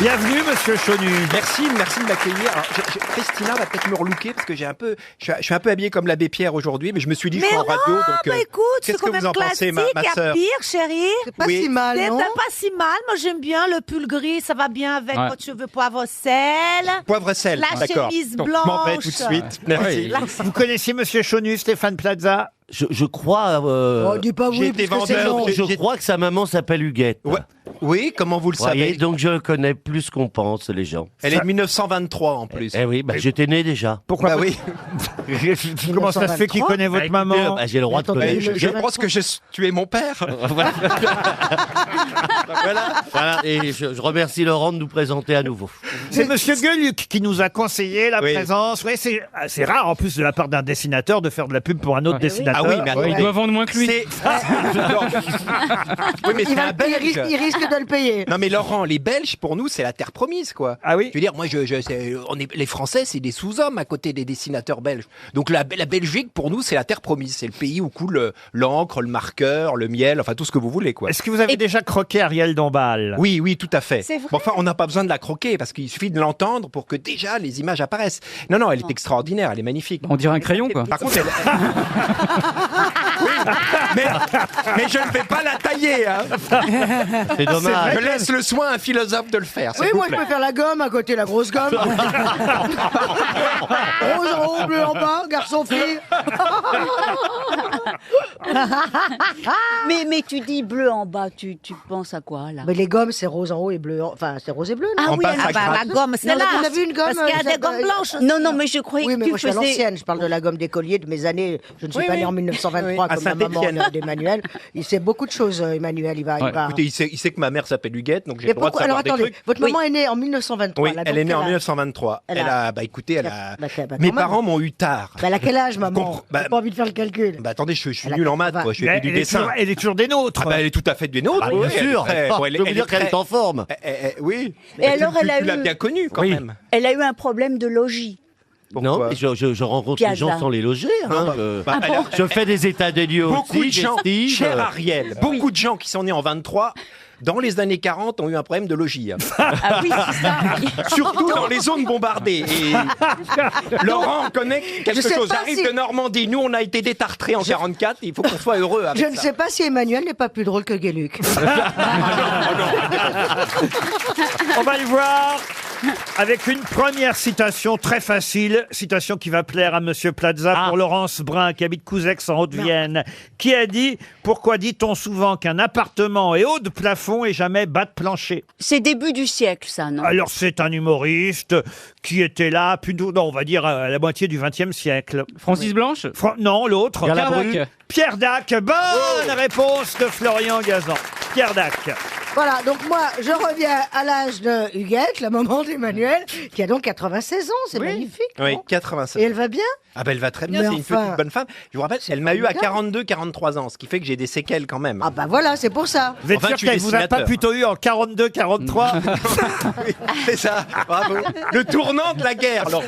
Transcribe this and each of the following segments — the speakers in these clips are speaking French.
Bienvenue, monsieur Chonu. Merci de m'accueillir. Alors, Christina va peut-être me relooker parce que je suis un peu habillé comme l'abbé Pierre aujourd'hui, mais je me suis dit je suis en radio. Donc, écoute, qu'est-ce que vous en pensez, ma il y a sœur? pire, chérie. C'est pas si mal, C'est non? pas si mal. Moi, j'aime bien le pull gris. Ça va bien avec votre cheveu poivre sel. Poivre sel, La d'accord. chemise Donc, je m'en vais blanche. tout de suite. Merci. Vous connaissiez monsieur Chonu, Stéphane Plaza? Je crois. Oh, dis pas J'ai oui, été parce que c'est vendeur, long. Je crois que sa maman s'appelle Huguette. Ouais. Oui, comment vous le Voyez, savez? donc je connais plus qu'on pense, les gens. Elle est de 1923 en plus. Eh oui, j'étais né déjà. Pourquoi Bah oui. Comment ça se fait qu'il connaît votre maman? J'ai le droit de Attendez, connaître. Je pense que j'ai tué mon père. Voilà, et je remercie Laurent de nous présenter à nouveau. C'est monsieur Gueluc qui nous a conseillé la Oui. présence. Oui, c'est rare en plus de la part d'un dessinateur de faire de la pub pour un autre dessinateur. Ah oui, mais attendez. Il doit vendre moins que lui. C'est... Non. Oui, mais c'est un Belge. Il risque de le payer. Non mais Laurent, les Belges pour nous c'est la terre promise quoi. Ah oui. Je veux dire, moi les Français c'est des sous-hommes à côté des dessinateurs belges. Donc la Belgique pour nous c'est la terre promise, c'est le pays où coule l'encre, le marqueur, le miel, enfin tout ce que vous voulez quoi. Est-ce que vous avez déjà croqué Ariel Dombal? Oui, tout à fait. C'est vrai. Bon, enfin, on n'a pas besoin de la croquer parce qu'il suffit de l'entendre pour que déjà les images apparaissent. Non, elle est extraordinaire, elle est magnifique. On dirait un crayon, quoi. Par contre, oui, mais je ne vais pas la tailler. Hein. C'est dommage. Je laisse le soin à un philosophe de le faire. s'il Oui, vous moi je plaît. peux faire la gomme à côté, la grosse gomme. Rose en haut, bleu en bas, garçon-fille. Mais tu dis bleu en bas, tu penses à quoi là? Mais les gommes, c'est rose en haut et bleu. Enfin, c'est rose et bleu, non? Ah En oui, bas, alors, ça Ah bah, gratte. la gomme, c'est Non, là. vous avez une gomme, Parce qu'il y a ça- des gommes blanches aussi. non, mais je croyais Oui, que mais tu moi je suis à faisais. l'ancienne, je parle de la gomme d'écolier de mes années. Je ne suis Oui, pas oui. né en 1923 À comme la maman Saint-Étienne. d'Emmanuel. Il sait beaucoup de choses, Emmanuel. Il va. Écoutez, il sait que ma mère s'appelle Huguette, donc j'ai Mais le droit de pourquoi alors savoir des attendez, trucs. votre maman est née en 1923. Oui, a elle donc est née en quel âge 1923. Elle Elle a- a, bah écoutez, elle a. Bah, Mes quand même. parents m'ont eu tard. Bah, elle a quel âge, maman? Comprends- bah- J'ai pas envie de faire le calcul. Bah attendez, je suis Elle a nul en maths, 80. quoi. Je fais Mais du elle est dessin. toujours- elle est toujours des nôtres. Ah bah, elle est tout à fait des nôtres. Ah, oui, bien elle est sûr. très- bon, Je veux dire qu'elle est en forme. Oui. Et alors, elle a tu l'as eu- bien connue quand Oui. même. Elle a eu un problème de logis. Non, Pourquoi mais je rencontre les gens Piazza. sans les loger. Hein. Bah, elle a- Je fais des états des lieux Beaucoup aussi, de gens, j'estime. cher Ariel, beaucoup de gens qui sont nés en 23, dans les années 40, ont eu un problème de logis. Hein. Ah oui, c'est ça. Surtout dans les zones bombardées. Et Laurent connaît quelque Je sais chose. pas J'arrive si- de Normandie. Nous, on a été détartrés en 44. Il faut qu'on soit heureux avec Je ne ça. sais pas si Emmanuel n'est pas plus drôle que Gueluc. On va le voir avec une première citation très facile, citation qui va plaire à monsieur Plaza pour Laurence Brun qui habite Couzex en Haute-Vienne, qui a dit « Pourquoi dit-on souvent qu'un appartement est haut de plafond et jamais bas de plancher ?» C'est début du siècle, ça, non? Alors c'est un humoriste qui était là, plutôt, non, on va dire à la moitié du XXe siècle. Francis Blanche. Non, l'autre. Pierre Pierre Dac. Dac. Pierre Dac. Bonne réponse de Florian Gazan. Pierre Dac. Voilà, donc moi, je reviens à l'âge de Huguette, la maman d'Emmanuel, qui a donc 96 ans, c'est magnifique. Oui, non 87. Et elle va bien? Ah ben elle va très bien, Mais c'est une enfin. petite bonne femme. Je vous rappelle, elle m'a eu à 42-43 ans, ce qui fait que j'ai des séquelles quand même. Ah bah voilà, c'est pour ça. Vous êtes Enfin, sûr tu es qu'elle vous a pas dessinateur. plutôt eu en 42, 43 Oui, c'est ça, bravo. Le tournant de la guerre, Laurent.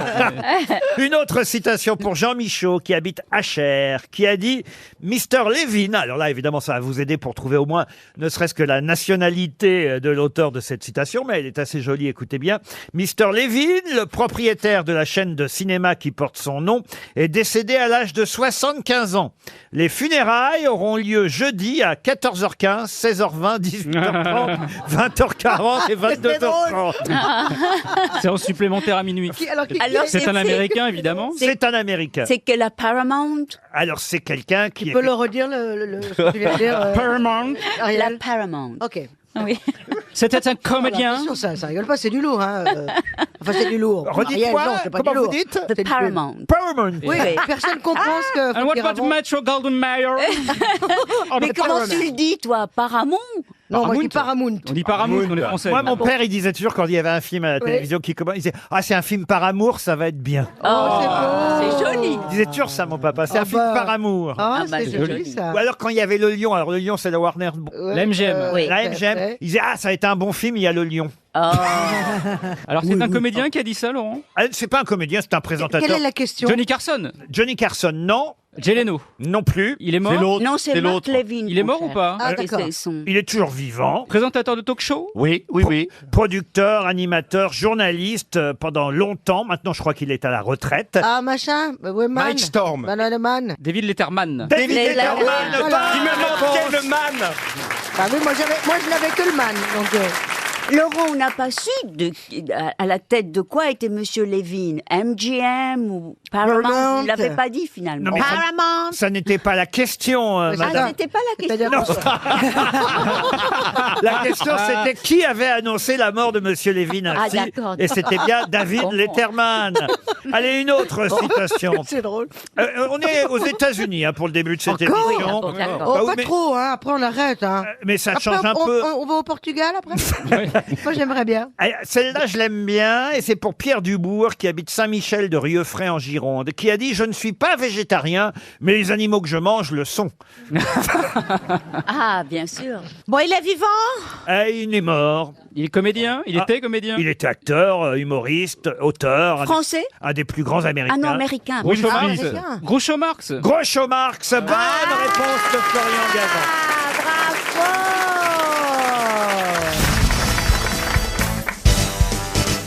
Une autre citation pour Jean Michaud, qui habite Achères, qui a dit « Mr. Levin », alors là, évidemment, ça va vous aider pour trouver au moins, ne serait-ce que la nationalité de l'auteur de cette citation, mais elle est assez jolie, écoutez bien. « Mr. Levin, le propriétaire de la chaîne de cinéma qui porte son nom, est décédé à l'âge de 75 ans. Les funérailles auront lieu jeudi à 14h15, 16h20, 18h30, 20h40 et 22h30. C'est en supplémentaire à minuit. Alors, Alors, C'est un Américain, évidemment. C'est un Américain. C'est que la Paramount? Alors, c'est quelqu'un qui Tu est... peux le redire, ce que tu viens de dire, Paramount. La Ariel? Paramount. Ok. Oui. C'était un comédien. Attention, ça rigole pas, c'est du lourd. Hein. Enfin, c'est du lourd. Ariel, Redites-moi, non, c'est pas comment du vous lourd. dites C'est du- Paramount. Paramount. Oui, mais personne comprend ce que... And what about Fauquier-Ravon- Metro Golden Mayer? Mais comment tu le dis, toi? Paramount? Non, moi je dis Paramount. Paramount. On dit Paramount, on est français. Moi, mon père, il disait toujours quand il y avait un film à la télévision qui commence, il disait « Ah, c'est un film par amour, ça va être bien. Oh, c'est joli. » Il disait toujours ça, mon papa. C'est Ah un film bah. par amour. Ah, bah, c'est c'est joli joli. ça. Ou alors quand il y avait le lion, alors le lion, c'est la Warner. Ouais, La MGM. Oui. La MGM, il disait « Ah, ça a été un bon film, il y a le lion. Oh. Alors c'est un comédien qui a dit ça, Laurent? » C'est pas un comédien, c'est un présentateur. Quelle est la question? Johnny Carson. Johnny Carson, non. Jay Leno. Non plus. Il est mort. C'est l'autre. Non, c'est c'est Mark l'autre. Levin. Il est mon mort ou cher. pas Ah, Et d'accord. c'est son- Il est toujours vivant. Présentateur de talk show. Oui, oui, oui. Producteur, animateur, journaliste pendant longtemps. Maintenant, je crois qu'il est à la retraite. Ah, machin, ouais, man. Mike Storm. Banana Man. David Letterman. David Les- Letterman. Voilà. Il me manquait le man. Ah oui, moi je n'avais que le man. Donc, Laurent, on n'a pas su à la tête de quoi était Monsieur Levin. MGM ou Paramount. Paramount. Il l'avait pas dit finalement. Non, mais Paramount. ça n'était pas la question, Mais c'est madame. Ah, c'était pas la question. c'est-à-dire La question, c'était qui avait annoncé la mort de Monsieur Lévin Ah, ainsi. d'accord. Et c'était bien David Bon. Letterman. Allez, une autre citation. c'est drôle. On est aux États-Unis pour le début de cette Encore émission. Oui, d'accord. Oh, Bah oui, pas mais- trop, hein. Après, on arrête, hein. Mais ça Après, change un peu. On va au Portugal après. Moi, j'aimerais bien. Celle-là, je l'aime bien, et c'est pour Pierre Dubourg, qui habite Saint-Michel de Rieufray en Gironde, qui a dit « Je ne suis pas végétarien, mais les animaux que je mange le sont. Ah, bien sûr. Bon, il est vivant. » Il est mort. Il est comédien. Il Ah. était comédien. Il était acteur, humoriste, auteur, Français. un des plus grands américains. Ah non, américain. Groucho Ah, Marx. américain. Groucho Marx. Groucho Marx, bonne réponse de Florian Gazan. Ah, bravo.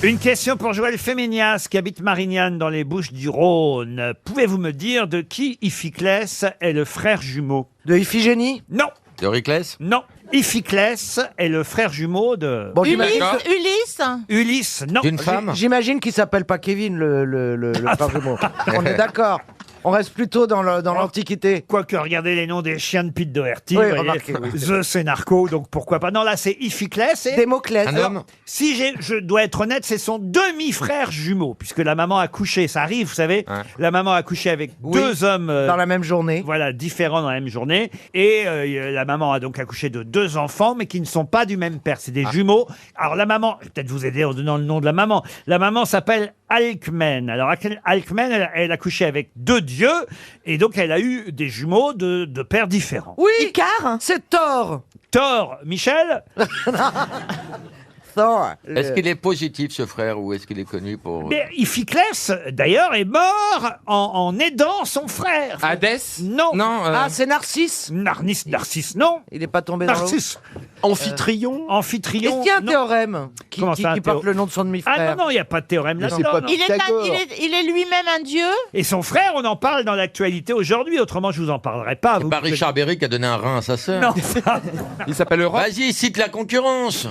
Une question pour Joël Féménias, qui habite Marignane dans les Bouches-du-Rhône. Pouvez-vous me dire de qui Iphiclès est le frère jumeau? De Iphigénie? Non, De Riclès. non. Iphiclès est le frère jumeau de Bon, j'imagine, Ulysse. Ulysse. Non. D'une femme. j'imagine qu'il s'appelle pas Kevin, le frère jumeau. On est d'accord. On reste plutôt dans l'Antiquité. Quoique, regardez les noms des chiens de Pete Doherty. Oui, vous voyez, remarquez, oui. Zeus et Narco, donc pourquoi pas. Non, là, c'est Iphiclès. Et Démoclès. Un homme. si je dois être honnête, c'est son demi-frère jumeau, puisque la maman a couché. Ça arrive, vous savez. Ouais. La maman a couché avec Oui, deux hommes Dans la même journée. voilà, différents dans la même journée. Et la maman a donc accouché de deux enfants, mais qui ne sont pas du même père. C'est des jumeaux. Alors la maman, je vais peut-être vous aider en donnant le nom de la maman. La maman s'appelle Alcmène. Alors Alcmène, elle a couché avec deux dieux, et donc elle a eu des jumeaux de pères différents. Oui, Icare. c'est Thor. Thor, Michel, Thor. Est-ce qu'il est positif, ce frère, ou est-ce qu'il est connu pour... mais Iphiclès, d'ailleurs, est mort en aidant son frère. Hadès. Non. Non. Ah, c'est Narcisse. Narcisse, non. Il n'est pas tombé dans l'eau. Narcisse, Amphitryon. Est-ce Amphitryon. qu'il y a un non. théorème qui Comment ça, un porte théo- le nom de son demi-frère? Ah non, il n'y a pas de théorème là. c'est pas Il est lui-même un dieu. Et son frère, on en parle dans l'actualité aujourd'hui, autrement je vous en parlerai pas. C'est pas Richard Berry qui a donné un rein à sa sœur. Non. Il s'appelle Europe. Vas-y, cite la concurrence.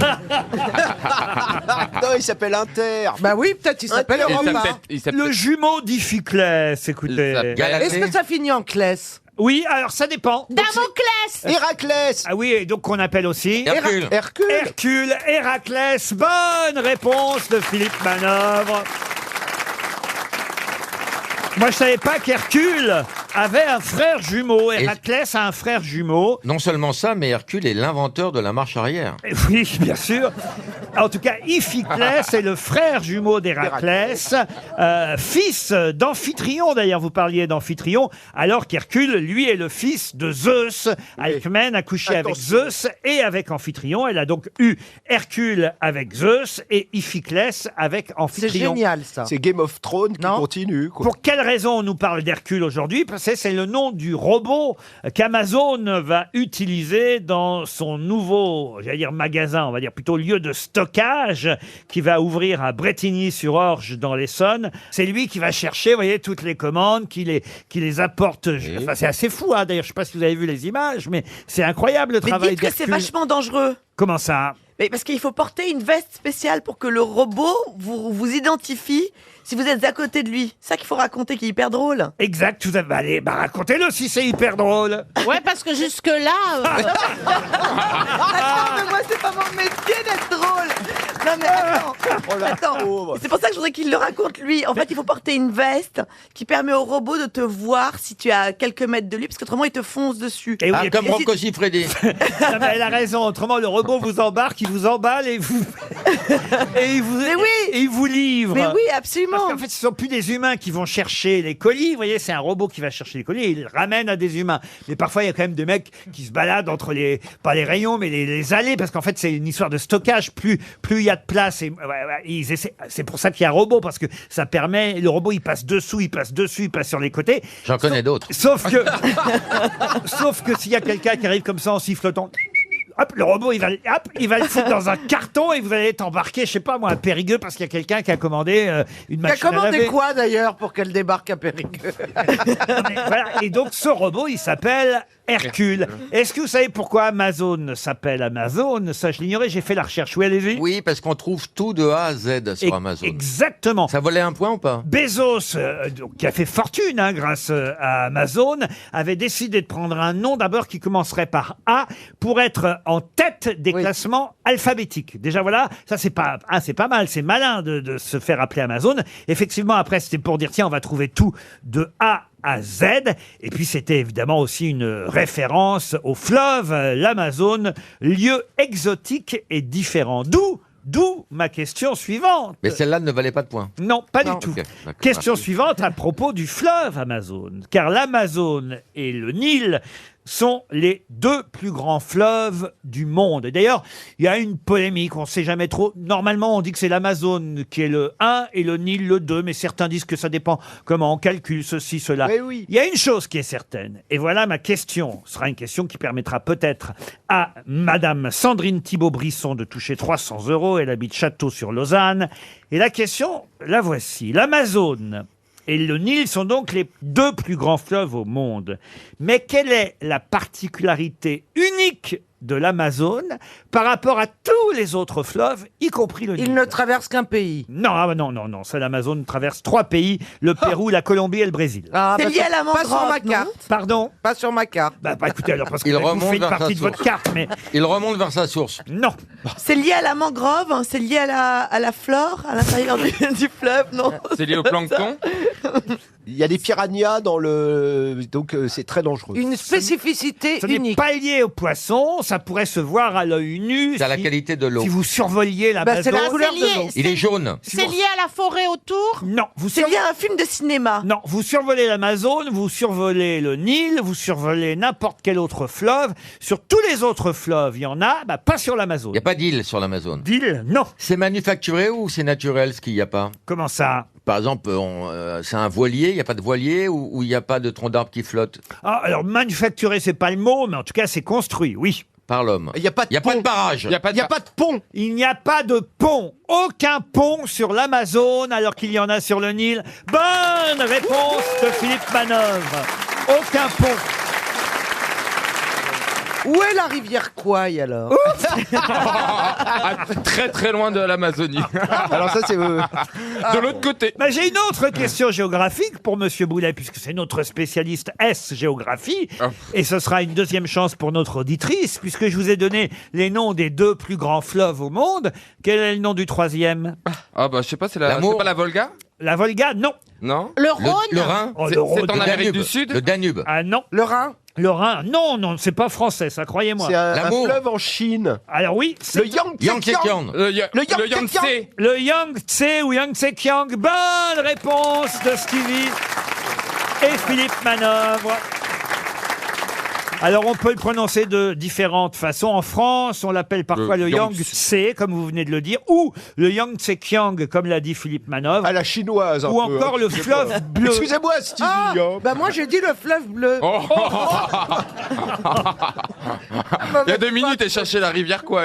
Non, il s'appelle Inter. Bah oui, peut-être il s'appelle Il Europa. s'appelle. Le jumeau d'Iphiclès, écoutez. Galatée. Est-ce que ça finit en Clès? Oui, alors ça dépend. Damoclès. Héraclès. Ah oui, et donc qu'on appelle aussi Hercule. Hercule. Hercule, Héraclès. Bonne réponse de Philippe Manœuvre. Moi, je savais pas qu'Hercule avait un frère jumeau. Héraclès a un frère jumeau. Non seulement ça, mais Hercule est l'inventeur de la marche arrière. Et oui, bien sûr. En tout cas, Iphiclès est le frère jumeau d'Héraclès, fils d'Amphitryon. D'ailleurs, vous parliez d'Amphitryon, alors qu'Hercule, lui, est le fils de Zeus. Alcmène a couché avec Zeus et avec Amphitryon. Elle a donc eu Hercule avec Zeus et Iphiclès avec C'est Amphitryon. génial, ça. C'est Game of Thrones qui Non. continue. Quoi. Pour quelle raison on nous parle d'Hercule aujourd'hui? Parce que c'est le nom du robot qu'Amazon va utiliser dans son nouveau, j'allais dire magasin, on va dire plutôt lieu de stockage, qui va ouvrir à Brétigny-sur-Orge dans l'Essonne. C'est lui qui va chercher, vous voyez, toutes les commandes, qui les apporte. Enfin, c'est assez fou, hein. D'ailleurs, je ne sais pas si vous avez vu les images, mais c'est incroyable le Mais travail dites que c'est d'Hercule. vachement dangereux. Comment ça? Mais parce qu'il faut porter une veste spéciale pour que le robot vous identifie si vous êtes à côté de lui. C'est ça qu'il faut raconter, qui est hyper drôle. Exact, tout à fait. Allez, racontez-le si c'est hyper drôle. Ouais, parce que jusque-là. Attends, mais moi, c'est pas mon métier d'être drôle. Non, mais attends. C'est pour ça que je voudrais qu'il le raconte, lui. En fait, il faut porter une veste qui permet au robot de te voir si tu es à quelques mètres de lui, parce qu'autrement, il te fonce dessus. Et oui, Ah, et comme puis- Rocco Siffredi. Non, mais elle a raison. Autrement, le robot vous embarque, il vous emballe et vous. Et ils vous, Mais oui. et ils vous livrent. Mais oui, Parce absolument. qu'en fait, ce sont plus des humains qui vont chercher les colis. Vous voyez, c'est un robot qui va chercher les colis et il ramène à des humains. Mais parfois, il y a quand même des mecs qui se baladent entre pas les rayons, mais les allées, parce qu'en fait, c'est une histoire de stockage. Plus il y a de place, c'est pour ça qu'il y a un robot, parce que ça permet, le robot, il passe dessous, il passe sur les côtés. J'en connais d'autres. Sauf que s'il y a quelqu'un qui arrive comme ça en sifflotant, hop, le robot, il va le foutre dans un carton et vous allez être embarqué, je sais pas moi, à Périgueux, parce qu'il y a quelqu'un qui a commandé une T'as machine à commandé laver. quoi d'ailleurs pour qu'elle débarque à Périgueux? Mais voilà. Et donc, ce robot, il s'appelle Hercule. Est-ce que vous savez pourquoi Amazon s'appelle Amazon? Ça, je l'ignorais, j'ai fait la recherche. Oui, allez-y. Oui, parce qu'on trouve tout de A à Z sur Amazon. Exactement. Ça valait un point ou pas? Bezos, donc, qui a fait fortune grâce à Amazon, avait décidé de prendre un nom d'abord qui commencerait par A pour être en tête des classements alphabétiques. Déjà voilà, ça c'est pas mal, c'est malin de se faire appeler Amazon. Effectivement, après c'était pour dire tiens, on va trouver tout de A à Z. Et puis c'était évidemment aussi une référence au fleuve, l'Amazone, lieu exotique et différent. D'où ma question suivante. Mais celle-là ne valait pas de points. Non, pas du tout. Ok, d'accord. Question Merci. suivante à propos du fleuve Amazone. Car l'Amazone et le Nil sont les deux plus grands fleuves du monde. Et d'ailleurs, il y a une polémique, on ne sait jamais trop. Normalement, on dit que c'est l'Amazone qui est le 1 et le Nil le 2, mais certains disent que ça dépend comment on calcule ceci, cela. Mais oui. Il y a une chose qui est certaine, et voilà ma question. Ce sera une question qui permettra peut-être à Madame Sandrine Thibault-Brisson de toucher 300 €. Elle habite Château-sur-Lausanne. Et la question, la voici. L'Amazone et le Nil sont donc les deux plus grands fleuves au monde. Mais quelle est la particularité unique de l'Amazone par rapport à tous les autres fleuves, y compris le Nil? Il ne traverse qu'un pays. Non, ça, l'Amazone traverse 3 pays, le Pérou, la Colombie et le Brésil. Ah, C'est lié à la pas sur ma mangrove, non? carte. Pardon? Pas sur ma carte. Bah écoutez, alors, parce que Il vous remonte faites une vers partie sa de votre source. carte, mais Il remonte vers sa source. non. C'est lié à la mangrove, hein, c'est lié à la flore, à l'intérieur du fleuve, non? C'est lié au plancton. Il y a des piranhas dans le... Donc c'est très dangereux. Une spécificité Ce n'est unique. pas lié au poisson, ça pourrait se voir à l'œil nu. C'est à la qualité de l'eau. Si vous survoliez Bah, l'Amazone. c'est la Ah, couleur c'est de lié. l'eau. Il est jaune. C'est lié à la forêt autour? Non, C'est lié à un film de cinéma. Non, vous survolez l'Amazone, vous survolez le Nil, vous survolez n'importe quel autre fleuve. Sur tous les autres fleuves, il y en a, pas sur Il l'Amazone. n'y a pas d'île sur l'Amazone. D'île, non. C'est manufacturé ou c'est naturel ce qu'il n'y a pas? Comment ça? Par exemple, c'est un voilier, il n'y a pas de voilier ou il n'y a pas de tronc d'arbre qui flotte Ah, alors, manufacturer, c'est pas le mot, mais en tout cas, c'est construit, oui. par l'homme. Il n'y a pas de Il n'y a pas de barrage. Il n'y a pas de... pont. Il n'y a pas de pont, aucun pont sur l'Amazone, alors qu'il y en a sur le Nil. Bonne réponse de Philippe Manœuvre. Aucun pont. Où est la rivière Kouai alors? Très très loin de l'Amazonie. Alors ça c'est... De l'autre côté. Bah, j'ai une autre question géographique pour Monsieur Boulet, puisque c'est notre spécialiste S géographie. Ah. Et ce sera une deuxième chance pour notre auditrice, puisque je vous ai donné les noms des deux plus grands fleuves au monde. Quel est le nom du troisième? Ah bah je sais pas, c'est L'amour. pas la Volga? La Volga? Non. Non. Le Rhône? Le Rhin. Oh, C'est le Rhône. en Le Amérique Danube. du Sud? Le Danube. Ah non. Le Rhin? Le Rhin? Non, c'est pas français, ça, croyez-moi. C'est un L'amour. fleuve en Chine. Alors oui, c'est Le Yangtze-Kiang. Le Yangtze-Kiang. Yangtze. le Yangtze ou Yangtze-Kiang. Bonne réponse de Stevie et Philippe Manœuvre. Alors, on peut le prononcer de différentes façons. En France, on l'appelle parfois le Yangtze, comme vous venez de le dire, ou le Yangtze-Kiang, comme l'a dit Philippe Manœuvre, À la chinoise. un ou peu, encore hein, le excusez-moi. fleuve bleu. Excusez-moi Stevie. Ah, hein. bah moi j'ai dit le fleuve bleu. Oh. Il y a 2 minutes et chercher la rivière quoi.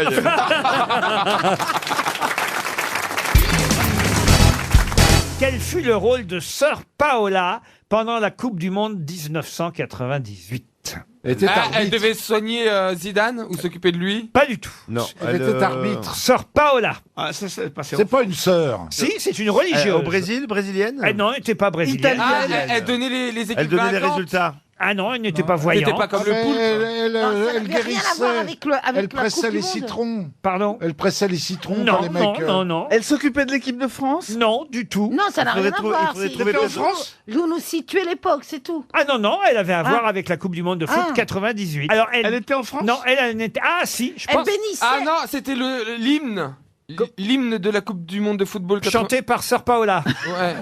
Quel fut le rôle de Sœur Paola pendant la Coupe du Monde 1998? Elle devait soigner Zidane ou s'occuper de lui? Pas du tout. Non, Elle était arbitre. Sœur Paola. C'est pas une sœur. Si, c'est une religieuse. Au Brésil, brésilienne? Elle non, elle n'était pas brésilienne. Ah, elle donnait les équipes Elle donnait les vainquantes. résultats. Ah non, elle n'était pas Elle voyante. n'était pas comme le poulpe. Elle Non, ça elle n'avait rien à voir guérissait. avec le- avec Elle la Coupe pressait du les Monde. citrons. Pardon? Elle pressait les citrons Non, par les mecs. non. Elle s'occupait de l'équipe de France? Non, du tout. Non, ça n'a rien à voir. Il faudrait c'est- trouver Vous- de France. Vous nous situez l'époque, c'est tout. Ah non, elle avait à voir Ah. avec la Coupe du Monde de foot Ah. 98. Alors Elle était en France? Non, elle n'était... Ah si, je Elle pense... bénissait. Ah non, c'était l'hymne. L'hymne de la Coupe du Monde de football. Chanté par Sœur Paola. Ouais.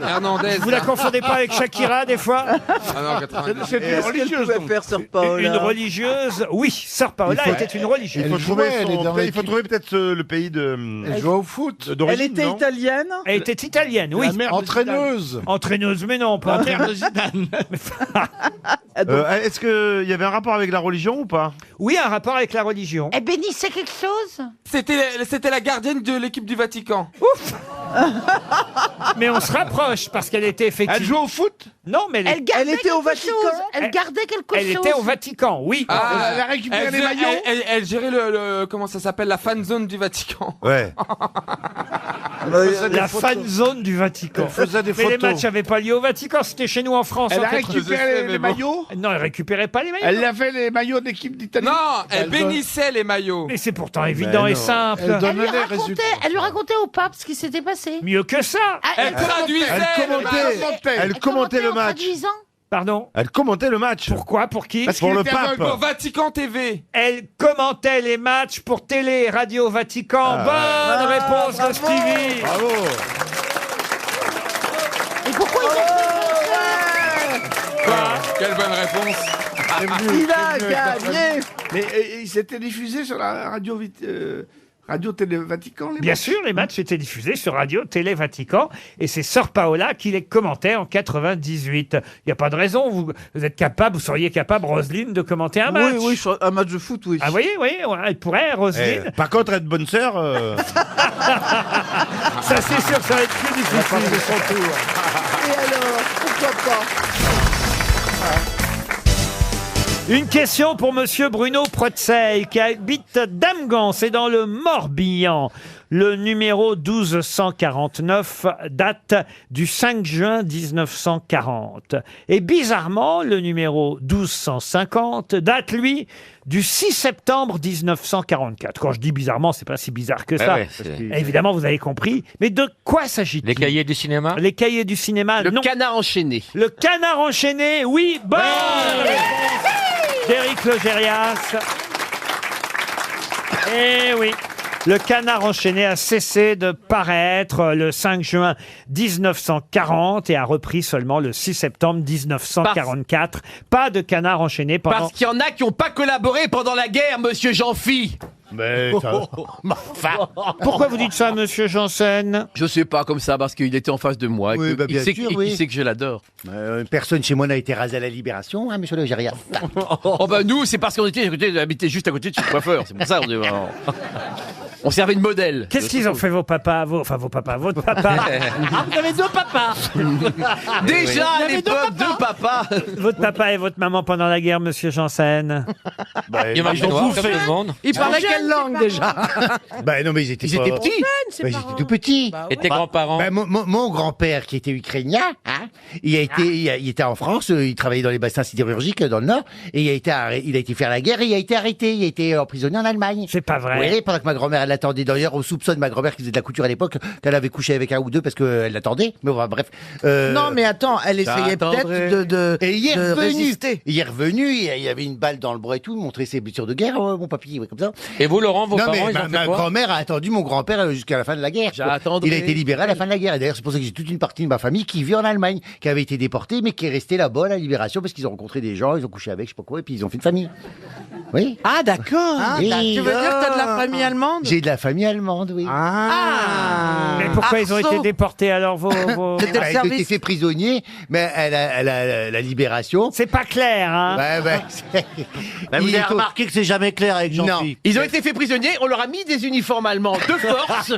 Hernandez. Vous la confondez pas avec Shakira des fois? Ah non, 90. C'est une religieuse. donc. faire Sœur Paola. Une religieuse? Oui, Sœur Paola était une religieuse. Il faut trouver peut-être le pays de. Elle joue au foot. Elle était italienne. Elle était italienne, oui. Entraîneuse. Entraîneuse, mais non, pas mère de Zidane. Est-ce qu'il y avait un rapport avec la religion ou pas? Oui, un rapport avec la religion. Elle bénissait quelque chose? C'était la gardienne de l'équipe du Vatican. Ouf. Mais on se rapproche parce qu'elle était effectivement. Elle joue au foot? Non, mais Elle gardait était au quelque Vatican. chose. Elle gardait quelque elle chose. était au Vatican, oui. Elle a récupéré les maillots? Elle gérait le comment ça s'appelle, la fan zone du Vatican. Ouais. La fan zone du Vatican. Elle faisait des Mais les photos. matchs n'avaient pas lieu au Vatican, c'était chez nous en France. Elle en a 80. récupéré les maillots? Non, elle récupérait pas les maillots. Elle avait les maillots d'équipe d'Italie? Non, elle bénissait les maillots. Mais c'est pourtant évident et simple. Elle lui racontait au pape ce qui s'était passé. Mieux que ça. Elle traduisait. Elle commentait le en match. traduisant. Pardon. Elle commentait le match. Pourquoi? Pour qui? Parce pour le pape. Pour Vatican TV. Elle commentait les matchs pour Télé et Radio Vatican. Bonne réponse de Stevie. Bravo. Et pourquoi Quoi? Quelle bonne réponse. Il a gagné. Mais il s'était diffusé sur la Radio Télé Vatican, les Bien matchs. sûr, les matchs étaient diffusés sur Radio Télé Vatican et c'est Sœur Paola qui les commentait en 98. Il n'y a pas de raison, vous êtes capable, vous seriez capable, Roselyne, de commenter un match. Oui, un match de foot, oui. Ah, vous voyez, elle pourrait, Roselyne. Par contre, être bonne sœur. Ça, c'est sûr, ça va être plus difficile. Et alors, pourquoi pas? Une question pour Monsieur Bruno Protseil, qui habite Damgans, c'est dans le Morbihan. Le numéro 1249 date du 5 juin 1940. Et bizarrement, le numéro 1250 date, lui, du 6 septembre 1944. Quand je dis bizarrement, c'est pas si bizarre que ça. Évidemment, vous avez compris. Mais de quoi s'agit-il? Les cahiers du cinéma? Les cahiers du cinéma, Le non. canard enchaîné. Le canard enchaîné, oui, bonne réponse d'Éric Logérias. Eh oui. Le canard enchaîné a cessé de paraître le 5 juin 1940 et a repris seulement le 6 septembre 1944. Pas de canard enchaîné pendant... Parce qu'il y en a qui n'ont pas collaboré pendant la guerre, monsieur Jean-Phi. Mais Pourquoi vous dites ça, monsieur Janssen? Je sais pas, comme ça, parce qu'il était en face de moi. Oui, bah, bien sûr, oui. Il sait que je l'adore. Personne chez moi n'a été rasé à la Libération, hein, monsieur le Gérias. Oh bah nous, c'est parce qu'on habitait juste à côté de chez le coiffeur. C'est pour ça on servait de modèle. Qu'est-ce qu'ils ont fait vos papas, votre papa? Ah, vous avez deux papas. Déjà à l'époque, deux papas. Votre papa et votre maman pendant la guerre, monsieur Janssen? Il marchait noir comme tout le monde. Il parlait quelle langue déjà? Bah non, mais ils étaient petits. Ils étaient tout petits. Et tes grands-parents? Bah, mon grand-père, qui était ukrainien, hein, il était en France, il travaillait dans les bassins sidérurgiques dans le Nord, et il a été faire la guerre et il a été arrêté, il a été emprisonné en Allemagne. C'est pas vrai. Oui, pendant que ma grand-mère l'attendait. D'ailleurs, on soupçonne ma grand-mère qui faisait de la couture à l'époque, qu'elle avait couché avec un ou deux parce qu'elle l'attendait. Mais enfin, bref. Non, mais attends, elle essayait peut-être Et il est de revenu. résister. Il est revenu, il y avait une balle dans le bras et tout, il montrait ses blessures de guerre, mon papy, ouais, comme ça. Et vous, Laurent, vos Non, parents, mais ils ont fait ma quoi? grand-mère a attendu mon grand-père jusqu'à la fin de la guerre. J'attendrai. Il a été libéré à la fin de la guerre. Et d'ailleurs, c'est pour ça que j'ai toute une partie de ma famille qui vit en Allemagne, qui avait été déportée, mais qui est restée là-bas à la libération parce qu'ils ont rencontré des gens, ils ont couché avec, je sais pas quoi, et puis ils ont fait une famille. Oui. Ah, d'accord. Oui. Tu veux dire que t'as de la famille allemande? J'ai de la famille allemande, oui. Mais pourquoi ils ont été déportés alors, vos... Ils ont été fait prisonniers, mais à la libération. C'est pas clair, hein? Vous avez remarqué que c'est jamais clair avec Jean-Philippe. Ils ont été faits prisonniers, on leur a mis des uniformes allemands de force.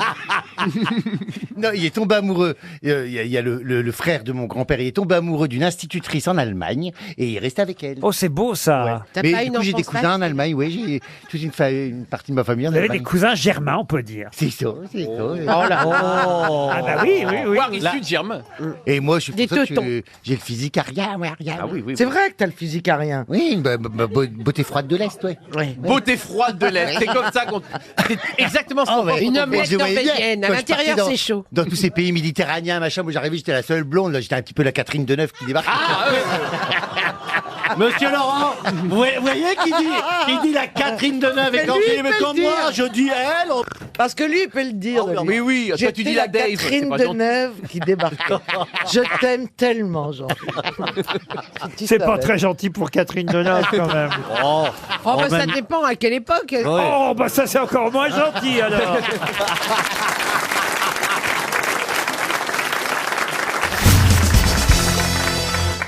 Non, il est tombé amoureux. Il y a le frère de mon grand-père, il est tombé amoureux d'une institutrice en Allemagne et il reste avec elle. Oh, c'est beau ça. Ouais. T'as Mais pas du une coup, j'ai des enfance cousins en Allemagne, oui, j'ai toute une partie de ma famille en Vous avez Allemagne. des cousins germains, on peut dire. C'est ça, c'est ça. Oh là. Ah bah oui. Voire issus de Germain. Et moi, je suis Des pour ça que teutons. j'ai le physique arien, ouais, arien. Ah oui. C'est vrai que t'as le physique à rien. Oui, beauté froide de l'Est, ouais. Beauté froide de l'Est. C'est comme ça qu'on. C'est exactement ce qu'on pense. Une Et omelette je voyais bien, norvégienne. À quand je l'intérieur, partais c'est chaud. Dans tous ces pays méditerranéens, machin, moi j'arrivais, j'étais la seule blonde, là, j'étais un petit peu la Catherine Deneuve qui débarque. Monsieur Laurent, vous voyez qui dit la Catherine Deneuve et quand lui, il il mais peut quand le moi, dire. je dis elle. Parce que lui, il peut le dire. Oh, Denis. oui, oui, toi, J'étais tu dis la Dave, c'est Catherine pas gentil. Deneuve qui débarque. Je t'aime tellement, Jean. C'est pas très gentil pour Catherine Deneuve, quand même. Oh, Oh, bah, ça dépend à quelle époque. Oh, bah ça, c'est encore moins gentil, alors.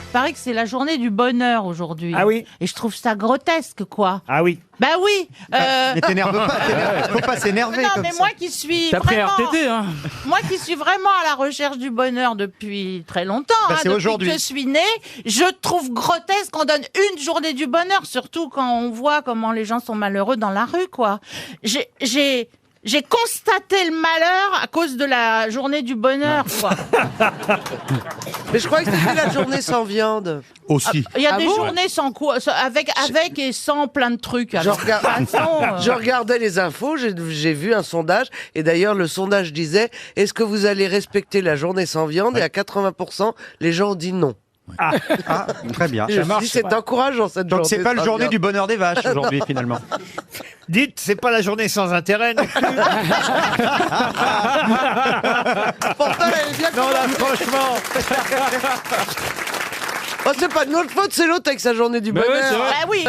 Il paraît que c'est la journée du bonheur aujourd'hui. Ah oui. Et je trouve ça grotesque, quoi. Ah oui. Bah oui. Mais t'énerve pas, faut pas s'énerver Non, comme mais ça. moi qui suis T'as pris vraiment, RTT, hein. moi qui suis vraiment à la recherche du bonheur depuis très longtemps, Bah, c'est depuis aujourd'hui. que je suis née, je trouve grotesque qu'on donne une journée du bonheur, surtout quand on voit comment les gens sont malheureux dans la rue, quoi. J'ai constaté le malheur à cause de la journée du bonheur, quoi. Mais je croyais que c'était la journée sans viande. Aussi. Il y a des bon journées sans quoi, avec et sans plein de trucs. Je, Alors, regarde- de toute façon, je regardais les infos, j'ai vu un sondage, et d'ailleurs le sondage disait, est-ce que vous allez respecter la journée sans viande? Et à 80%, les gens ont dit non. Ah, très bien. Je me suis dit, c'est encourageant cette journée. Donc c'est pas la sans journée viande. du bonheur des vaches aujourd'hui finalement. Dites, c'est pas la journée sans intérêt. non plus. Pourtant, elle est bien Non, là, franchement. Oh, c'est pas de notre faute, c'est l'autre avec sa journée du Mais ouais, bonheur. c'est vrai. Ah oui.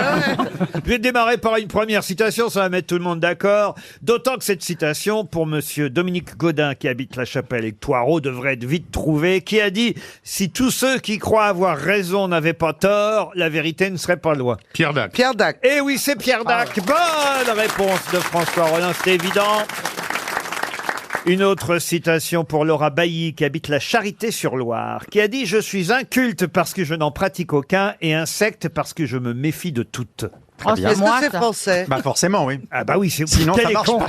Je vais démarrer par une première citation, ça va mettre tout le monde d'accord. D'autant que cette citation, pour monsieur Dominique Gaudin, qui habite La Chapelle et Thoireau, devrait être vite trouvée, qui a dit « Si tous ceux qui croient avoir raison n'avaient pas tort, la vérité ne serait pas loi. » Pierre Dac. Pierre Dac. Eh oui, c'est Pierre Dac. Bonne réponse de François Rollin, c'est évident. Une autre citation pour Laura Bailly, qui habite la Charité-sur-Loire, qui a dit « Je suis inculte parce que je n'en pratique aucun et insecte parce que je me méfie de toutes. » Oh, Est-ce que c'est français? Bah forcément oui. Ah bah oui, c'est Sinon, quel ça est marche con. pas.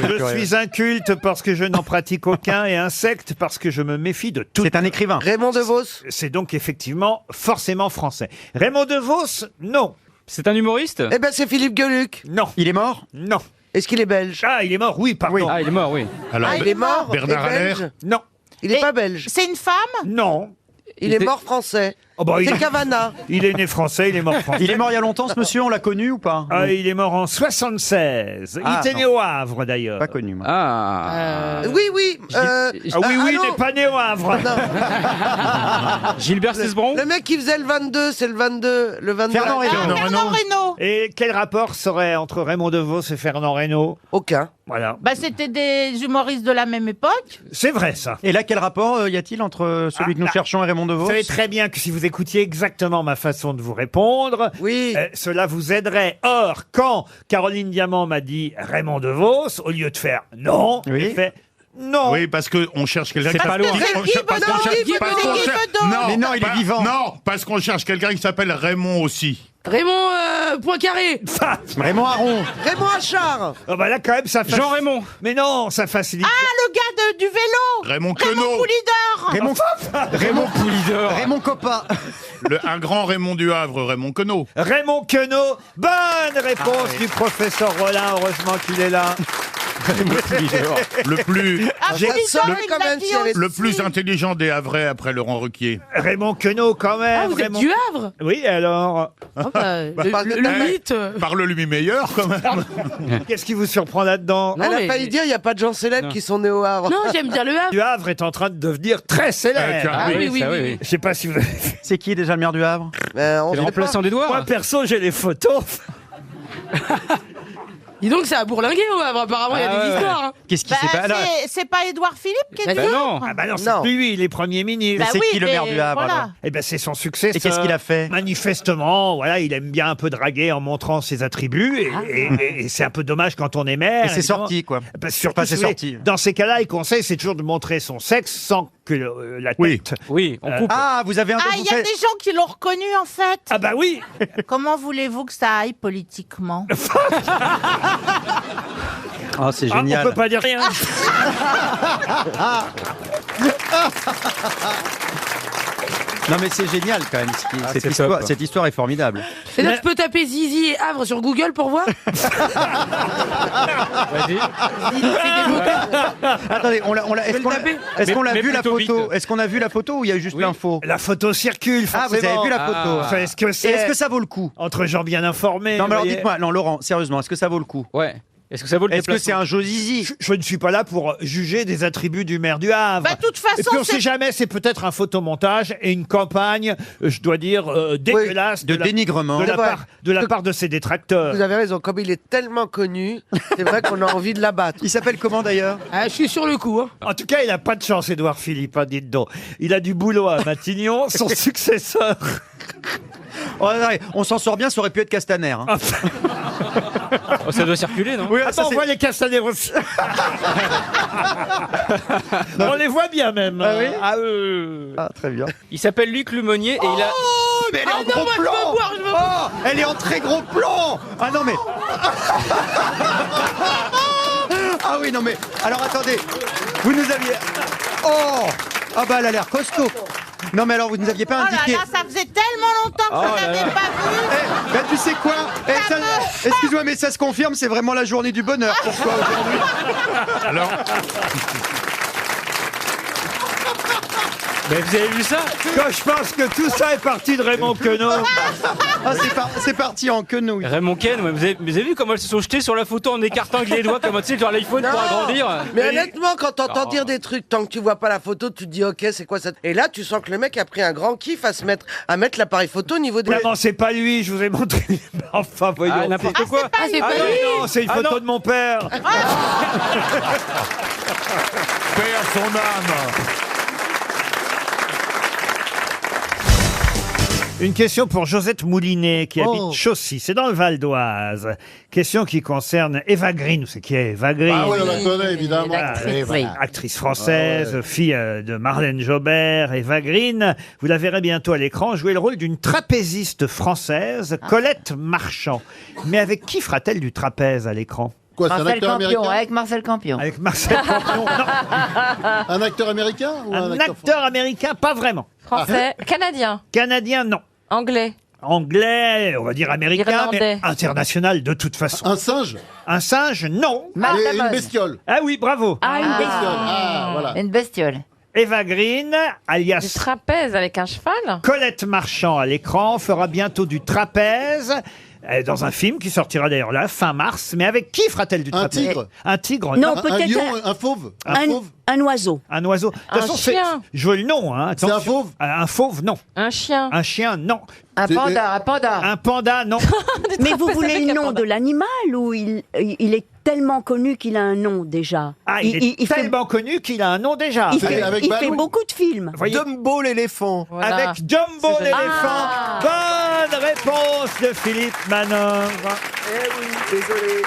Je suis inculte parce que je n'en pratique aucun et insecte parce que je me méfie de toutes. C'est un écrivain. Raymond DeVos. C'est donc effectivement forcément français. Raymond DeVos, non. C'est un humoriste? Eh ben, c'est Philippe Gueluc. Non. Il est mort? Non. Est-ce qu'il est belge? Ah, il est mort, oui, pardon. Ah il est mort oui. Alors, Il est mort Bernard et Allaire. belge? Non. Il est Et- pas belge. C'est une femme? Non. Il est mort français. Oh bah, C'est Cavana. il est né français, il est mort français. Il est mort il y a longtemps ce monsieur, on l'a connu ou pas? Ah, il est mort en 76. Ah, il était né non. au Havre, d'ailleurs. Pas connu moi. Oui, oui. Ah oui, oui, il allô n'est pas né au Havre. Gilbert Cesbron? Le mec qui faisait le 22, c'est le 22. Le 22. Fernand Reynaud. Fernand Reynaud. Et quel rapport serait entre Raymond DeVos et Fernand Reynaud? Aucun. Voilà. Bah, c'était des humoristes de la même époque. C'est vrai, ça. Et là quel rapport y a-t-il entre celui que nous Ah, cherchons et Raymond Vous DeVos? savez très bien que si vous écoutiez exactement ma façon de vous répondre, Oui. cela vous aiderait. Or, quand Caroline Diamant m'a dit Raymond DeVos, au lieu de faire non, Oui. j'ai fait non. Oui, parce qu'on cherche quelqu'un C'est qui pas loin. on cherche- parce qu'on cherche- Guy parce Bedos, qu'on Guy cherche- Bedos. Mais non, il est vivant. Non, parce qu'on cherche quelqu'un qui s'appelle Raymond aussi. Raymond Poincaré. Raymond Aron. Raymond Achard. Oh bah là, quand même, ça facilite. Jean Raymond. Mais non, ça facilite. Ah, le gars du vélo. Raymond Raymond Queneau. Poulidor. Raymond Poulidor. Raymond Coppa. Un grand Raymond du Havre, Raymond Queneau. Raymond Queneau. Bonne réponse du professeur Rollin. Heureusement qu'il est là. Le plus, Ah, J'ai- Poulidor, le- il quand l'a même, dit s'il y avait- aussi. le plus intelligent des Havrais après Laurent Ruquier. Raymond Queneau, quand même. Ah, vous êtes Raymond- du Havre. Oui, alors. parle de ta mère. mythe. Parle-lui meilleur, quand même. Qu'est-ce qui vous surprend là-dedans? Elle a mais- failli dire, il n'y a pas de gens célèbres qui sont nés au Havre. Non, j'aime bien le Havre. Du Havre est en train de devenir très célèbre. Ah oui, oui, ça, oui. Je sais pas si vous avez... C'est qui déjà le maire du Havre? On C'est le sait remplaçant pas. d'Edouard? Moi, perso, j'ai les photos. Dis donc, ça a bourlingué au Havre. Apparemment, il y a des histoires. hein. Qu'est-ce qui Bah, s'est passé là? c'est pas Édouard Philippe qui est Bah dur. non. Ah bah non, c'est Non. plus lui, il est Premier ministre. Bah c'est oui, qui le maire mais du Havre voilà. alors? Eh ben c'est son successeur. Et qu'est-ce qu'il a fait? Manifestement, voilà, il aime bien un peu draguer en montrant ses attributs et c'est un peu dommage quand on est maire. Et c'est évidemment. sorti quoi? Parce que surtout, Enfin, c'est si vous voulez, sorti. dans ces cas-là, il conseille, c'est toujours de montrer son sexe sans que la tête. Oui. Oui, on coupe. Ah, vous avez un Ah, il y a des gens qui l'ont reconnu en fait. Ah bah oui. Comment voulez-vous que ça aille politiquement? Oh, c'est Ah, génial. on peut pas dire rien. Non mais c'est génial quand même. Cette histoire est formidable. Et là, je peux taper Zizi et Havre sur Google pour voir. Attendez, est-ce qu'on a vu la plutôt photo? vite. Est-ce qu'on a vu la photo ou il y a eu juste l'info? La photo circule, Ah, vous forcément. avez vu la photo. Enfin, est-ce que Et c'est est-ce que ça vaut le coup? entre gens bien informés? Non mais alors vous voyez dites-moi, non Laurent, sérieusement, est-ce que ça vaut le coup? Ouais. Est-ce que ça vaut le Est-ce que c'est déplacement? un jeu zizi? Je ne suis pas là pour juger des attributs du maire du Havre. Bah, de toute façon, et puis on c'est- sait jamais, c'est peut-être un photomontage et une campagne, je dois dire, dégueulasse De dénigrement. de la C'est vrai. part de ses détracteurs. Vous avez raison, comme il est tellement connu, c'est vrai qu'on a envie de l'abattre. Il s'appelle comment d'ailleurs? Je suis sur le coup. Hein. En tout cas, il n'a pas de chance, Édouard Philippe, hein, dites donc. Il a du boulot à Matignon, son successeur. Oh, non, on s'en sort bien, ça aurait pu être Castaner. Hein. Oh, ça doit circuler, non? Oui, ça, Attends, on c'est- voit les Castaners aussi. On les voit bien même. Ah oui Ah, très bien. Il s'appelle Luc Lemonnier et il a... Oh, mais elle est en gros plan. Oh, elle est en très gros plan. Ah non mais. Ah oui non mais. Alors attendez, vous nous aviez. Oh, ah bah elle a l'air costaud. Non mais alors vous nous aviez pas Oh là indiqué. là, ça faisait tellement longtemps que je n'avais pas vu. Eh, ben, tu sais quoi excuse-moi, mais ça se confirme, c'est vraiment la journée du bonheur pour toi aujourd'hui. Alors, Mais vous avez vu ça? quand je pense que tout ça est parti de Raymond Queneau. Ah, c'est parti en quenouille. Raymond Ken, ouais, vous avez vu comment elles se sont jetées sur la photo en écartant avec les doigts comme tu sais sur l'iPhone pour agrandir? Mais honnêtement, quand t'entends dire des trucs, tant que tu vois pas la photo, tu te dis ok, c'est quoi ça? Et là, tu sens que le mec a pris un grand kiff à mettre l'appareil photo au niveau des. Vraiment, c'est pas lui, je vous ai montré. Enfin, voyons. Ah, n'importe quoi. Ah, c'est pas Ah lui. non, c'est une Ah photo non. de mon père. paix à son âme. Une question pour Josette Moulinet qui habite Chaussy, c'est dans le Val d'Oise. Question qui concerne Eva Green. Vous savez qui est Eva Green? Ah oui, on la connaît, évidemment. Actrice française, fille de Marlène Jobert. Eva Green, vous la verrez bientôt à l'écran, jouer le rôle d'une trapéziste française, Colette Marchand. Mais avec qui fera-t-elle du trapèze à l'écran? Quoi, c'est un acteur américain? avec Marcel Campion. Avec Marcel Campion? Non. Un acteur américain ou Un acteur américain, pas vraiment. Français, canadien, Canadien, non. anglais, Anglais, on va dire américain, mais Irlandais. international de toute façon. Un singe? Un singe, non. Matt Et une Damon. bestiole? Ah oui, bravo. Ah, une bestiole. Ah, voilà. Une bestiole. Eva Green, Du alias trapèze avec un cheval. Colette Marchand à l'écran, fera bientôt du trapèze. Dans un film qui sortira d'ailleurs là, fin mars. Mais avec qui fera-t-elle du Un trapèze? tigre? Un tigre, Non, non. Un peut-être lion, un fauve? un oiseau. Un oiseau. De toute Un façon, c'est- chien. je veux le nom. Hein. C'est un Attention. fauve? Un fauve, non. Un chien. Un chien, non. Un C'est- panda, un panda. Un panda, non. Mais vous trapèzes voulez avec le un nom panda. de l'animal ou il est tellement connu qu'il a un nom déjà? Ah, il est tellement connu qu'il a un nom déjà. il fait, avec il fait Balou. beaucoup de films. Voyez, Dumbo l'éléphant. Voilà. avec Jumbo C'est l'éléphant. Bonne réponse de Philippe Manœuvre. Eh oui, désolé.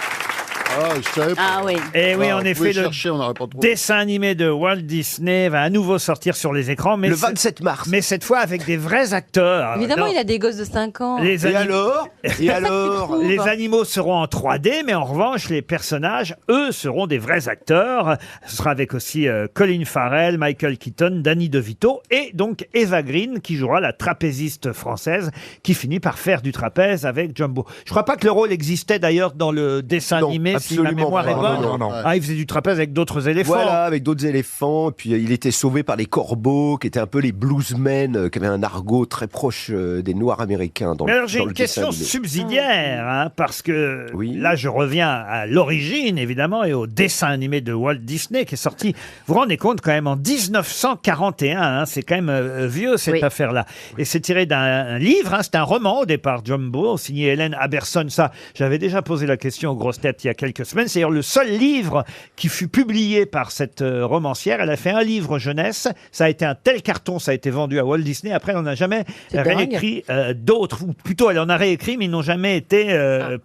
Ah, je savais pas. Ah oui. Et oui, Ah, en vous effet, pouvez le chercher, on n'aurait pas trouvé. dessin animé de Walt Disney va à nouveau sortir sur les écrans, mais Le ce- 27 mars. mais cette fois avec des vrais acteurs. Évidemment, Non, il a des gosses de 5 ans. les, Et anim- alors Et alors les animaux seront en 3D, mais en revanche, les personnages, eux, seront des vrais acteurs. Ce sera avec aussi Colin Farrell, Michael Keaton, Danny DeVito et donc Eva Green qui jouera la trapéziste française qui finit par faire du trapèze avec Jumbo. Je crois pas que le rôle existait d'ailleurs dans le dessin Non, animé, si ma absolument mémoire pas. est bonne. Non. Ah, il faisait du trapèze avec d'autres éléphants. Voilà, avec d'autres éléphants. Puis il était sauvé par les corbeaux, qui étaient un peu les bluesmen, qui avaient un argot très proche des Noirs américains. Dans Mais le- alors j'ai dans une le dessin question animé. subsidiaire, hein, parce que là je reviens à l'origine évidemment et au dessin animé de Walt Disney qui est sorti, vous vous rendez compte quand même en 1941, hein, c'est quand même vieux cette affaire-là. Et c'est tiré d'un livre, hein, c'est un roman au départ, Jumbo, signé Hélène Aberson. Ça, j'avais déjà posé la question aux grosses têtes il y a quelques semaines. C'est d'ailleurs le seul livre qui fut publié par cette romancière. Elle a fait un livre jeunesse, ça a été un tel carton, ça a été vendu à Walt Disney. Après, elle n'en a jamais C'est dingue. réécrit d'autres, ou plutôt elle en a réécrit, mais ils n'ont jamais été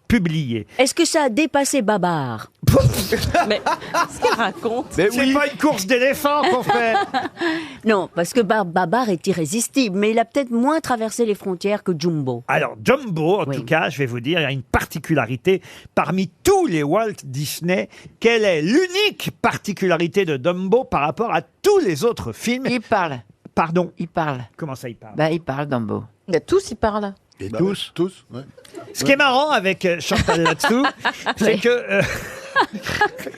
publiés. Est-ce que ça a dépassé Babar? Mais qu'est-ce qu'elle raconte? C'est pas une course d'éléphants qu'on fait. Non, parce que Babar est irrésistible, mais il a peut-être moins traversé les frontières que Jumbo. Alors, Jumbo, en tout cas, je vais vous dire, il y a une particularité parmi tous les Walt Disney. Quelle est l'unique particularité de Dumbo par rapport à tous les autres films? Il parle. Pardon. Il parle. Comment ça, il parle? Bah, il parle, Dumbo. Tous, ils parlent. Et tous, ouais. Ce qui est marrant avec Chantal là-dessous, c'est que...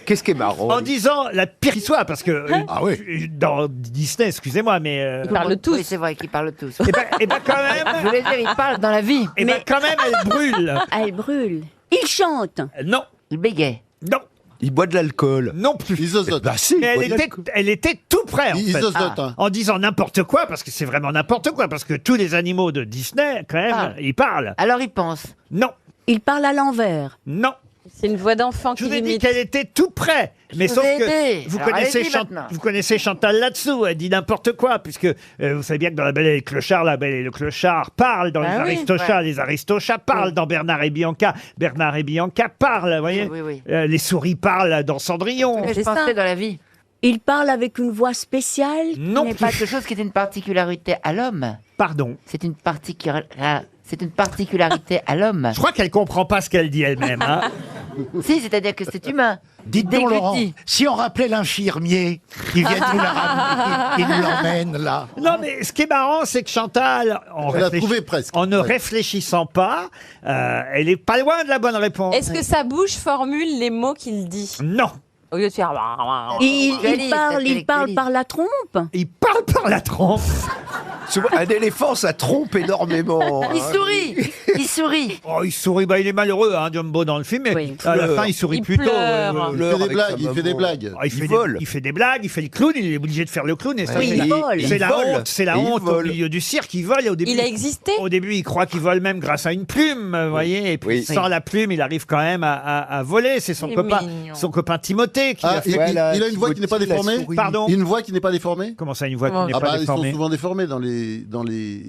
Qu'est-ce qui est marrant? En disant la pire histoire, parce que Ah oui. dans Disney, excusez-moi, mais... Ils parlent tous. Oui, c'est vrai qu'ils parlent tous. Et ben quand même... Je voulais dire, ils parlent dans la vie. Et ben quand même, elle brûle. Elle brûle. Il chante. Non. Il bégait. Non. Il boit de l'alcool. Non plus. Ils zozotent. Bah si, Mais il boit de l'alcool. elle était tout près, en Ils fait. zozotent, hein. En disant n'importe quoi, parce que c'est vraiment n'importe quoi, parce que tous les animaux de Disney, quand même, ils parlent. Alors il pense. Non. Il parle à l'envers. Non. C'est une voix d'enfant Je qui vous ai dit imite. qu'elle était tout près. Mais vous sauf ai que aidé. vous Alors, connaissez, allez-y maintenant. vous connaissez Chantal là-dessous. Elle dit n'importe quoi, puisque vous savez bien que dans La Belle et le Clochard, La Belle et le Clochard parlent dans Ah les oui, Aristochats, ouais. les Aristochats parlent dans Bernard et Bianca parlent, vous voyez. Oui, oui. Les souris parlent dans Cendrillon. Mais je pensais dans la vie. Il parle avec une voix spéciale. Non Il n'est pas quelque chose qui est une particularité à l'homme. Pardon. C'est une particularité à l'homme. Je crois qu'elle comprend pas ce qu'elle dit elle-même. Hein. Si, c'est-à-dire que c'est humain. Dites donc, Déglutis. Laurent, si on rappelait l'infirmier qui vient de nous la ramener, il nous l'emmène là. Non, mais ce qui est marrant, c'est que Chantal, Elle a trouvé presque. en ne réfléchissant pas, elle est pas loin de la bonne réponse. Est-ce que sa bouche formule les mots qu'il dit? Non. Au lieu de faire... Il parle par la trompe. Il parle par la trompe. Souvent, un éléphant, ça trompe énormément. Il hein. sourit. Il sourit. Oh, il sourit, bah, il est malheureux, hein, Jumbo, dans le film, mais Oui. à la fin, il sourit Il plutôt. pleure. Il fait des blagues, il fait des blagues. Il fait, vole. il fait des blagues, il fait le clown, il est obligé de faire le clown. Et ça, Oui, c'est il la, vole. c'est la vole. honte, c'est la Et il honte au vole. milieu du cirque. Il vole et au début, Il a existé? au début, il croit qu'il vole même grâce à une plume, vous voyez. Et puis, Oui. sans la plume, il arrive quand même à voler. C'est Il est mignon. son copain Timothée qui Ah, l'a fait. il a une voix qui n'est pas Timothée, la déformée. souris. Pardon. Une voix qui n'est pas déformée. Comment ça, une voix qui n'est Ah pas bah ils sont déformée? souvent déformés dans les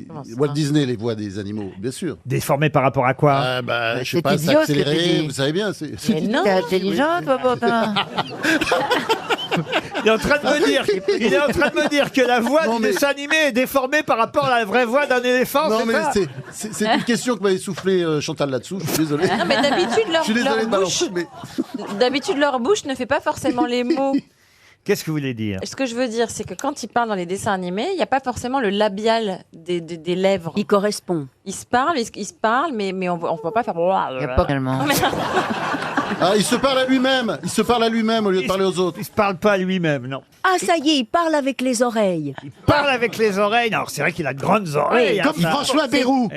Comment ça Walt Disney, les voix des animaux, bien sûr. Déformé par rapport à quoi? Ah bah je sais c'est pas, idiot, ce que tu s'accélérer, dis. vous savez bien. C'est Mais non. T'es intelligent, toi, pourtant. Il est en train de me dire que la voix Non, du mais- dessin animé est déformée par rapport à la vraie voix d'un éléphant. Non c'est mais ça c'est une question que m'avait soufflé Chantal là-dessous. Je suis désolé. Non, mais d'habitude, Je suis désolé de leur bouche... balancer, mais D'habitude, leur bouche ne fait pas forcément les mots. Qu'est-ce que vous voulez dire? Ce que je veux dire, c'est que quand ils parlent dans les dessins animés, il n'y a pas forcément le labial des lèvres. Il correspond. Ils se parlent, mais on ne voit pas faire... Il n'y a pas tellement. ah, il se parle à lui-même. Il se parle à lui-même au lieu de parler aux autres. Il se parle pas à lui-même, non. Ah, ça y est, il parle avec les oreilles. Il parle avec les oreilles. Alors, c'est vrai qu'il a de grandes oreilles. Comme ça. François Bayrou.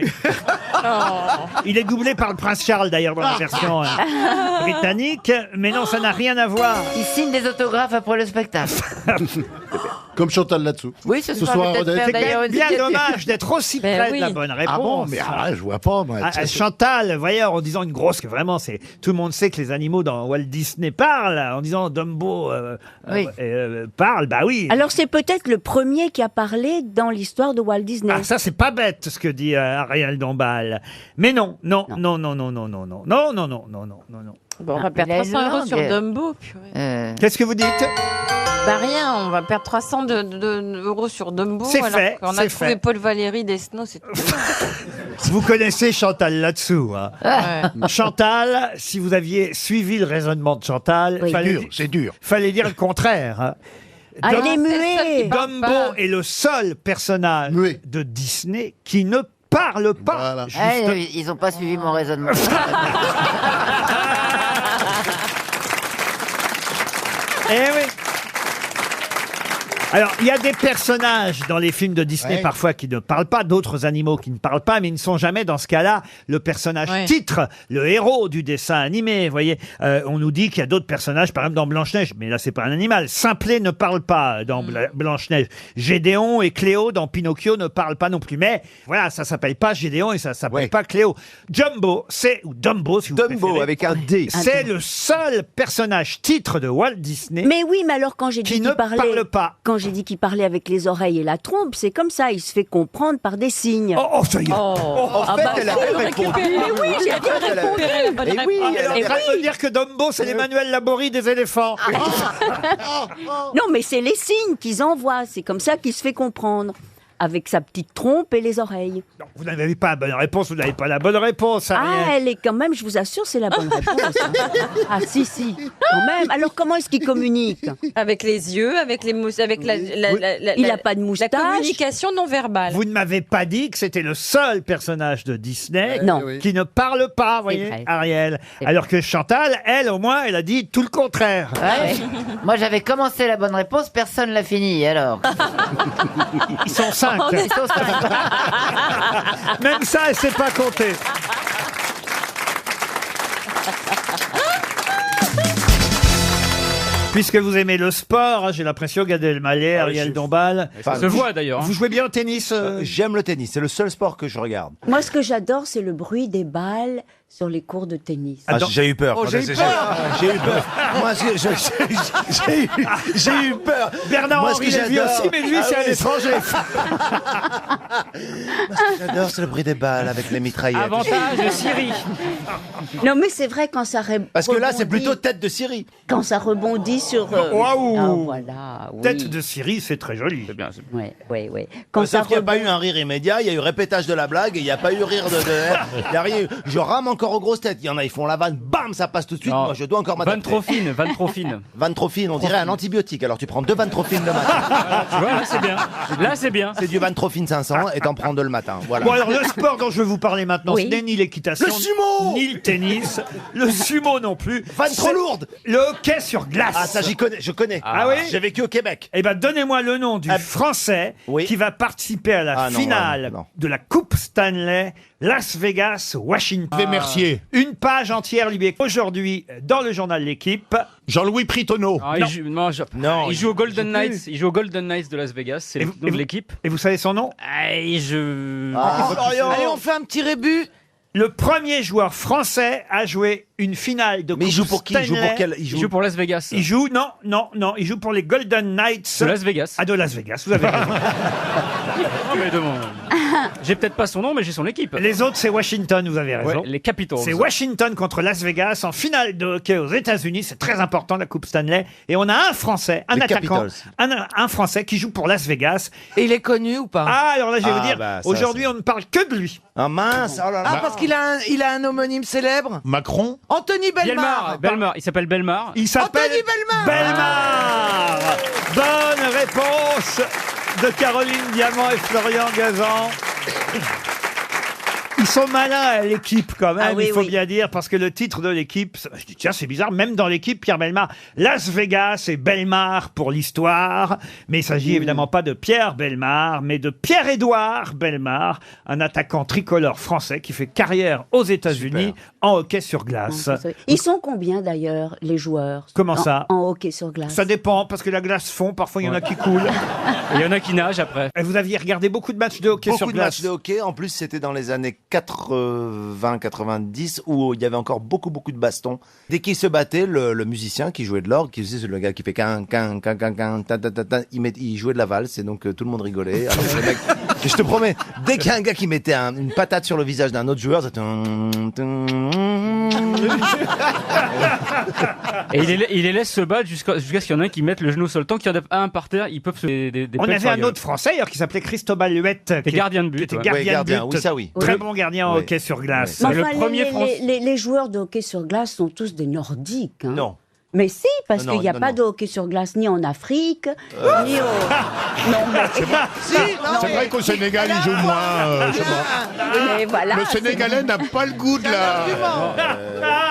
Il est doublé par le prince Charles, d'ailleurs, dans la version britannique. Mais non, ça n'a rien à voir. Il signe des autographes après le spectacle. Comme Chantal là-dessous. Oui, ce soir, peut-être Rodolphe. faire C'est quand d'ailleurs même une bien signature. dommage d'être aussi Ben près oui. de la bonne réponse. Ah bon, mais ah, je vois pas, moi. Ah, Chantal, vous voyez, en disant une grosse, que vraiment, tout le monde sait que les animaux dans Walt Disney parlent, en disant Dumbo Oui. parle, bah oui. Alors c'est peut-être le premier qui a parlé dans l'histoire de Walt Disney. Ah, ça, c'est pas bête, ce que dit Ariel Dombal. Mais non. Bon, on va perdre il a 300 une euros sur langue. Dumbo. Purée. Qu'est-ce que vous dites? Bah rien, on va perdre 300 euros sur Dumbo. C'est alors fait, qu'on c'est a trouvé fait. Paul Valéry Desnos. C'est tout. Vous connaissez Chantal là-dessous. Hein. Ouais. Chantal, si vous aviez suivi le raisonnement de Chantal, Oui. C'est dur. fallait dire le contraire. Hein. Ah, il est Celle qui muet. parle Dumbo pas. est le seul personnage Muet. de Disney qui ne parle pas. Voilà. Juste- Ah, ils n'ont pas suivi mon raisonnement. Eh oui. Alors, il y a des personnages dans les films de Disney Ouais. parfois qui ne parlent pas, d'autres animaux qui ne parlent pas, mais ils ne sont jamais dans ce cas-là le personnage Ouais. titre, le héros du dessin animé. Vous voyez, on nous dit qu'il y a d'autres personnages, par exemple dans Blanche-Neige, mais là c'est pas un animal. Simplet ne parle pas dans Blanche-Neige. Gédéon et Cléo dans Pinocchio ne parlent pas non plus. Mais voilà, ça s'appelle pas Gédéon et ça s'appelle Ouais. pas Cléo. Jumbo, ou Dumbo si vous Dumbo préférez. avec un D. C'est le seul personnage titre de Walt Disney Mais oui, mais alors quand j'ai dit qui ne qu'il parlait, parle pas. quand j'ai dit qu'il parlait avec les oreilles et la trompe, c'est comme ça, il se fait comprendre par des signes. Oh, ça y est. En Ah fait, bah, elle a faut même récupérer. répondu. Mais oui, j'ai bien répondu. Eh oui, Elle alors, est en train de me dire que Dumbo, c'est l'Emmanuel Laborie des éléphants. Non, mais c'est les signes qu'ils envoient, c'est comme ça qu'il se fait comprendre. avec sa petite trompe et les oreilles. Non, vous n'avez pas la bonne réponse, vous n'avez pas la bonne réponse, Ariel. Ah, elle est quand même, je vous assure, c'est la bonne réponse. Hein. Ah, si, quand même. Alors, comment est-ce qu'il communique? Avec les yeux, avec les mousses, avec Il n'a pas de moustache. La communication non verbale. Vous ne m'avez pas dit que c'était le seul personnage de Disney Non. qui ne parle pas, vous voyez, vrai. Ariel. Alors que Chantal, elle, au moins, elle a dit tout le contraire. Ouais. Moi, j'avais commencé la bonne réponse, personne l'a fini, alors. Ils sont 5. Ils sont cinq. Même ça, elle ne s'est pas compter. Puisque vous aimez le sport, hein, j'ai l'impression, Gad Elmaleh, Ariel Dombal. Ça se voit d'ailleurs. Vous jouez bien au tennis J'aime le tennis, c'est le seul sport que je regarde. Moi, ce que j'adore, c'est le bruit des balles sur les cours de tennis. J'ai eu peur. Oh, j'ai eu peur. J'ai eu peur. Moi, j'ai eu peur. Bernard Moi, ce Henry que Lévy j'adore- aussi, mais lui, Ah c'est oui, un étranger. Ce que j'adore, c'est le bruit des balles avec les mitraillettes. Avantage de Syrie. Non, mais c'est vrai quand ça Parce que là, c'est rebondit- plutôt tête de Syrie. Quand ça rebondit sur... Waouh. Ah, voilà, oui. Tête de Syrie, c'est très joli. C'est bien. Ouais. Quand ça Sauf qu'il n'y a pas rebondit- eu un rire immédiat, il y a eu répétage de la blague et il n'y a pas eu rire de... Il y a rien eu. Je rame encore aux grosses têtes. Il y en a, ils font la vanne, bam, ça passe tout de suite. Non. Moi, je dois encore Vanne m'adapter. trop fine, vanne trop fine. Vantrophine, on dirait un antibiotique. Alors tu prends 2 vantrophines le matin. Tu vois, là c'est bien. Là c'est bien. C'est du vantrophine 500 et t'en prends 2 le matin. Voilà. Bon, alors le sport dont je vais vous parler maintenant, Oui. ce n'est ni l'équitation, Le sumo ni le tennis, le sumo non plus. Vanne trop C'est lourde. Le hockey sur glace. Ah, ça, je connais. Ah oui. J'ai vécu au Québec. Eh ben, donnez-moi le nom du Français oui. qui va participer à la Ah, non, finale non. de la Coupe Stanley, Las Vegas, Washington. Mercier. Une page entière lui est aujourd'hui dans le journal L'Équipe. Jean-Louis Pritonneau. Ah, il joue au Golden Knights. Il joue au Golden Knights de Las Vegas. C'est Et le vous- nom de l'équipe. Et vous savez son nom? Allez, Allez, on fait un petit rébut. Le premier joueur français à jouer une finale de Coupe Mais il joue pour qui? Il joue pour Stanley. quel? Il joue pour Las Vegas. Il joue, non, il joue pour les Golden Knights. De Las Vegas. Ah, de Las Vegas, vous avez raison. Non, mais de mon- J'ai peut-être pas son nom, mais j'ai son équipe. Les autres, c'est Washington, vous avez raison. Ouais, les Capitals. C'est Washington contre Las Vegas en finale de hockey aux États-Unis. C'est très important, la Coupe Stanley. Et on a un Français, un Les attaquant, Capitals. un Français qui joue pour Las Vegas. Et il est connu ou pas? Ah, alors là, je vais vous dire, bah, ça, aujourd'hui, on ne parle que de lui. Ah mince, oh là là. Ah, parce qu'il a un homonyme célèbre. Macron. Anthony Bellemare. Bellemare. Il s'appelle Bellemare. Il s'appelle Anthony Bellemare. Bonne réponse de Caroline Diamant et Florian Gazan. Ils sont malins à l'équipe quand même, Ah oui, il faut oui. bien dire, parce que le titre de l'équipe, je dis tiens c'est bizarre, même dans l'équipe Pierre Bellemare, Las Vegas et Bellemare pour l'histoire, mais il s'agit évidemment pas de Pierre Bellemare, mais de Pierre-Édouard Bellemare, un attaquant tricolore français qui fait carrière aux États-Unis en hockey sur glace. Ils sont combien d'ailleurs, les joueurs? Comment ça? En hockey sur glace. Ça dépend, parce que la glace fond, parfois il y en a qui coulent. Il y en a qui nagent après. Et vous aviez regardé beaucoup de matchs de hockey sur Beaucoup de glace. matchs de hockey. En plus, c'était dans les années 80-90 où il y avait encore beaucoup de bastons. Dès qu'il se battait, le musicien qui jouait de l'orgue, qui faisait le gars qui fait quin, il jouait de la valse et donc tout le monde rigolait. Alors, le mec, je te promets, dès qu'il y a un gars qui mettait une patate sur le visage d'un autre joueur, c'était Et il les laisse se battre jusqu'à ce qu'il y en ait un qui mette le genou sur le temps, qu'il y en a un par terre, ils peuvent se des On pelles avait sur la un gueule. autre Français d'ailleurs, qui s'appelait Cristobal Huette, Qui est gardien de but, qui était ouais. gardien, Ouais, gardien, de but. oui, ça, oui. Très Oui. bon gardien en Oui. hockey sur glace. Mais Le enfin, premier les joueurs de hockey sur glace sont tous des Nordiques. Hein. Non. Mais si, parce Non, qu'il n'y a non, pas non. de hockey sur glace ni en Afrique, ni au... Non, mais... C'est vrai qu'au Sénégal, ils jouent moins. Mais voilà, Le Sénégalais n'a pas le goût de la.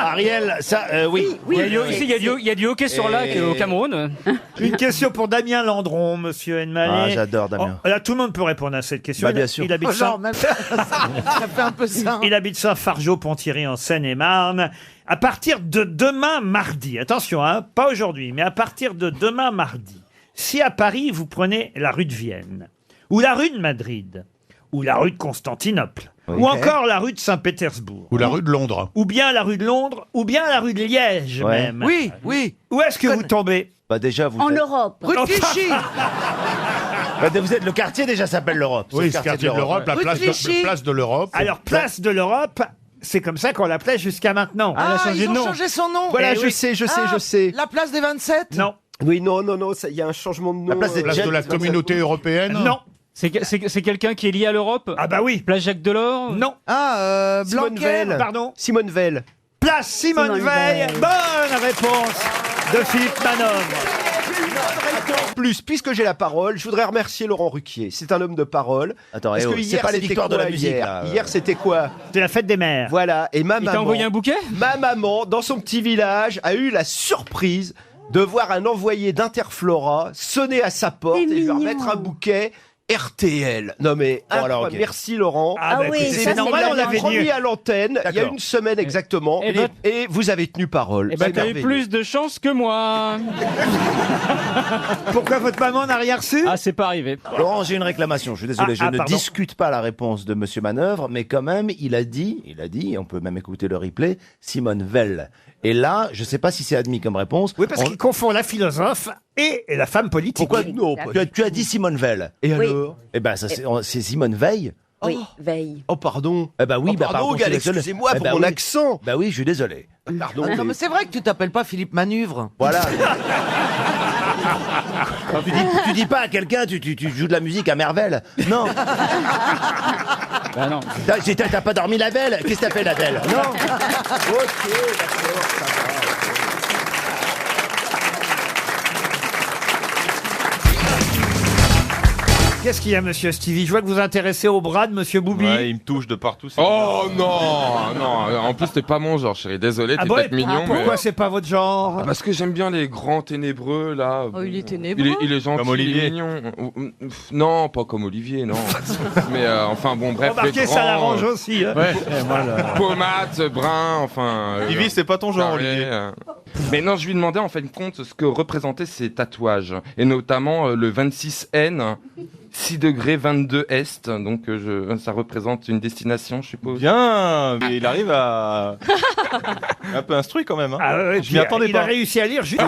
Ariel, ça, oui. Il y a du hockey sur lac au Cameroun. Une question pour Damien Landron, monsieur Enmalé. Ah, j'adore Damien. Oh, là, tout le monde peut répondre à cette question. Bah, bien sûr. Il habite Genre, même ça fait un peu ça. Il habite Saint-Fargeau-Ponthierry en Seine-et-Marne. À partir de demain mardi, attention, hein, pas aujourd'hui, mais à partir de demain mardi, si à Paris vous prenez la rue de Vienne, ou la rue de Madrid, ou la rue de Constantinople, ou encore la rue de Saint-Pétersbourg, Ou la rue de Londres. ou bien la rue de Londres, ou bien la rue de Liège Ouais. même. Oui, oui. Où est-ce que vous tombez? Bah déjà, vous en êtes... Europe. Rue de Clichy. Bah, vous êtes le quartier déjà s'appelle l'Europe. Oui, c'est quartier de l'Europe, la Rue de place Clichy. place de l'Europe. Alors, place de l'Europe, c'est comme ça qu'on l'appelait jusqu'à maintenant. Ils ont changé son nom. Voilà, Eh je oui. sais. Ah, La place des 27. Non, Oui, non, il y a un changement de nom. La place des Place de la communauté européenne. non. C'est quelqu'un qui est lié à l'Europe? Ah bah oui. Place Jacques Delors? Non. Simone Blanquer. Veil. Pardon. Simone Veil. Place Simone Veil. Bonne réponse de Philippe Manœuvre. Plus, puisque j'ai la parole, je voudrais remercier Laurent Ruquier. C'est un homme de parole. Attends, Parce que c'est hier, pas les c'était victoires de quoi, la musique. Hier, là, Hier, c'était quoi? C'est la fête des mères. Voilà. Et ma Il t'a maman, envoyé un bouquet? ma maman, dans son petit village, a eu la surprise de voir un envoyé d'Interflora sonner à sa porte et lui remettre un bouquet. RTL. Non mais alors, incroyable. Merci Laurent. Ah oui, c'est ça, c'est normal, on bien. l'avait promis à l'antenne il y a une semaine exactement Eh ben- et vous avez tenu parole. Eh ben, C'est t'as eu merveilleux. plus de chance que moi. Pourquoi votre maman n'a rien reçu? Ah, c'est pas arrivé. Laurent, j'ai une réclamation. Je suis désolé, je ne pardon. discute pas la réponse de Monsieur Manœuvre, mais quand même, il a dit, on peut même écouter le replay, Simone Veil. Et là, je sais pas si c'est admis comme réponse. Oui, parce qu'il confond la philosophe et la femme politique. Pourquoi non tu as dit Simone Veil. Et Oui. alors? Eh ben, c'est Simone Veil. Oui, Veille. Oh pardon. Eh ben oui, Oh, pardon, Gal, désolé. excusez-moi Eh pour ben mon oui. accent. Bah oui, je suis désolé. Pardon. Non, mais c'est vrai que tu t'appelles pas Philippe Manœuvre. Voilà. Quand tu dis pas à quelqu'un, tu joues de la musique à merveille. Non. Bah non. T'as pas dormi la belle. Qu'est-ce que t'as fait la belle? Non. Ok, d'accord, ça va. Qu'est-ce qu'il y a, monsieur Stevie? Je vois que vous vous intéressez au bras de monsieur Boubi. Ouais, il me touche de partout. Oh non, non. En plus, t'es pas mon genre, chérie. Désolé, t'es peut-être mignon, mais... Pourquoi c'est pas votre genre? Parce que j'aime bien les grands ténébreux, là. Oh, il est ténébreux. Il est gentil, Comme Olivier. il est mignon. Non, pas comme Olivier, non. Mais enfin, bon, bref, Remarquez, les ça grands... l'arrange aussi. Hein. Pommade, brun, enfin... Stevie, c'est pas ton genre, carré, Olivier. Mais non, je lui demandais en fin de compte ce que représentaient ces tatouages. Et notamment le 26N, 6 degrés 22 Est. Donc ça représente une destination, je suppose. Bien, mais il arrive à... un peu instruit quand même. Hein. Ah ouais, je m'y attendais il pas. a réussi à lire juste.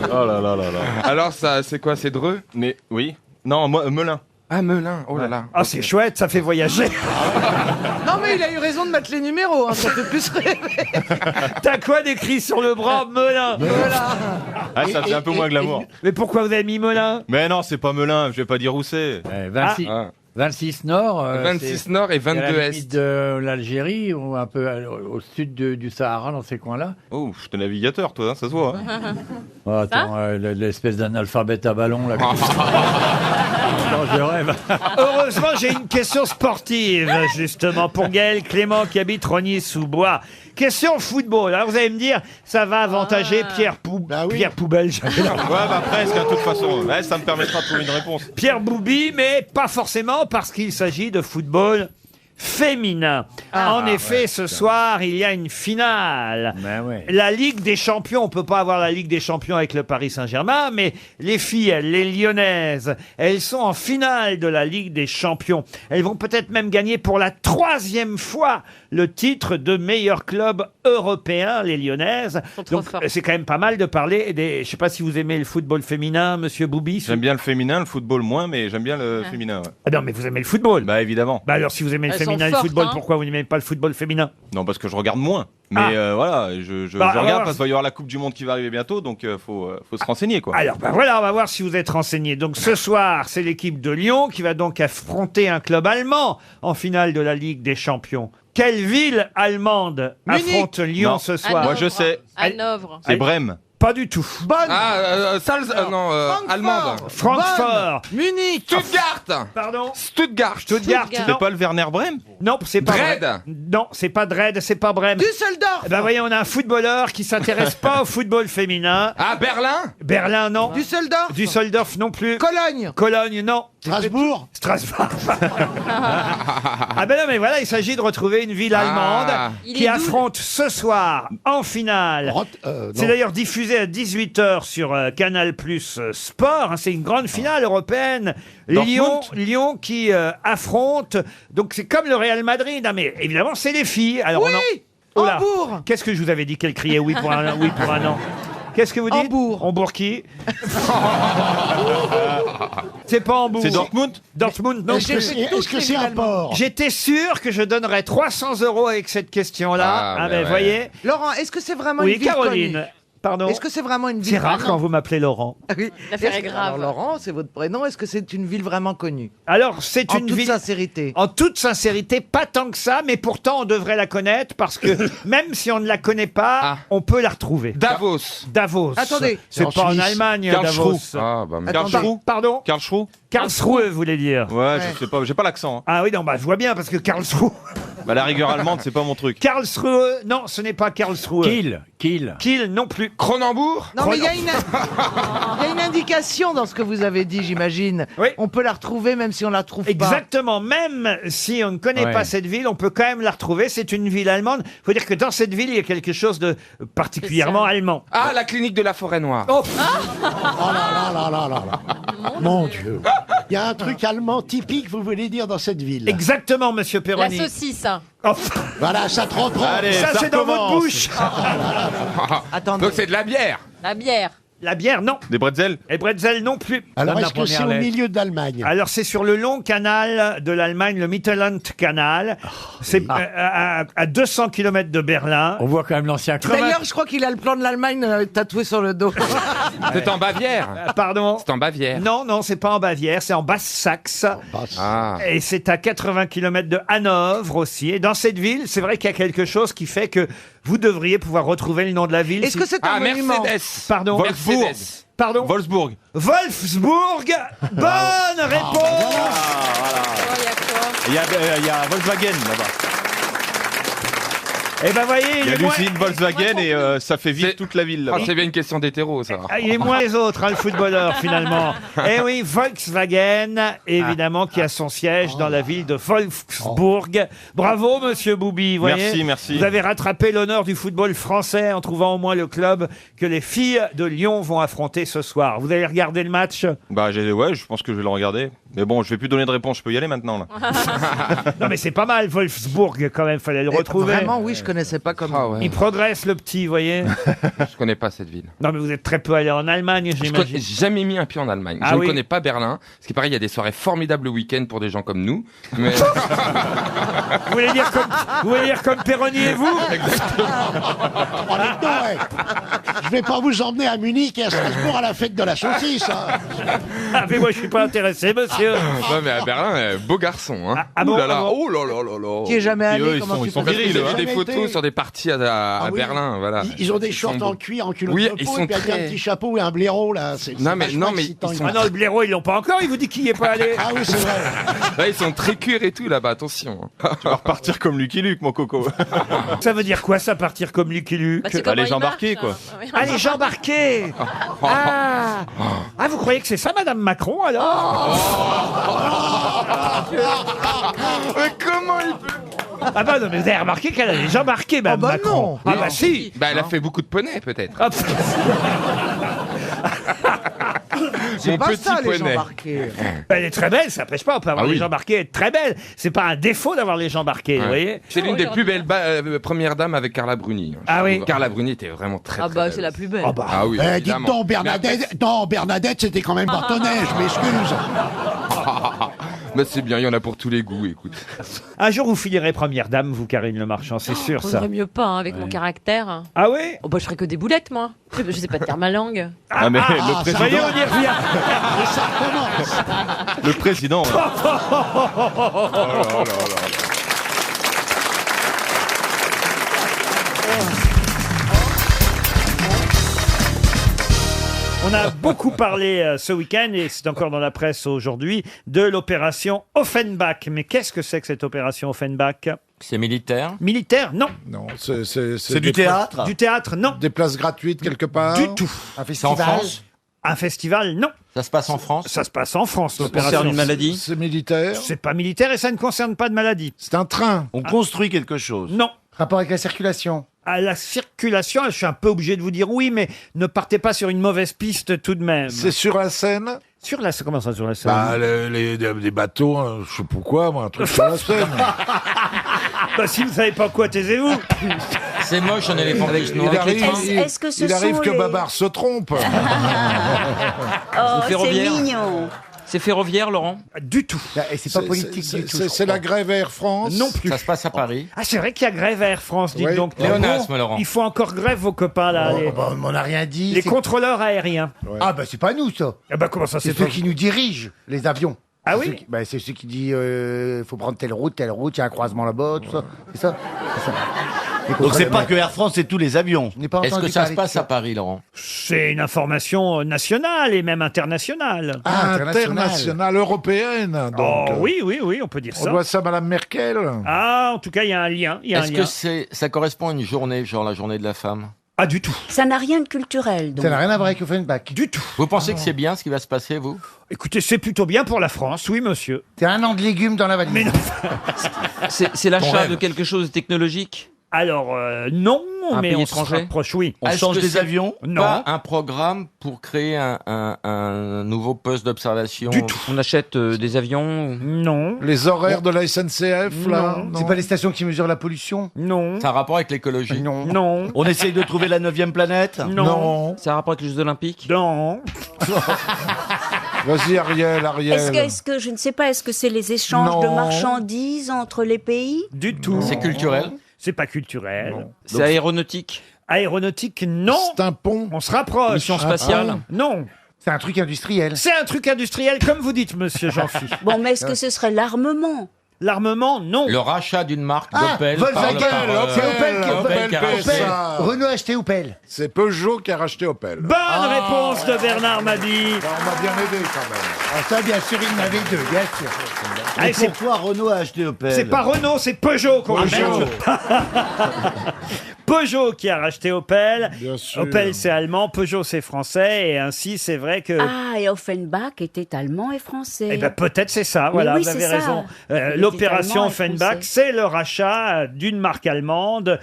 Oh là là là là. Alors ça, c'est quoi, c'est Dreux? Mais oui. Non, moi, Melun. Ah, Melun, oh là là. Ah, c'est chouette, ça fait voyager. Non, mais il a eu raison de mettre les numéros, hein, ça fait plus rêver. T'as quoi d'écrit sur le bras? Melun. Ah, ça fait un peu moins glamour. Mais pourquoi vous avez mis Melun? Mais non, c'est pas Melun, je vais pas dire où c'est. 26, Ah. 26 Nord. 26 Nord et 22 à la Est. limite de l'Algérie, ou un peu au sud du Sahara, dans ces coins-là. Oh, je suis navigateur, toi, hein, ça se voit. Hein. Oh, attends, l'espèce d'analphabète à ballon, là. Non, je rêve. Heureusement, j'ai une question sportive, justement, pour Gaël Clément qui habite Rogny-sous-Bois. Question football. Alors, vous allez me dire, ça va avantager Pierre Poubelle. j'avais la- Ouais, bah presque, hein, de toute façon. Ouais, ça me permettra de trouver une réponse. Pierre Boubi, mais pas forcément parce qu'il s'agit de football féminin. En effet, ce soir, il y a une finale. Ben ouais. La Ligue des Champions, on peut pas avoir la Ligue des Champions avec le Paris Saint-Germain, mais les filles, les Lyonnaises, elles sont en finale de la Ligue des Champions. Elles vont peut-être même gagner pour la 3e fois le titre de meilleur club européen, les Lyonnaises. Donc, c'est quand même pas mal de parler des... Je sais pas si vous aimez le football féminin, monsieur Boubi. J'aime bien le féminin, le football moins, mais j'aime bien le féminin. Ouais. Ah non, mais vous aimez le football. Bah évidemment. Bah alors, si vous aimez le Elles sont féminin et le fortes, football, hein. pourquoi vous n'aimez pas le football féminin? Non, parce que je regarde moins. Mais voilà, je Bah, regarde alors- parce qu'il va y avoir la Coupe du Monde qui va arriver bientôt, donc faut se renseigner, quoi. Alors, bah voilà, on va voir si vous êtes renseigné. Donc, ce soir, c'est l'équipe de Lyon qui va donc affronter un club allemand en finale de la Ligue des Champions. Quelle ville allemande affronte Lyon Non. ce soir? Moi, je sais. Hanovre. C'est Brême. Pas du tout. Allemande. Francfort. Munich. Stuttgart. Pardon. Stuttgart. Stuttgart. C'est Non. pas le Werner Brême? Non, c'est pas Dresde. Brême. Non, c'est pas Dresde, c'est pas Brême. Düsseldorf. Eh ben, voyez, on a un footballeur qui s'intéresse pas au football féminin. Ah, Berlin. Berlin, non. Düsseldorf. Düsseldorf, non plus. Cologne. Cologne, non. Strasbourg. Strasbourg. Ah ben non, mais voilà, il s'agit de retrouver une ville allemande Il qui est d'où, affronte ce soir en finale. C'est d'ailleurs diffusé à 18h sur Canal Plus Sport. Hein, c'est une grande finale européenne. Lyon qui affronte. Donc c'est comme le Real Madrid. Hein, mais évidemment, c'est les filles. Alors, Oui. Oh là. Hambourg. Qu'est-ce que je vous avais dit qu'elle criait oui pour un oui pour un an? Qu'est-ce que vous dites? Hambourg. Hambourg qui? C'est pas Hambourg. C'est Dortmund? Dortmund, non. Est-ce que c'est un port? J'étais sûr que je donnerais 300 € avec cette question-là. Ah, Ah, ben ben, ouais. voyez. Laurent, est-ce que c'est vraiment Oui, une ville Caroline. connue? Pardon. Est-ce que c'est vraiment une ville C'est rare vraiment- quand vous m'appelez Laurent. Ah oui. L'affaire est Est-ce- grave. Alors, Laurent, c'est votre prénom. Est-ce que c'est une ville vraiment connue? Alors, c'est En une toute ville. sincérité. En toute sincérité, pas tant que ça, mais pourtant on devrait la connaître parce que même si on ne la connaît pas, on peut la retrouver. Davos. Davos. Attendez. C'est En pas en Suisse. Allemagne, Karlsruhe. Davos. Ah, bah, merde. Attendez. Pardon Karlsruhe. Karlsruhe, vous voulez dire. Ouais, je sais pas, j'ai pas l'accent. hein. Ah oui, non, bah je vois bien parce que Karlsruhe. Bah, la rigueur allemande, c'est pas mon truc. Karlsruhe, non, ce n'est pas Karlsruhe. Kiel. Kiel non plus. Cronenbourg. Non, mais il y a une indication dans ce que vous avez dit, j'imagine. Oui. On peut la retrouver même si on la trouve pas. Exactement, même si on ne connaît Ouais. pas cette ville, on peut quand même la retrouver. C'est une ville allemande. Il faut dire que dans cette ville, il y a quelque chose de particulièrement allemand. Ah, la clinique de la forêt noire. Oh, Oh là là là là là là. Mon Dieu. Il y a un truc allemand typique, vous voulez dire, dans cette ville. exactement, monsieur La Perroni. saucisse. Oh, Voilà, ça te reprend. Allez, ça, c'est dans votre recommence. bouche. Attendez. Donc c'est de la bière. La bière. La bière, non. Des bretzels. Et bretzel, non plus. Alors, Donne la est-ce que c'est au première lettre. milieu de l'Allemagne? Alors, c'est sur le long canal de l'Allemagne, le Mittelland Canal. C'est à 200 km de Berlin. On voit quand même l'ancien club. D'ailleurs, je crois qu'il a le plan de l'Allemagne tatoué sur le dos. C'est en Bavière. Pardon. C'est en Bavière. Non, non, c'est pas en Bavière, c'est en Basse-Saxe. Ah. Et c'est à 80 km de Hanovre aussi. Et dans cette ville, c'est vrai qu'il y a quelque chose qui fait que vous devriez pouvoir retrouver le nom de la ville. Est-ce que c'est un Ah, monument? Mercedes. Pardon. Wolfsburg. Mercedes. Pardon. Wolfsburg. Wolfsburg. Bonne réponse. Il y a Volkswagen là-bas. Eh ben, voyez, Il y a est moins- l'usine Volkswagen et ça fait vivre C'est- toute la ville Ah, là-bas. c'est bien une question d'hétéro, ça. Ah, il est moins les autres, hein, le footballeur, finalement. Eh oui, Volkswagen, évidemment, qui a son siège dans la ville de Wolfsburg. Bravo, monsieur Boubi. Vous Merci, voyez, merci. Vous avez rattrapé l'honneur du football français en trouvant au moins le club que les filles de Lyon vont affronter ce soir. Vous allez regarder le match? Bah ouais, je pense que je vais le regarder. Mais bon, je vais plus donner de réponse, je peux y aller maintenant là. Non, mais c'est pas mal, Wolfsburg, quand même, fallait le retrouver. Vraiment, oui, je connaissais pas comme. Ah ouais. Il progresse, le petit, vous voyez. Je connais pas cette ville. Non, mais vous êtes très peu allé en Allemagne, Je j'imagine. n'ai jamais mis un pied en Allemagne. Ah Je oui. ne connais pas Berlin. Ce qui paraît, il y a des soirées formidables le week-end pour des gens comme nous. Mais Vous voulez dire comme Perroni et vous? Oh, dites donc, ouais. Je vais pas vous emmener à Munich et à Strasbourg à la fête de la saucisse. Hein. Ah, mais moi, je suis pas intéressé, monsieur. non, mais à Berlin, beau garçon. Hein. Ah bon, Ouh là là, ah bon. oh là là là là. Qui est jamais Et allé, eux, ils comment sont- tu ils sont peux- virils, J'ai hein. vu des Jamais photos été. sur des parties à Ah oui. Berlin, voilà. Ils ont des shorts sont en beaux. cuir, en culotte Oui, de ils peau, sont et puis avec très- un petit chapeau et un blaireau, là. C'est Non, mais- vachement non, mais excitant. ils sont- Ah non, le blaireau, ils l'ont pas encore. Il vous dit qu'il y est pas allé. Ah oui, c'est vrai. Là, ils sont très cuir et tout là-bas, attention. Tu vas repartir comme Lucky Luke, mon coco. Ça veut dire quoi, ça, partir comme Lucky Luke? Bah, c'est Bah, comment les il embarqués, marche, quoi. hein. Oui. Ah, les gens embarqués. Ah, vous croyez que c'est ça, Madame Macron, alors? Mais comment il peut Ah bah non, mais vous avez remarqué qu'elle a les gens marqués, Madame bah Macron. non. Ah bah si. Bah, elle a fait beaucoup de poneys, peut-être. Ah, pff. C'est Mon pas petit ça, les gens poney. marqués. Elle est très belle, ça n'empêche pas. On peut avoir Ah les oui. gens marqués et être très belle. C'est pas un défaut d'avoir les gens marqués, vous voyez? C'est l'une des plus belles premières dames avec Carla Bruni. Ah oui. Carla Bruni était vraiment très, Ah très bah belle. c'est la plus belle. Ah bah. Ah oui, Dites évidemment. donc, Mais après, Bernadette, non, Bernadette, c'était quand même Bartonnet, je m'excuse. Mais c'est bien, il y en a pour tous les goûts, écoute. Un jour, vous finirez première dame, vous, Karine Le Marchand, c'est sûr, ça. Faudrait mieux pas hein, avec mon caractère. Ah oui? Oh bah je ferais que des boulettes moi. Je sais pas tenir ma langue. Ah, mais le Voyez, président. on y revient. Et ça recommence. Le président. ouais. Oh là là là. On a beaucoup parlé ce week-end, et c'est encore dans la presse aujourd'hui, de l'opération Offenbach. Mais qu'est-ce que c'est que cette opération Offenbach? C'est militaire. Militaire, non. Non, C'est du théâtre. Du théâtre, non. Des places gratuites quelque part. Du tout. Un C'est en festival. France. Un festival, non. Ça se passe en France. Ça se passe en France, Ça l'opération. concerne une maladie. C'est militaire. C'est pas militaire et ça ne concerne pas de maladie. C'est un train. On construit quelque chose. Non. Rapport avec la circulation. À la circulation, je suis un peu obligé de vous dire oui, mais ne partez pas sur une mauvaise piste tout de même. C'est sur la Seine. Sur la comment ça sur la Seine? Bah, des bateaux, hein, je sais pourquoi, moi, un truc sur la Seine. Bah, si vous savez pas quoi, taisez-vous. C'est moche un éléphant avec Il arrive, Est-ce que ce il arrive sont que les- Babar se trompe. Oh, c'est ferroviaire. mignon. C'est ferroviaire, Laurent? Du tout. Et c'est pas politique du tout. C'est la grève Air France. Non plus. Ça se passe à Paris. Ah, c'est vrai qu'il y a grève à Air France, dites Oui. donc. Léonasme, Laurent. Il faut encore grève, vos copains, là. Oh, les bah, on n'a rien dit. les c'est- contrôleurs aériens. Ah bah c'est pas nous ça. Ah bah, comment ça, C'est c'est ceux pas- qui nous dirigent, les avions. Ah C'est oui ceux qui- bah, c'est ceux qui disent faut prendre telle route, il y a un croisement là-bas, tout ça. C'est ça. C'est ça. Donc c'est pas que Air France, c'est tous les avions. Je n'ai pas Est-ce entendu que ça se parler de passe à Paris, Laurent? C'est une information nationale et même internationale. Ah, Internationale, européenne. Donc, Oh, oui, on peut dire On ça. doit ça à Madame Merkel. Ah, en tout cas, il y a un lien. Il y a un Est-ce lien. que ça correspond à une journée, genre la journée de la femme? Ah, du tout. Ça n'a rien de culturel. Donc. Ça n'a rien à voir avec Offenbach. Du tout. Vous pensez que c'est bien ce qui va se passer, vous? Écoutez, c'est plutôt bien pour la France, oui, monsieur. C'est un an de légumes dans la valise. Mais non. C'est l'achat rêve. de quelque chose de technologique? Alors, non, Un mais pays on se étranger rapproche, oui. On Est-ce change que des c'est avions? Non. Pas un programme pour créer un nouveau poste d'observation? Du tout. On achète des avions? Non. Les horaires de la SNCF, là. Non. C'est pas les stations qui mesurent la pollution. Non. Ça a un rapport avec l'écologie? Non. Non. On essaye de trouver la 9e planète? Non. Ça a un rapport avec les Jeux Olympiques? Non. Vas-y, Ariel. Est-ce que, je ne sais pas, est-ce que c'est les échanges Non. de marchandises entre les pays? Du tout. C'est culturel? C'est pas culturel. C'est aéronautique? Aéronautique, non. C'est un pont. On se rapproche. Mission spatiale? Non. C'est un truc industriel. C'est un truc industriel, comme vous dites, monsieur Jean-Phi. Bon, mais est-ce que ce serait l'armement? L'armement, non. Le rachat d'une marque Ah, d'Opel Volkswagen, par Opel qui a racheté- PSA. Renault a acheté Opel. C'est Peugeot qui a racheté Opel. Bonne réponse de Bernard Mabille. Bah, on m'a bien aidé quand même. Ah ça, bien sûr, il y en avait deux, bien sûr. Ah, Et c'est- pourquoi Renault a acheté Opel? C'est pas Renault, c'est Peugeot qu'on achète. Peugeot qui a racheté Opel. Bien sûr. Opel c'est allemand, Peugeot c'est français, et ainsi c'est vrai que. Ah, et Offenbach était allemand et français. Eh ben, peut-être c'est ça, voilà, oui, vous avez c'est ça. raison. Il était L'opération allemand et Offenbach, français. c'est le rachat d'une marque allemande,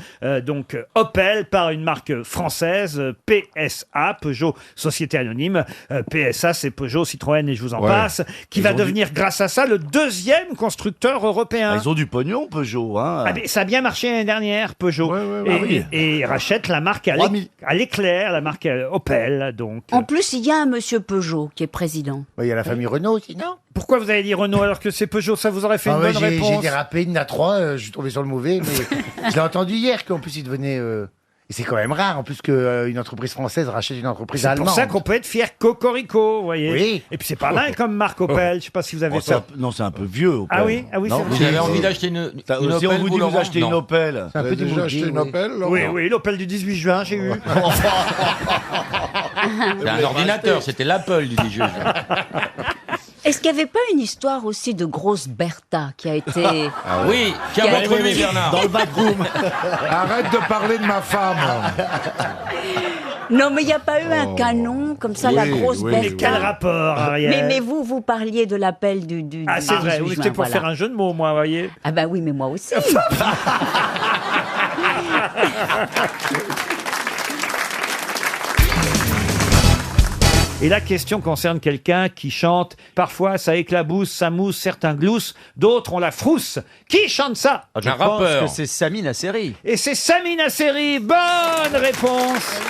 donc Opel, par une marque française, PSA, Peugeot Société Anonyme. PSA, c'est Peugeot, Citroën et je vous en Ouais. passe, qui Ils va ont devenir, grâce à ça, le deuxième constructeur européen. Ah, ils ont du pognon, Peugeot. Hein. Ah, mais ça a bien marché l'année dernière, Peugeot. Ouais, ouais, ouais. Et, Ah oui. et il rachète la marque à 3000. l'éclair, la marque Opel, donc. En plus, il y a un monsieur Peugeot qui est président. Il y a la famille Renault aussi, non? Pourquoi vous avez dit Renault alors que c'est Peugeot? Ça vous aurait fait Ah une ouais, bonne j'ai réponse. dérapé, il y en a trois, je suis tombé sur le mauvais, mais je l'ai entendu hier qu'en plus il devenait... Et c'est quand même rare, en plus qu'une entreprise française rachète une entreprise C'est allemande. pour ça qu'on peut être fier Cocorico, vous voyez. Oui. Et puis c'est pas mal comme marque Opel. Je sais pas si vous avez Oh, c'est pas. non, c'est un peu vieux, Opel. Ah oui, Non, c'est Vous vrai. avez envie d'acheter une Ça, une si on Opel, vous dit vous Laurent? achetez une Non. Opel. C'est un Vous peu avez déjà acheté une Opel, Laurent? Oui, l'Opel du 18 juin, j'ai eu. C'est un ordinateur, c'était l'Apple du 18 juin. Est-ce qu'il n'y avait pas une histoire aussi de grosse Bertha qui a été... Oui, qui a Qui a votre été- aimé Bernard. Dans le backroom. Arrête de parler de ma femme. Non, mais il n'y a pas eu un canon comme ça, la Oui, grosse oui, Bertha. oui. Quel rapport, Ariel? Mais vous parliez de l'appel du Ah, c'est vrai. 18 Oui, juin, c'était pour voilà. faire un jeu de mots, moi, vous voyez. Ah bah oui, mais moi aussi. Et la question concerne quelqu'un qui chante. Parfois, ça éclabousse, ça mousse, certains gloussent, d'autres ont la frousse. Qui chante ça? Je Un pense rappeur. que c'est Sami Nasseri. Et c'est Sami Nasseri. Bonne réponse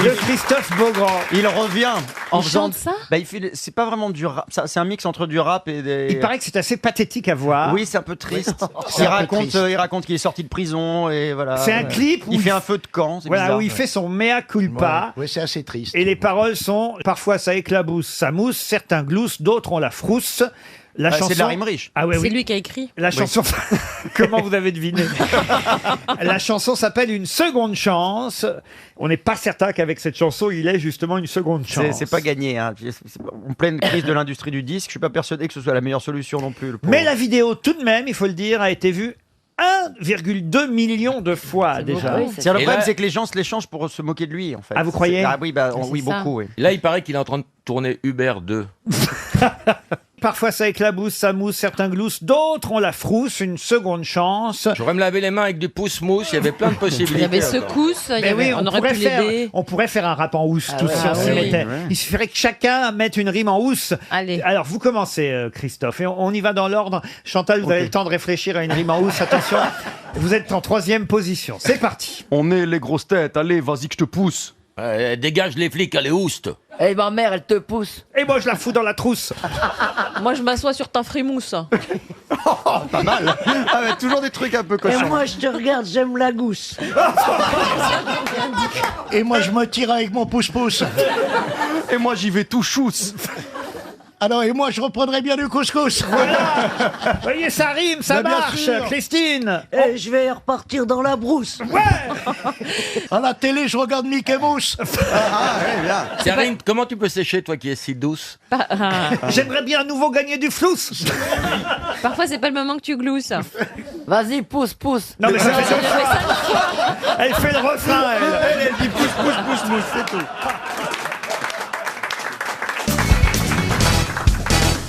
de Christophe Beaugrand. Il revient en Il faisant. chante ça Bah, c'est pas vraiment du rap. C'est un mix entre du rap et des. Il paraît que c'est assez pathétique à voir. Oui, c'est un peu triste. C'est un peu triste. Il raconte qu'il est sorti de prison et voilà. C'est un clip où Il fait un feu de camp. C'est Voilà, bizarre. où il fait son mea culpa. Oui, c'est assez triste. Et les paroles sont parfois ça éclabousse, ça mousse, certains gloussent, d'autres ont la frousse. La Bah, chanson. c'est de la rime riche. Ah ouais, C'est oui. lui qui a écrit. La chanson. Comment vous avez deviné? La chanson s'appelle Une seconde chance. On n'est pas certain qu'avec cette chanson, il ait justement une seconde chance. C'est pas gagné. Hein. En pleine crise de l'industrie du disque, je suis pas persuadé que ce soit la meilleure solution non plus. le pauvre. Mais la vidéo, tout de même, il faut le dire, a été vue 1,2 million de fois déjà. Oui, C'est le Et problème, là- c'est que les gens se l'échangent pour se moquer de lui, en fait. Ah, vous croyez? Ah oui, bah, c'est oui, ça. beaucoup, oui. Là, il paraît qu'il est en train de tourner Uber 2. Parfois ça éclabousse, ça mousse, certains gloussent, d'autres ont la frousse, une seconde chance. J'aurais me laver les mains avec du pouce-mousse, il y avait plein de possibilités. Il y avait encore. secousse, il y Mais avait- oui, on aurait pu l'aider. on pourrait faire un rap en housse tous ouais, si on ah s'y oui. mettait. Ouais. Il suffirait que chacun mette une rime en housse. Allez. Alors vous commencez, Christophe, et on y va dans l'ordre. Chantal, vous avez le temps de réfléchir à une rime en housse. Attention, vous êtes en 3e position. C'est parti. On est les grosses têtes, allez, vas-y que je te pousse. Dégage les flics, allez, ouste. Eh, ma mère, elle te pousse. Et moi, je la fous dans la trousse. Moi, je m'assois sur ta frimousse. Pas mal. Ah, mais toujours des trucs un peu Et cochons. moi, je te regarde, j'aime la gousse. Et moi, je me tire avec mon pouce-pouce. Et moi, j'y vais tout chousse. Alors, et moi, je reprendrai bien du couscous. Vous voyez, ça rime, ça Mais bien marche, sûr. Christine. Et je vais repartir dans la brousse. À la télé, je regarde Mickey Mouse. Karine, comment tu peux sécher, toi qui es si douce? J'aimerais bien à nouveau gagner du flous. Parfois, c'est pas le moment que tu glousses. Vas-y, pousse, pousse. Non, mais ça fait J'ai fait ça une fois. Elle fait le refrain, elle. Elle dit pousse, pousse, pousse, mousse, c'est tout.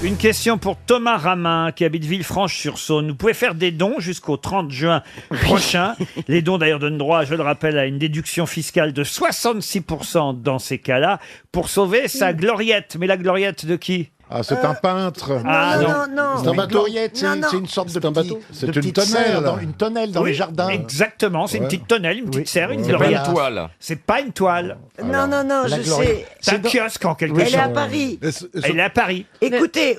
Une question pour Thomas Ramin, qui habite Villefranche-sur-Saône. Vous pouvez faire des dons jusqu'au 30 juin prochain. Les dons, d'ailleurs, donnent droit, je le rappelle, à une déduction fiscale de 66% dans ces cas-là, pour sauver sa gloriette. Mais la gloriette de qui? Ah, c'est un peintre. Ah, non. C'est un bateau. C'est une sorte de un bateau. C'est une tonnelle. Une tonnelle dans Oui, les jardins. Exactement, c'est une petite tonnelle, une petite serre, une C'est pas gloriette. une toile. C'est pas une toile. Non, non, non, je sais. C'est un kiosque en quelque Elle est à sorte. Paris. Elle est à Paris. Écoutez,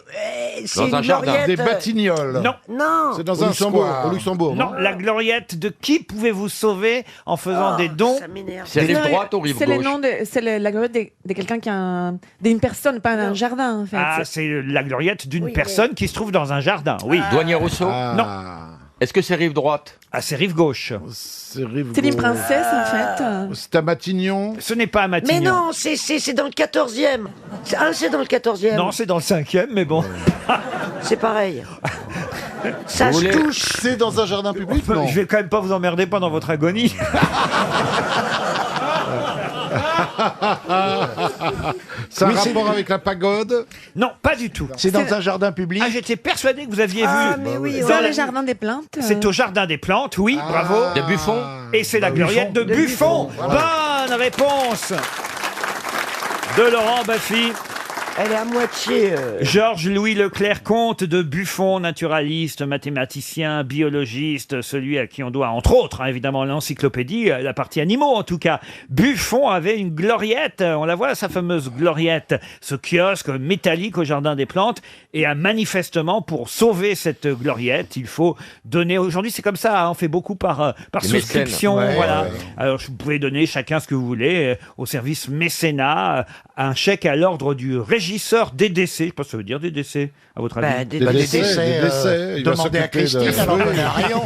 c'est une un jardin. gloriette. Des Batignolles. Non. Non. C'est dans Au un Luxembourg, square. au Luxembourg. Non, la gloriette de qui pouvez-vous sauver en faisant des dons? Ça m'énerve. C'est rive droite ou rive C'est le gauche? nom de, c'est la gloriette de quelqu'un qui a d'une personne, pas un jardin en fait. Ah, c'est la gloriette d'une personne qui se trouve dans un jardin, oui. Douanier Rousseau? Non. Est-ce que c'est rive droite? Ah, c'est rive gauche. C'est rive C'est une gauche. princesse en fait. C'est à Matignon. Ce n'est pas à Matignon. Mais non, c'est dans le 14e. C'est dans le 14e. Non, c'est dans le 5e, mais bon. C'est pareil. Ça Vous se voulez- touche. C'est dans un jardin public, non? Je vais quand même pas vous emmerder pendant votre agonie. Ça a Oui, c'est- rapport avec la pagode? Non, pas du tout. C'est dans un jardin public. Ah, j'étais persuadé que vous aviez Ah, vu. mais oui, Dans Dans la- le jardin des plantes. C'est au jardin des plantes, oui, bravo. De Buffon? Et c'est la gloriette de Buffon. Bonne réponse de Laurent Baffy. Elle est à moitié. Georges-Louis Leclerc-Comte de Buffon, naturaliste, mathématicien, biologiste, celui à qui on doit, entre autres, hein, évidemment, l'encyclopédie, la partie animaux en tout cas. Buffon avait une gloriette, on la voit, sa fameuse gloriette, ce kiosque métallique au Jardin des Plantes, et manifestement, pour sauver cette gloriette, il faut donner, aujourd'hui c'est comme ça, hein, on fait beaucoup par Les souscription, mécènes. voilà. ouais. Alors vous pouvez donner chacun ce que vous voulez, au service mécénat, un chèque à l'ordre du régisseur des décès. Je sais pas ce que ça veut dire des décès, à votre avis. Des décès. Il va Demandez à s'occuper de- Christine, alors on est à Rayon.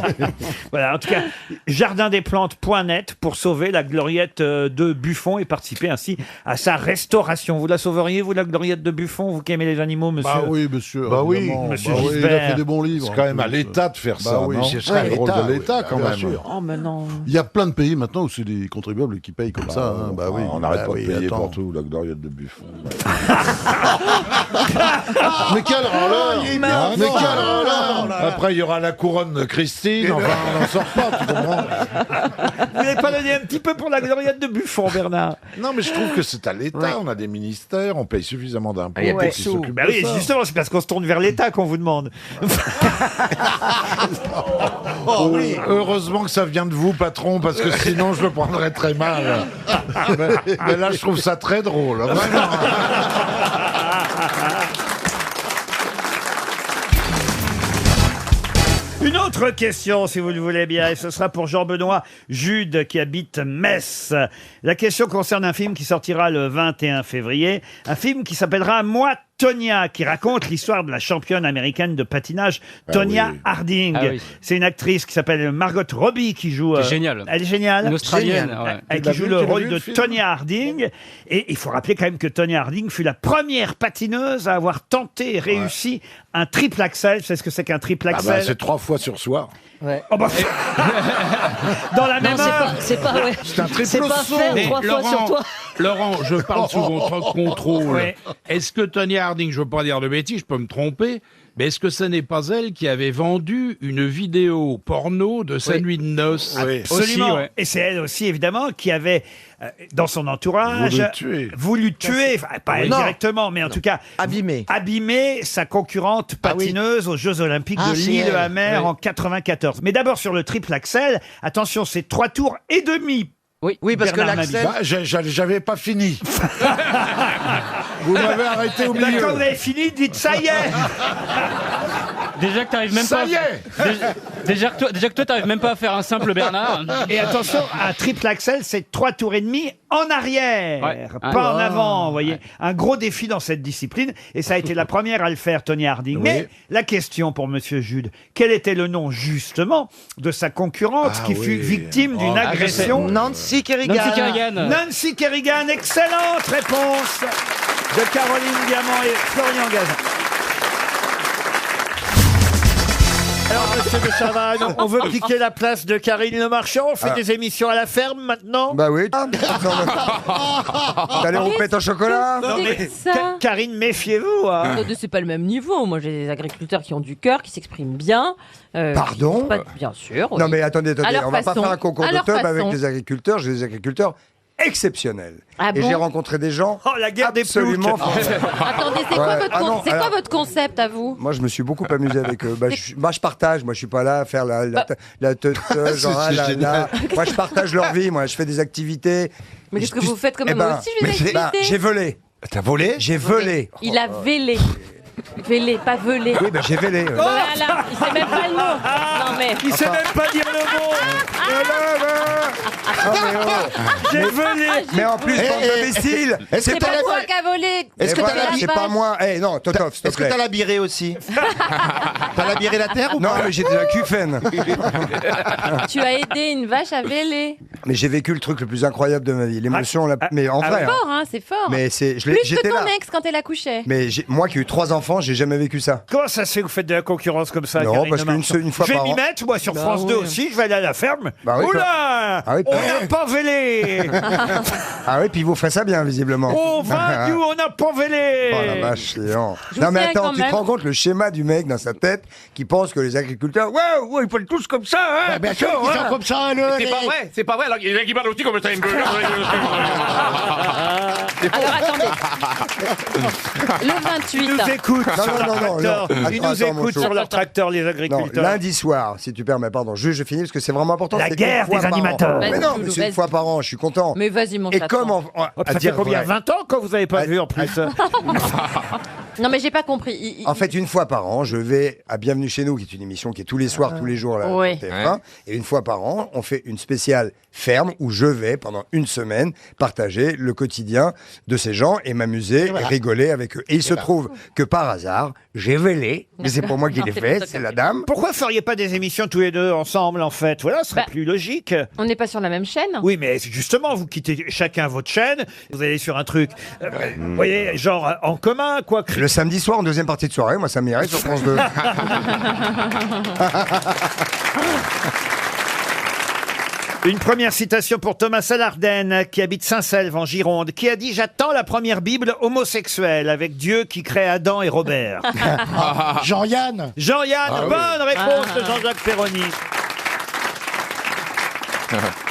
Voilà, en tout cas, jardindesplantes.net pour sauver la gloriette de Buffon et participer ainsi à sa restauration. Vous la sauveriez, vous, la gloriette de Buffon, vous qui aimez les animaux, monsieur? Bah oui, monsieur. Bah oui, évidemment. monsieur Bah oui, il a Gisbert. fait des bons livres. C'est quand même à l'État de faire ça, oui, non? ce serait le rôle l'État, de l'État, oui, quand bien même. sûr. Oh mais non. Il y a plein de pays maintenant où c'est des contribuables qui payent comme ça. Hein. Bah oui. On n'arrête Bah pas oui, de payer attends. pour tout, la gloriette de Buffon. Mais quel râleur! Mais quel râleur! Après, il y aura la couronne de Christine. Enfin, on n'en sort pas, tu comprends? Vous n'avez pas donné un petit peu pour la gloriette de Buffon, Bernard? Non, mais je trouve que c'est à l'État. On a des ministères, on paye suffisamment d'impôts. Il y a plus de qui sous. s'occupent Bah de oui, ça. justement, c'est parce qu'on se tourne vers l'État qu'on vous demande. Heureusement que ça vient de vous, patron, parce que sinon je le prendrais très mal. mais là, je trouve ça très drôle. Vraiment. Une autre question, si vous le voulez bien, et ce sera pour Jean-Benoît Jude, qui habite Metz. La question concerne un film qui sortira le 21 février, un film qui s'appellera « Moi, Tonya », qui raconte l'histoire de la championne américaine de patinage, Tonya oui. Harding. Ah oui. C'est une actrice qui s'appelle Margot Robbie qui joue... C'est génial. Elle est géniale. Une Australienne, Géniale. ouais. Elle Tu l'as qui joue vu, le tu l'as rôle vu, de le film Tonya Harding. Et il faut rappeler quand même que Tonya Harding fut la première patineuse à avoir tenté et réussi un triple axel. C'est ce que c'est qu'un triple Ah bah, axel? c'est 3 fois sur soir. Oh bah, dans la même Non, heure. c'est pas ouais. C'est un triple C'est pas saut. faire Mais 3 fois sur toi. Laurent, je parle sous votre contrôle. Ouais. Est-ce que Tonya Harding, je ne veux pas dire de bêtises, je peux me tromper, mais est-ce que ce n'est pas elle qui avait vendu une vidéo porno de sa nuit de noces? Absolument. Aussi, ouais. Et c'est elle aussi, évidemment, qui avait, dans son entourage, voulu tuer, enfin, pas elle Non. directement, mais en tout cas, Abîmé. abîmer sa concurrente patineuse aux Jeux Olympiques Ah, de c'est Lillehammer elle. en 94. Mais d'abord sur le triple axel, attention, c'est 3 tours et demi Oui, parce que Bernard l'accent. Mabille. J'avais pas fini. Vous m'avez arrêté au Bah, milieu. quand vous avez fini, dites ça y est. Déjà que t'arrives même Ça pas. y est. Déjà que toi, t'arrives même pas à faire un simple Bernard. Et attention, un triple axel, c'est 3 tours et demi en arrière, Ouais. pas en avant, vous voyez. Un gros défi dans cette discipline, et ça a été la première à le faire, Tony Harding. Mais la question pour Monsieur Jude, quel était le nom, justement, de sa concurrente qui fut victime d'une agression? Nancy Kerrigan. Nancy Kerrigan. Nancy Kerrigan, excellente réponse de Caroline Diamant et Florian Gazan. Alors, monsieur de Chavannes, on veut piquer la place de Karine Le Marchand. On fait des émissions à la ferme maintenant. Bah oui. T'allais rouper au chocolat? Non, mais C'est ça. Karine, méfiez-vous. Hein. C'est pas le même niveau. Moi, j'ai des agriculteurs qui ont du cœur, qui s'expriment bien. Pardon? Bien sûr. Non oui. mais attendez, À leur on va pas façon. faire un concours À de leur teub façon. avec les agriculteurs. J'ai des agriculteurs exceptionnels. Ah et bon j'ai rencontré des gens Oh, la guerre des absolument ploucs. Attendez, c'est quoi, Ouais. votre, Ah non, c'est quoi alors- votre concept à vous? Moi, je me suis beaucoup amusé avec eux. Je partage. Moi, je suis pas là à faire la teuteuse, genre, C'est là. génial. Moi, je partage leur vie. Moi, je fais des activités. Mais qu'est-ce que vous faites quand même? Eh Moi aussi, je fais des activités. j'ai volé. T'as volé? J'ai volé. Il a vélé. Vélé, pas velé. Oui, ben j'ai vélé. Voilà, il sait même pas le mot. Non mais. Il sait même pas dire le mot. J'ai volé. Mais en plus, bande d'imbéciles. C'est pas toi qui a volé. Est-ce que t'as t'as la c'est pas moi. Eh non, Totov, s'il te Est-ce que plaît. t'as labiré aussi? T'as labiré la terre ou Non, pas? mais j'ai de la QFN. Tu as aidé une vache à véler. Mais j'ai vécu le truc le plus incroyable de ma vie. L'émotion, mais en C'est vrai. hein. fort, hein, c'est fort. Mais c'est, Plus que j'étais ton là. ex quand elle accouchait. Mais moi qui ai eu 3 enfants, j'ai jamais vécu ça. Comment ça se fait que vous faites de la concurrence comme ça? Non, Karine parce Le qu'une Marchand seule- une fois je vais par m'y an. mettre, moi, sur Bah France 2 oui. aussi. Je vais aller à la ferme. Bah oui, Oula Ah oui, on n'a pas vélé. Ah oui, puis vous ferez ça bien, visiblement. Oh, vaincu, on n'a pas vélé. Oh la vache, Léon. Je Non vous mais tiens attends, quand tu te même. rends compte le schéma du mec dans sa tête qui pense que les agriculteurs, ouais, ils font tous comme ça, hein. Bien sûr, ils sont comme ça, C'est pas vrai, c'est pas vrai. Alors, il y en a qui parlent aussi comme ça. Alors attendez. Le 28. Ils nous écoutent Non, sur non, leur non, non, tracteur. non. Ils Attends, nous attends, mon écoutent chou. sur leur tracteur, les Non, agriculteurs. lundi soir, si tu permets, pardon, je finis parce que c'est vraiment important. La c'est guerre une fois des par an. animateurs. Mais Vas-y, non, Loulou, mais c'est une vas-y. fois par an, je suis content. Mais vas-y mon Et chaton. comme Ça à fait dire combien? vrai. 20 ans quand vous n'avez pas vu en plus? Non mais j'ai pas compris. En fait, une fois par an, je vais à Bienvenue chez nous, qui est une émission qui est tous les soirs, tous les jours là, Ouais. sur TF1. Et une fois par an, on fait une spéciale ferme où je vais, pendant une semaine, partager le quotidien de ces gens et m'amuser et rigoler avec eux. Et il se trouve que par hasard, j'ai vélé, mais c'est pas moi qui l'ai fait, c'est la dame. Pourquoi feriez pas des émissions tous les deux ensemble, en fait? Voilà, ce serait Bah. plus logique. On n'est pas sur la même chaîne. Oui, mais justement, vous quittez chacun votre chaîne, vous allez sur un truc, vous voyez, genre en commun, quoi. Le samedi soir, en deuxième partie de soirée, moi ça m'irait sur France 2. Une première citation pour Thomas Salarden, qui habite Saint-Selve en Gironde, qui a dit « J'attends la première Bible homosexuelle avec Dieu qui crée Adam et Robert. » Jean-Yann. Jean-Yann, Ah oui. bonne réponse de Jean-Jacques Perroni.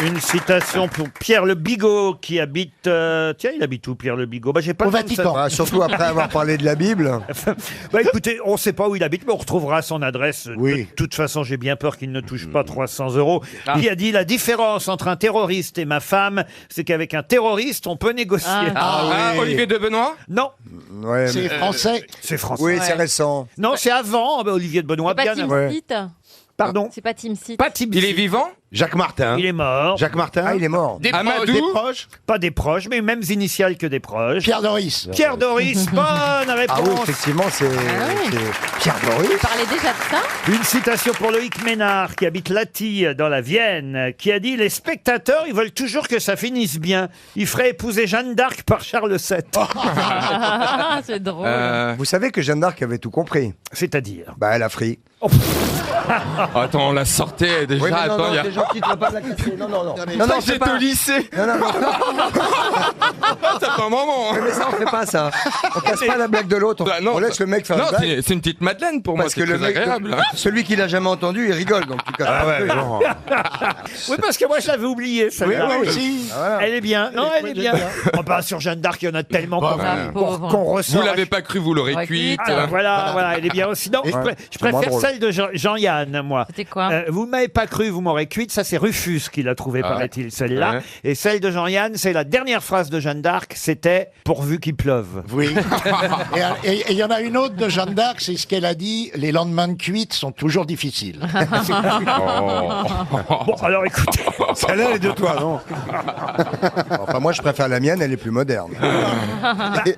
Une citation pour Pierre Le Bigot, qui habite... tiens, il habite où, Pierre Le Bigot? Bah, j'ai pas Au le nom de sa- Vatican. Surtout après avoir parlé de la Bible. Bah écoutez, on ne sait pas où il habite, mais on retrouvera son adresse. De toute façon, j'ai bien peur qu'il ne touche pas 300 €. Il a dit « La différence entre un terroriste et ma femme, c'est qu'avec un terroriste, on peut négocier. Olivier de Benoît? Non. Ouais, C'est français. C'est français. Oui, c'est récent. Non, c'est avant Olivier de Benoît. C'est pas Bien Team avant. Seat. Pardon. C'est pas Team Seat. Pas Tim Il est vivant? Jacques Martin. Il est mort. Jacques Martin. Ah, il est mort. Des Amadou? proches, des proches. Pas des proches, mais mêmes initiales que des proches. Pierre Doris. Pierre Doris, bonne réponse. Ah oui, effectivement, c'est Pierre Doris. Vous parlez déjà de ça? Une citation pour Loïc Ménard, qui habite Latille, dans la Vienne, qui a dit « Les spectateurs, ils veulent toujours que ça finisse bien. Ils feraient épouser Jeanne d'Arc par Charles VII. C'est drôle. Vous savez que Jeanne d'Arc avait tout compris. C'est-à-dire? Bah, elle a fri. Attends, on la sortait déjà. Oui, mais attends, il y a... t'es gentil, tu vas pas me la casser. Non, non, non. Non, non, j'étais au lycée. Non, non, non. Ça fait un moment. Mais ça, on fait pas ça. On casse pas la blague de l'autre. Bah, non, On laisse le mec faire non, une blague. c'est une petite Madeleine pour moi, Parce c'est que le très mec, agréable. celui qui l'a jamais entendu, il rigole. Donc tu casses pas le truc. Oui, parce que moi, je l'avais oublié, Oui, celle-là. moi aussi. Ah, voilà. Elle est bien. Non, elle est bien. Oh, bah, sur Jeanne d'Arc, il y en a tellement Bah, qu'on pauvre. qu'on ressort. Vous l'avez pas cru, vous l'aurez Ouais, cuite. Ah, voilà, voilà, elle est bien aussi. Non, je Ouais, je c'est moins préfère drôle. celle celle de Jean-Yann, moi. C'était quoi Vous m'avez pas cru, vous m'aurez cuite. Ça, c'est Rufus qui l'a trouvé, paraît-il, celle-là. Ouais. Et celle de Jean-Yann, c'est la dernière phrase de Jeanne d'Arc, c'était « pourvu qu'il pleuve ». Oui. Et il y en a une autre de Jeanne d'Arc, c'est ce qu'elle a dit, les lendemains de cuite sont toujours difficiles. Bon, alors écoutez. Celle-là, elle est de toi, non? Enfin, moi, je préfère la mienne, elle est plus moderne.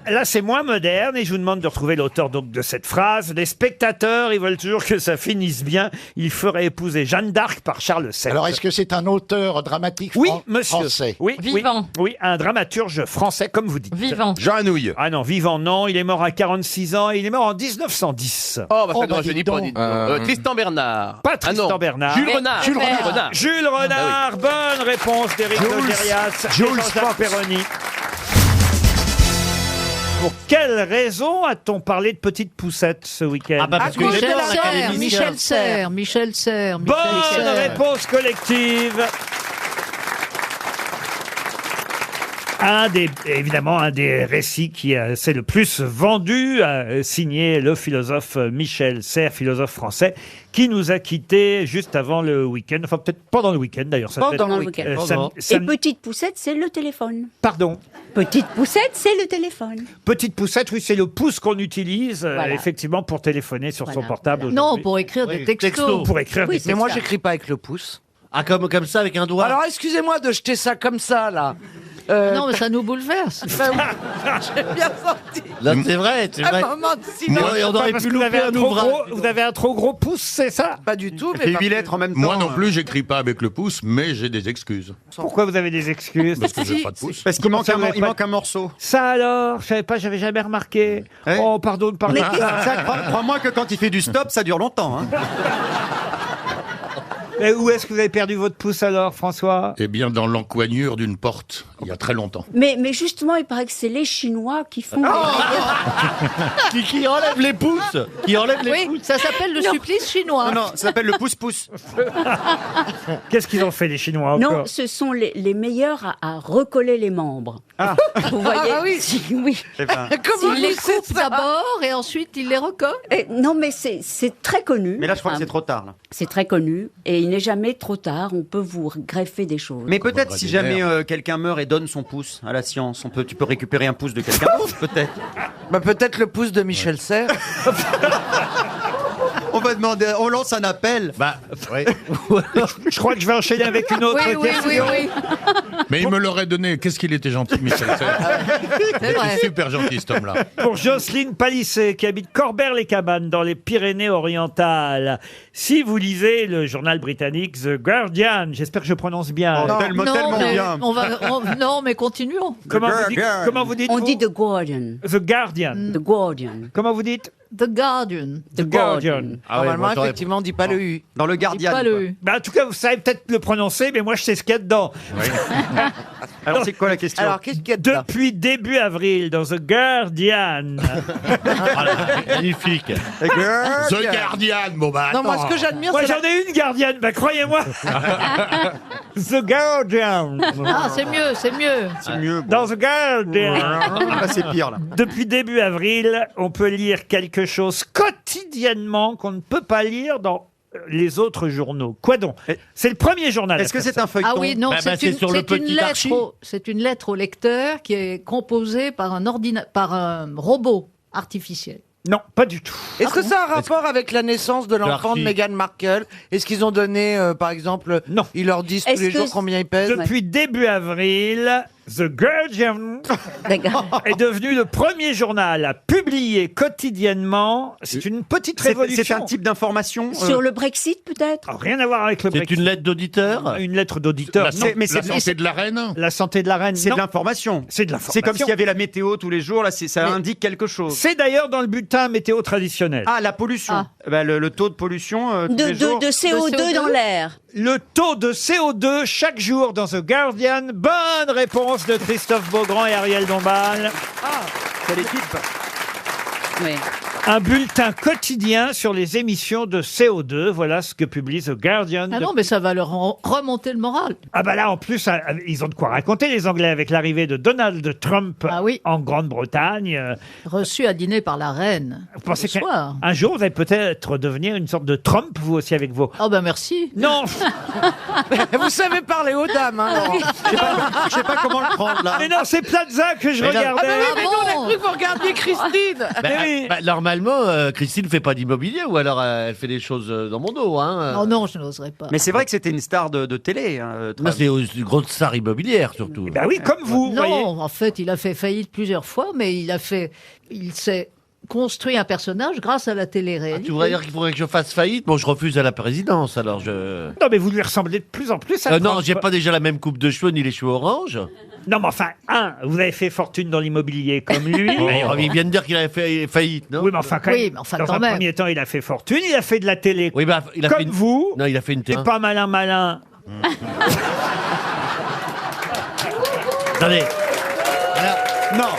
Là, c'est moins moderne et je vous demande de retrouver l'auteur donc de cette phrase. Les spectateurs, ils veulent toujours que ça finisse bien. Il ferait épouser Jeanne d'Arc par Charles VII. Alors, est-ce que c'est un auteur dramatique Oui, monsieur. français? Oui, Vivant. Oui, un dramaturge français, comme vous dites. Vivant. Jean Anouilh. Ah non, vivant, non. Il est mort à 46 ans et il est mort en 1910. Oh, bah ça, Oh, non, bah, je dis dis pas. donc. Dites donc. Tristan Bernard. Pas Tristan non. Bernard. Jules Renard. Jules Renard. Jules Renard, bonne réponse d'Éric Logérias et Jean-Jacques Perroni. Pour quelle raison a-t-on parlé de Petite Poussette ce week-end? parce que Michel Serres. Bonne réponse collective. Évidemment, un des récits qui s'est le plus vendu, signé le philosophe Michel Serres, philosophe français, qui nous a quittés juste avant le week-end, enfin peut-être pendant le week-end d'ailleurs. Ça devait Pendant être- le week-end. sam- Et Petite Poussette, c'est le téléphone. Pardon. Petite Poussette, c'est le téléphone. Petite poussette, oui, c'est le pouce qu'on utilise Voilà. effectivement pour téléphoner sur son portable. Non, aujourd'hui. pour écrire des textos. Pour écrire Oui, des c'est Mais moi, ça. j'écris pas avec le pouce. Ah, comme ça, avec un doigt. Alors, excusez-moi de jeter ça comme ça, là. Non, mais ça nous bouleverse. Ben oui, j'ai bien senti. Là, c'est vrai, c'est vrai. Un moment de Mais silence. on aurait Parce pu que vous avez louper un un trop ouvrage. gros, vous avez un trop gros pouce, c'est ça? Pas du tout, mais Et par 8 contre- lettres en même temps. Moi non plus, j'écris pas avec le pouce, mais j'ai des excuses. Pourquoi vous avez des excuses? Parce que j'ai pas de pouce. Parce qu'il manque, ça, vous avez il pas- manque un morceau. Ça alors, je savais pas, j'avais jamais remarqué. Ouais. Oh, pardon de parler. Ça, crois-moi que quand il fait du stop, ça dure longtemps. Hein. Et où est-ce que vous avez perdu votre pouce alors, François? Eh bien, dans l'encoignure d'une porte, il y a très longtemps. Mais justement, il paraît que c'est les Chinois qui font... Qui enlève les pouces. Qui enlève les Oui, pouces. ça s'appelle le supplice chinois. Non, ça s'appelle le pouce-pouce. Qu'est-ce qu'ils ont fait les Chinois encore? Non, ce sont les meilleurs à recoller les membres. Ah. Vous voyez? Ah oui. Oui. Eh ben. Comment Il les vous savez coupe ça d'abord et ensuite il les recolle. Non, mais c'est très connu. Mais là, je crois que Enfin, c'est trop tard. Là. C'est très connu et il n'est jamais trop tard. On peut vous greffer des choses. Mais peut-être Comme si un jamais bras quelqu'un meurt et donne son pouce à la science, tu peux récupérer un pouce de quelqu'un d'autre, peut-être. Bah, peut-être le pouce de Michel Serres. On va demander, on lance un appel. Bah, oui. Je crois que je vais enchaîner avec une autre question. Oui. Mais il me l'aurait donné. Qu'est-ce qu'il était gentil, Michel Serres. Il était super gentil, cet homme-là. Pour Jocelyne Palissé, qui habite Corbert-les-Cabanes, dans les Pyrénées-Orientales. Si vous lisez le journal britannique The Guardian, j'espère que je prononce bien. Tellement mais bien. non, mais continuons. Comment vous dites On vous dit The Guardian. The Guardian. The Guardian. Comment vous dites? The Guardian. The Guardian. Ah Normalement, effectivement, on dit pas le U. Dans le Guardian. Pas le U. Bah, en tout cas, vous savez peut-être le prononcer, mais moi, je sais ce qu'il y a dedans. Alors, c'est quoi la question? Alors, qu'est-ce qu'il y a dedans? Depuis début avril, dans The Guardian. Magnifique. The Guardian, bon bah Non, moi, attends. ce que j'admire, Moi, c'est j'en ai une gardienne, bah, croyez-moi. The Guardian. Ah, c'est mieux, c'est mieux. C'est mieux. bon. Dans The Guardian. Là, c'est pire, là. Depuis début avril, on peut lire quelque chose quotidiennement qu'on ne peut pas lire dans les autres journaux. Quoi donc? C'est le premier journal. Est-ce que c'est un feuilleton? Ah oui, non, Bah, c'est c'est une, sur le c'est une petit lettre Archie. c'est une lettre au lecteur qui est composée par un robot artificiel. Non, pas du tout. Est-ce que ça a un rapport avec la naissance de l'enfant de Archie. Meghan Markle? Est-ce qu'ils ont donné, par exemple, Non. ils leur disent tous Est-ce les que jours combien ils pèsent? Depuis début avril, The Guardian D'accord. est devenu le premier journal à publier quotidiennement. C'est une petite révolution. C'est un type d'information Sur le Brexit, peut-être? Ah, rien à voir avec le C'est Brexit. une lettre d'auditeur. Une lettre d'auditeur. La, non. santé- mais la c'est- santé de la reine. La santé de la reine. C'est non. de l'information. C'est de l'information. C'est comme s'il y avait la météo tous les jours, là, ça indique quelque chose. C'est d'ailleurs dans le bulletin météo traditionnel. Ah, la pollution. Ah. Bah, le taux de pollution tous les jours. De CO2 dans l'air. Le taux de CO2 chaque jour dans The Guardian. Bonne réponse de Christophe Beaugrand et Ariel Dombal. Ah, c'est l'équipe. Oui. Un bulletin quotidien sur les émissions de CO2. Voilà ce que publie The Guardian. Ah non, mais ça va leur remonter le moral. Ah bah là, en plus, ils ont de quoi raconter, les Anglais, avec l'arrivée de Donald Trump en Grande-Bretagne. Reçu à dîner par la reine. Vous pensez ce soir. qu'un jour, vous allez peut-être devenir une sorte de Trump, vous aussi, avec vos... Oh ben merci. Non. Vous savez parler aux dames, hein, Laurent. Je sais pas comment le prendre, là. Mais non, c'est Plaza que je Mais là- regardais. Ah, mais nous, on a cru que vous regardiez Christine. Normalement, Christine fait pas d'immobilier ou alors elle fait des choses dans mon dos. Hein. Oh non, je n'oserais pas. Mais c'est vrai que c'était une star de télé. Non, c'est une grosse star immobilière surtout. Bah oui, comme vous, Non, voyez. en fait, il a fait faillite plusieurs fois, mais il s'est construit un personnage grâce à la télé-réalité. Tu voudrais dire qu'il faudrait que je fasse faillite? Bon, je refuse à la présidence, alors je... Non, mais vous lui ressemblez de plus en plus à non, Trump. j'ai pas déjà la même coupe de cheveux ni les cheveux orange. Non, mais enfin, vous avez fait fortune dans l'immobilier comme lui. Il vient de dire qu'il avait fait faillite, non? Oui, mais enfin, dans un premier temps, il a fait fortune, il a fait de la télé. Oui, bah, il a comme fait une... vous. Non, il a fait une télé. C'est pas malin. Attendez.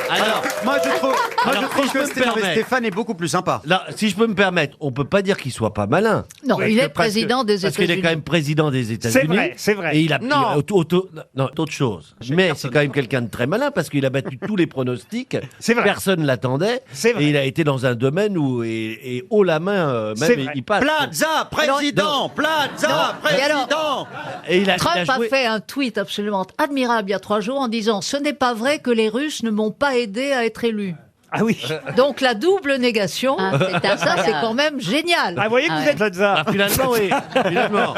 Alors, moi je trouve que Stéphane est beaucoup plus sympa. Là, si je peux me permettre, on peut pas dire qu'il soit pas malin. Non, il est président des Parce qu'il est États-Unis. quand même président des États-Unis. C'est vrai. Et il a Non. autre chose. Mais c'est quand même quelqu'un de très malin parce qu'il a battu tous les pronostics. C'est vrai. Personne l'attendait. C'est vrai. Et il a été dans un domaine où et haut la main C'est même vrai. il passe. Plaza, président, Plaza, Et alors, président. Et Trump a fait un tweet absolument admirable il y a 3 jours en disant « Ce n'est pas vrai que les Russes ne m'ont pas aidé à être élu ». Ah oui. Donc la double négation, ça c'est quand même génial. Ah, vous voyez que vous êtes Plaza. Finalement, oui. Finalement.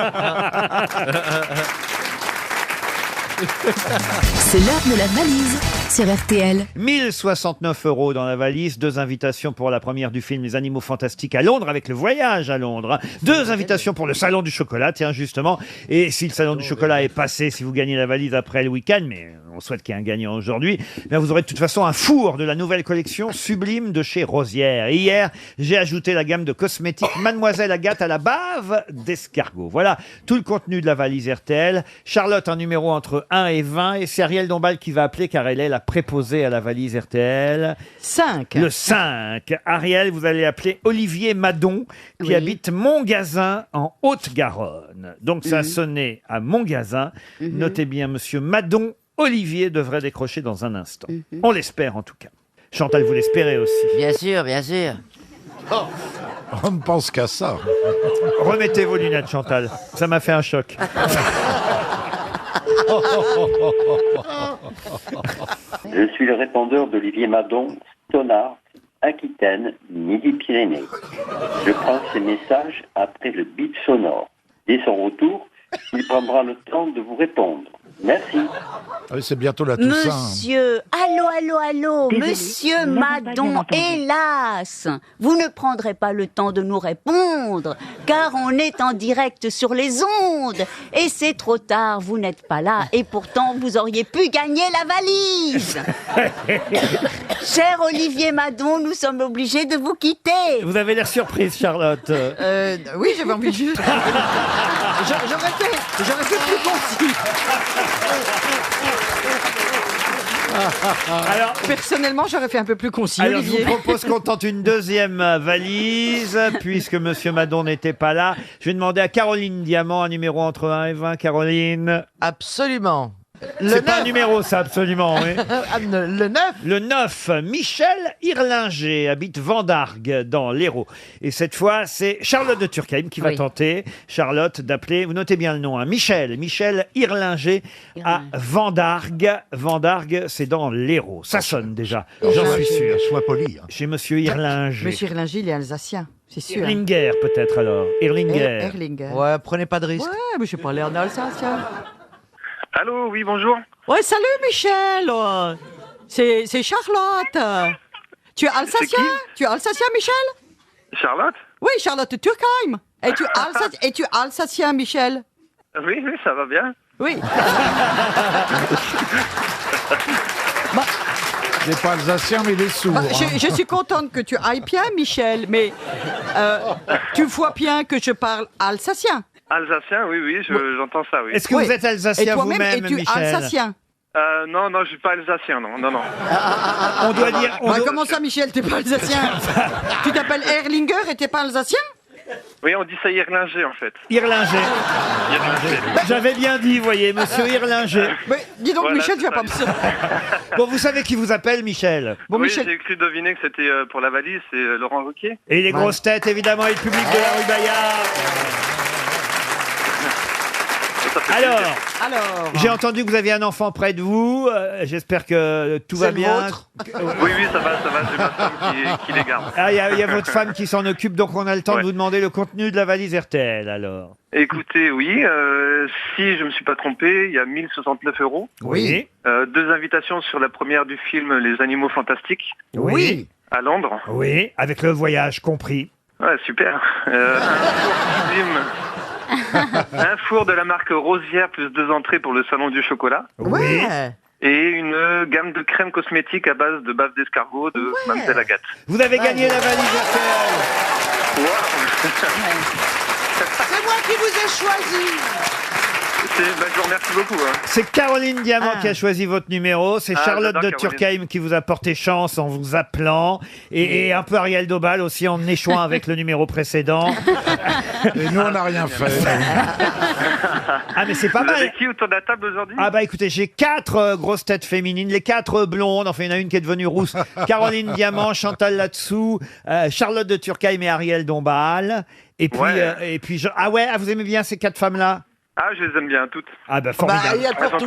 C'est l'heure de la valise sur RTL. 1069 € dans la valise, 2 invitations pour la première du film Les Animaux Fantastiques à Londres avec le voyage à Londres, 2 invitations pour le Salon du Chocolat, tiens justement, et si le Salon du Chocolat est passé, si vous gagnez la valise après le week-end, mais on souhaite qu'il y ait un gagnant aujourd'hui, bien vous aurez de toute façon un four de la nouvelle collection Sublime de chez Rosière. Et hier, j'ai ajouté la gamme de cosmétiques Mademoiselle Agathe à la bave d'escargot. Voilà tout le contenu de la valise RTL. Charlotte, un numéro entre 1 et 20, et c'est Ariel Dombal qui va appeler car elle est la préposée à la valise RTL. 5. Le 5. Ariel, vous allez appeler Olivier Madon, qui habite Montgazin, en Haute-Garonne. Donc ça a sonné à Montgazin. Notez bien, monsieur Madon, Olivier devrait décrocher dans un instant. On l'espère en tout cas. Chantal, vous l'espérez aussi. Bien sûr, bien sûr. On ne pense qu'à ça. Remettez vos lunettes, Chantal. Ça m'a fait un choc. Je suis le répondeur d'Olivier Madon, Stonard, Aquitaine, Midi-Pyrénées. Je prends ces messages après le bip sonore. Dès son retour, il prendra le temps de vous répondre. Merci. Ah oui, c'est bientôt la Toussaint. Monsieur, allô, Désolé, monsieur vous n'avez pas bien Madon, entendu. hélas, vous ne prendrez pas le temps de nous répondre, car on est en direct sur les ondes, et c'est trop tard, vous n'êtes pas là, et pourtant vous auriez pu gagner la valise. Cher Olivier Madon, nous sommes obligés de vous quitter. Vous avez l'air surprise, Charlotte. Oui, j'avais envie de juste. J'aurais fait plus concis. Alors, personnellement, j'aurais fait un peu plus concis, Alors, je Olivier. vous propose qu'on tente une deuxième valise, puisque monsieur Madon n'était pas là. Je vais demander à Caroline Diamant un numéro entre 1 et 20. Caroline. Absolument. C'est pas un numéro, ça, absolument. Oui. Le 9. Le 9, Michel Irlinger habite Vendargues, dans l'Hérault. Et cette fois, c'est Charlotte de Turckheim qui va tenter, Charlotte, d'appeler, vous notez bien le nom, hein, Michel Irlinger à Vendargues. Vendargues, c'est dans l'Hérault. Ça sonne déjà, j'en suis sûr. Sois poli. Chez monsieur Irlinger. Monsieur Irlinger, il est alsacien, c'est sûr. Irlinger, peut-être alors. Irlinger. Erlinger. Ouais, prenez pas de risque. Ouais, mais je sais pas l'air d'alsacien. Allô, oui, bonjour. Ouais, salut Michel. C'est Charlotte. Tu es alsacien? Tu es alsacien, Michel? Charlotte? Oui, Charlotte Turckheim. Es-tu alsacien, Michel? Oui, ça va bien. Oui. Il n'est pas alsacien, mais il est sourd. Je suis contente que tu ailles bien, Michel, mais tu vois bien que je parle alsacien. Alsacien, oui, j'entends ça, oui. Est-ce que vous êtes alsacien et toi-même, vous-même, es-tu Michel? alsacien? Non, je suis pas alsacien, non. On doit dire... Comment ça, Michel, t'es pas alsacien? Tu t'appelles Erlinger et t'es pas alsacien? Oui, on dit ça Irlinger, en fait. Irlinger. J'avais bien dit, voyez, monsieur Irlinger. Mais dis donc, Voilà, Michel, tu c'est vas pas me... Bon, vous savez qui vous appelle, Michel? Oui, j'ai cru deviner que c'était pour la valise, c'est Laurent Ruquier. Et les grosses têtes, évidemment, et le public de la rue Bayard. Alors, j'ai entendu que vous aviez un enfant près de vous. J'espère que tout va bien. Oui, ça va, j'ai ma femme qui les garde. Ah, il y a votre femme qui s'en occupe, donc on a le temps de vous demander le contenu de la valise RTL, alors. Écoutez, oui, si je me suis pas trompé, il y a 1069 €. Oui. 2 invitations sur la première du film Les Animaux Fantastiques. Oui. À Londres. Oui, avec le voyage compris. Ouais, super. Un four de la marque Rosière plus 2 entrées pour le salon du chocolat. Oui. Et une gamme de crème cosmétique à base de bave d'escargot de Mademoiselle Agathe. Vous avez gagné la valise RTL. C'est moi qui vous ai choisi. Je vous remercie beaucoup. C'est Caroline Diamant qui a choisi votre numéro. C'est Charlotte de j'adore Turckheim qui vous a porté chance en vous appelant. Et un peu Ariel Dombal aussi en échouant avec le numéro précédent. Et nous, on n'a rien fait. Ah, mais c'est pas Vous mal. avez qui autour de la table aujourd'hui? Ah bah écoutez, j'ai 4 grosses têtes féminines, les 4 blondes, enfin il y en a une qui est devenue rousse, Caroline Diamant, Chantal Latsou, Charlotte de Turckheim et Ariel Dombal. Et puis, vous aimez bien ces 4 femmes-là? Ah, je les aime bien toutes. Ah bah formidable.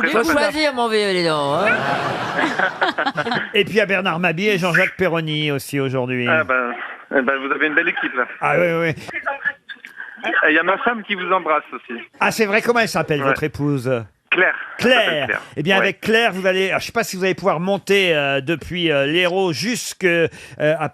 Il faut choisir, mon vieux, les dents. Hein. Et puis il y a Bernard Mabie et Jean-Jacques Perroni aussi aujourd'hui. Ah vous avez une belle équipe là. Ah oui. Il y a ma femme qui vous embrasse aussi. Ah c'est vrai, comment elle s'appelle votre épouse? Claire. Claire. Eh bien, avec Claire, vous allez... Alors, je ne sais pas si vous allez pouvoir monter depuis l'Hérault jusqu'à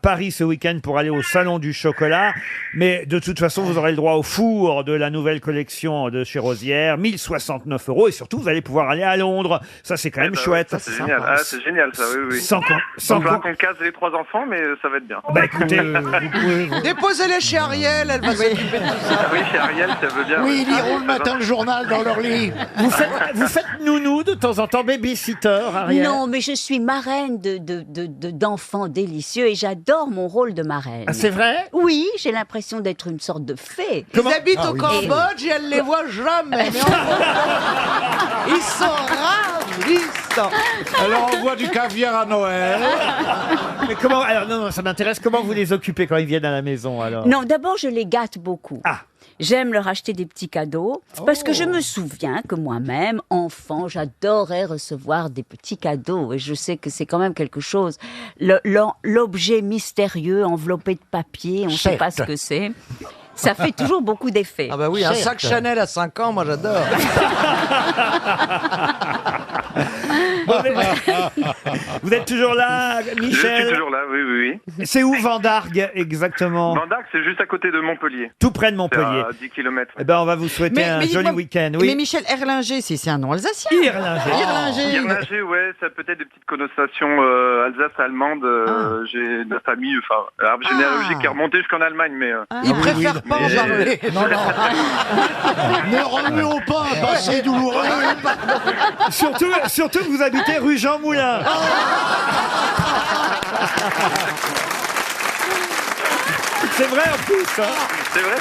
Paris ce week-end pour aller au Salon du Chocolat. Mais de toute façon, vous aurez le droit au four de la nouvelle collection de chez Rosière. 1069 €. Et surtout, vous allez pouvoir aller à Londres. Ça, c'est quand même chouette. Ça, c'est génial. Ah, c'est génial, ça, oui. Sans qu'on case les 3 enfants, mais ça va être bien. Bah écoutez, Déposez-les chez Ariel, elle va s'occuper de tout ça. Oui, chez Ariel, ça veut bien. Oui, ils liront le matin le journal dans leur lit. Vous faites nounou de temps en temps, babysitter, Ariel? Non, mais je suis marraine d'enfants délicieux et j'adore mon rôle de marraine. Ah, c'est vrai? Oui, j'ai l'impression d'être une sorte de fée. Ils habitent au Cambodge et elle les voit jamais. Mais ils sont ravissants. Alors on voit du caviar à Noël. Mais comment... Alors non, ça m'intéresse. Comment vous les occupez quand ils viennent à la maison, alors? Non, d'abord, je les gâte beaucoup. Ah. J'aime leur acheter des petits cadeaux parce que je me souviens que moi-même, enfant, j'adorais recevoir des petits cadeaux et je sais que c'est quand même quelque chose. L'objet mystérieux enveloppé de papier, on ne sait pas ce que c'est. Ça fait toujours beaucoup d'effet. Ah bah oui, un sac Chanel à 5 ans, moi j'adore. Vous êtes toujours là, Michel? Je suis toujours là, oui. C'est où Vendargue, exactement? Vendargue, c'est juste à côté de Montpellier. Tout près de Montpellier. C'est à 10 km. Eh ben, on va vous souhaiter un joli week-end. Oui. Mais Michel Erlinger, c'est un nom alsacien. Irlinger, ouais, ça a peut-être des petites connotations alsace-allemande. J'ai de la famille, l'arbre généalogique qui est remonté jusqu'en Allemagne, mais... Il préfère pas en parler. Non. Ne remuons pas un passé douloureux. Surtout que vous habitez rue Jean Moulin. C'est vrai en plus, hein. C'est vrai.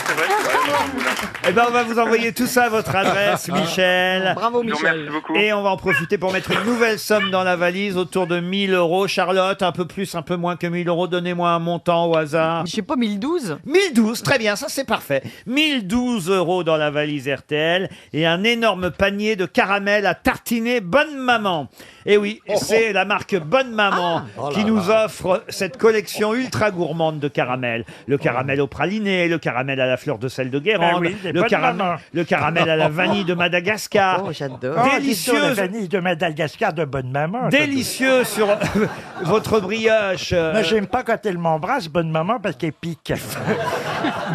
Eh ben, on va vous envoyer tout ça à votre adresse, Michel. Bravo, Michel. Merci beaucoup. Et on va en profiter pour mettre une nouvelle somme dans la valise, autour de 1000 €. Charlotte, un peu plus, un peu moins que 1000 €. Donnez-moi un montant au hasard. Je sais pas, 1012 1012, très bien, ça c'est parfait. 1012 € dans la valise RTL et un énorme panier de caramel à tartiner Bonne Maman. Et oui, c'est la marque Bonne Maman qui nous offre cette collection ultra gourmande de caramel. Le caramel au praliné, le caramel à la fleur de sel de Guérande, le caramel à la vanille de Madagascar. Oh, j'adore. Délicieux. La vanille de Madagascar de Bonne Maman. Délicieux sur votre brioche. Moi, j'aime pas quand elle m'embrasse, Bonne Maman, parce qu'elle pique.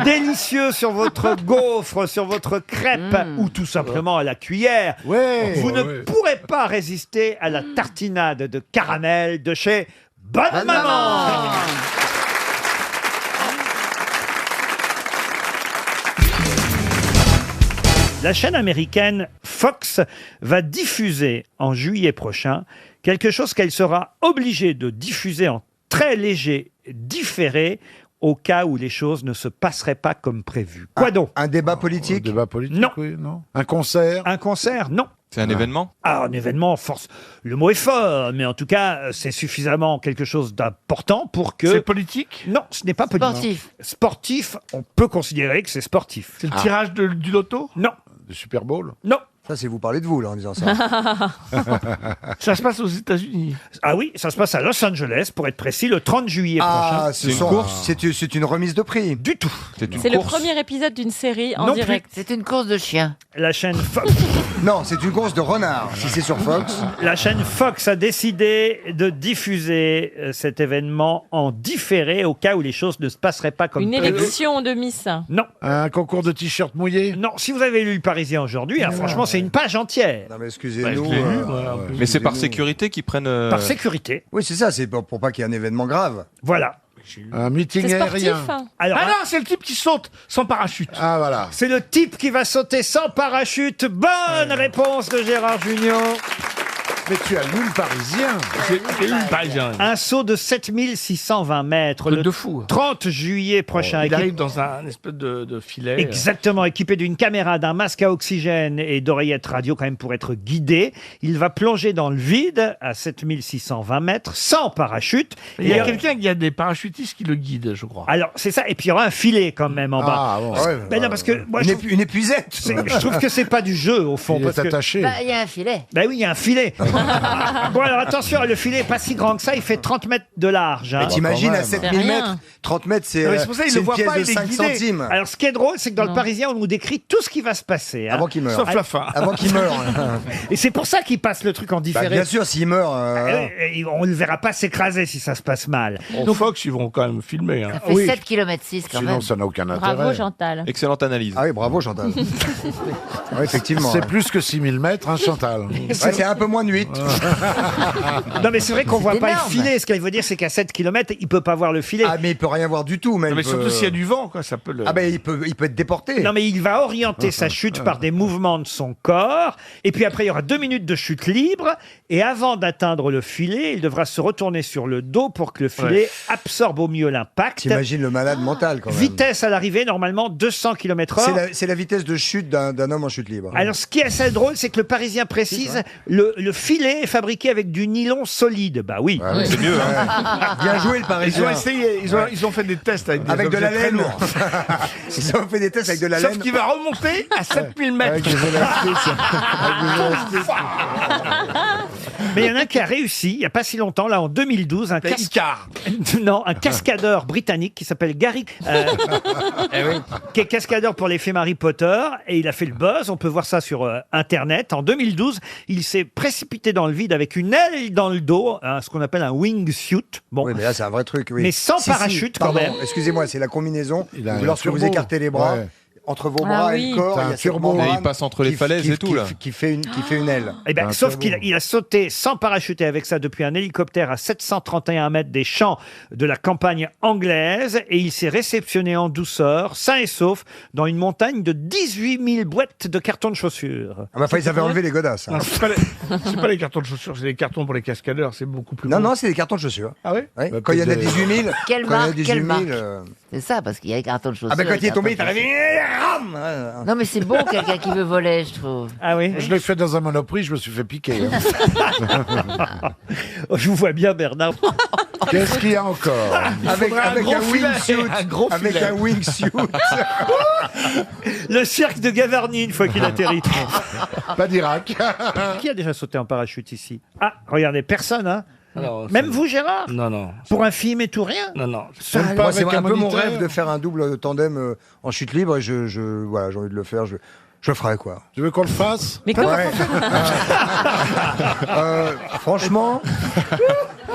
Délicieux sur votre gaufre, sur votre crêpe ou tout simplement à la cuillère. Vous ne pourrez pas résister à la tartinade de caramel de chez Bonne Maman. La chaîne américaine Fox va diffuser en juillet prochain quelque chose qu'elle sera obligée de diffuser en très léger différé au cas où les choses ne se passeraient pas comme prévu. Quoi donc? Un débat politique? Un débat politique, Non. oui, non. Un concert? Un concert? Non. C'est un événement? Ah, un événement, force. Le mot est fort, mais en tout cas, c'est suffisamment quelque chose d'important pour que... C'est politique? Non, ce n'est pas politique. Sportif. Sportif, on peut considérer que c'est sportif. C'est le tirage du loto? Non. Le Super Bowl? Non. Ça, c'est vous parler de vous, là, en disant ça. Ça se passe aux États-Unis. Ah oui, ça se passe à Los Angeles, pour être précis, le 30 juillet prochain. C'est une remise de prix. Du tout. C'est le premier épisode d'une série en Non direct. C'est une course de chiens. La chaîne Fox... Non, c'est une course de renard, si c'est sur Fox. La chaîne Fox a décidé de diffuser cet événement en différé au cas où les choses ne se passeraient pas comme Une prévu. élection de Miss. Non. Un concours de t-shirt mouillé? Non, si vous avez lu le Parisien aujourd'hui, franchement, c'est une page entière. Non, mais excusez-nous. Mais c'est par sécurité qu'ils prennent. Par sécurité. Oui, c'est ça, c'est pour pas qu'il y ait un événement grave. Voilà. Un meeting C'est sportif. aérien? Alors, Ah non, c'est le type qui saute sans parachute. Ah, voilà. c'est le type qui va sauter sans parachute. Bonne réponse de Gérard Junior. Mais tu as lu le Parisien? C'est une Parisien. Un saut de 7620 mètres. Truc Le de fou. 30 juillet prochain. Il arrive dans un espèce de filet. Exactement, équipé d'une caméra, d'un masque à oxygène et d'oreillettes radio quand même pour être guidé. Il va plonger dans le vide à 7620 mètres sans parachute. Il y a Et- quelqu'un, il y a des parachutistes qui le guident, je crois. Alors, c'est ça. Et puis, il y aura un filet quand même en bas. Ah, bon. Ben non, parce que moi, Une épuisette. je trouve que c'est pas du jeu, au fond. Il parce est que- attaché. Bah, il y a un filet. Ben oui, il y a un filet. Bon, alors attention, le filet est pas si grand que ça. Il fait 30 mètres de large. hein. Mais t'imagines, quand à même. 7000 C'est rien. mètres, 30 mètres, c'est Non, mais c'est pour ça, il c'est le une voit pièce pas, de il est 5 guidé. centimes. Alors, ce qui est drôle, c'est que dans le Non. Parisien, on nous décrit tout ce qui va se passer. hein. Avant qu'il meure. Sauf la fin. Avant qu'il meure. Et c'est pour ça qu'il passe le truc en Bah, différé. bien sûr, s'il meurt. On ne le verra pas s'écraser si ça se passe mal. Donc Fox, ils vont quand même filmer. Ça Hein. fait Oui. 7 km 6 quand Sinon, même. ça n'a aucun Bravo intérêt. Chantal. Excellente analyse. Ah oui, bravo, Chantal. Ouais, effectivement. C'est ouais. plus que 6000 mètres, hein, Chantal. Ouais, c'est un peu moins de 8. Non, mais c'est vrai qu'on voit C'est pas énorme. le filet. Ce qu'elle veut dire, c'est qu'à 7 km, il peut pas voir le filet. Ah, mais il peut rien voir du tout, même. Non, mais il peut- surtout s'il y a du vent, quoi, ça peut le. Ah, ben il peut être déporté. Non, mais il va orienter sa chute par des mouvements de son corps. Et puis après, il y aura 2 minutes de chute libre. Et avant d'atteindre le filet, il devra se retourner sur le dos pour que le filet absorbe au mieux l'impact. T'imagines le malade mental, quand même. Vitesse à l'arrivée, normalement 200 km/h. C'est la vitesse de chute d'un homme en chute libre. Alors, ce qui est assez drôle, c'est que le Parisien précise le filet est fabriqué avec du nylon solide. Bah oui. Ouais, c'est mieux. Hein. Bien joué, le Ils Parisien. ont essayé, ils ont fait des tests avec des Avec de la objets très laine. lourds. Ils ont fait des tests avec de la Sauf laine. qu'il va remonter à 7000 mètres. Avec des élastiques. Mais il y en a un qui a réussi, il n'y a pas si longtemps, là, en 2012, non, un cascadeur britannique qui s'appelle Gary, qui est cascadeur pour l'effet Harry Potter, et il a fait le buzz, on peut voir ça sur Internet. En 2012, il s'est précipité dans le vide avec une aile dans le dos, hein, ce qu'on appelle un wingsuit. Bon. Oui, mais là, c'est un vrai truc, oui. Mais sans parachute, quand pardon, même. Excusez-moi, c'est la combinaison Il a où un lorsque vous turbo. écartez les bras, Ouais. entre vos Ah bras et oui. le corps, T'as il y un a cette turbo. membrane Et il passe entre les falaises et tout, là. Qui fait une aile. Eh ben, Un sauf turbo. qu'il a sauté sans parachuter avec ça depuis un hélicoptère à 731 mètres des champs de la campagne anglaise, et il s'est réceptionné en douceur, sain et sauf, dans une montagne de 18 000 boîtes de cartons de chaussures. Ah bah, ils avaient enlevé les godasses. hein. Non, c'est pas les cartons de chaussures, c'est les cartons pour les cascadeurs, c'est beaucoup plus Non, gros. non, c'est des cartons de chaussures. Ah oui Ouais. Bah, Quand il y en a peut-être 18 000. Quelle quand il y en a marque, 18 quelle 000, marque C'est ça, parce qu'il y a les cartons de chaussures. Ah bah quand les il est tombé, il cartons t'a de rêvé. chaussures. Non, mais c'est bon, quelqu'un qui veut voler, je trouve. Ah oui. Je l'ai fait dans un Monoprix, je me suis fait piquer. hein. Je vous vois bien, Bernard. Qu'est-ce qu'il y a encore? Avec un gros filet, wingsuit. un gros Avec filet. un wingsuit. Le cirque de Gavarnie, une fois qu'il atterrit. Pas d'Irak. Qui a déjà sauté en parachute ici? Ah, regardez, personne, hein. Alors, Même vous, Gérard? Non, non. Pour un film et tout, rien? Non, non. Ça, Même pas Moi, c'est avec un peu mon moniteur. rêve de faire un double tandem en chute libre, et voilà, j'ai envie de le faire. Je le ferai, quoi. Tu veux qu'on le fasse? Mais comment Ouais. Franchement,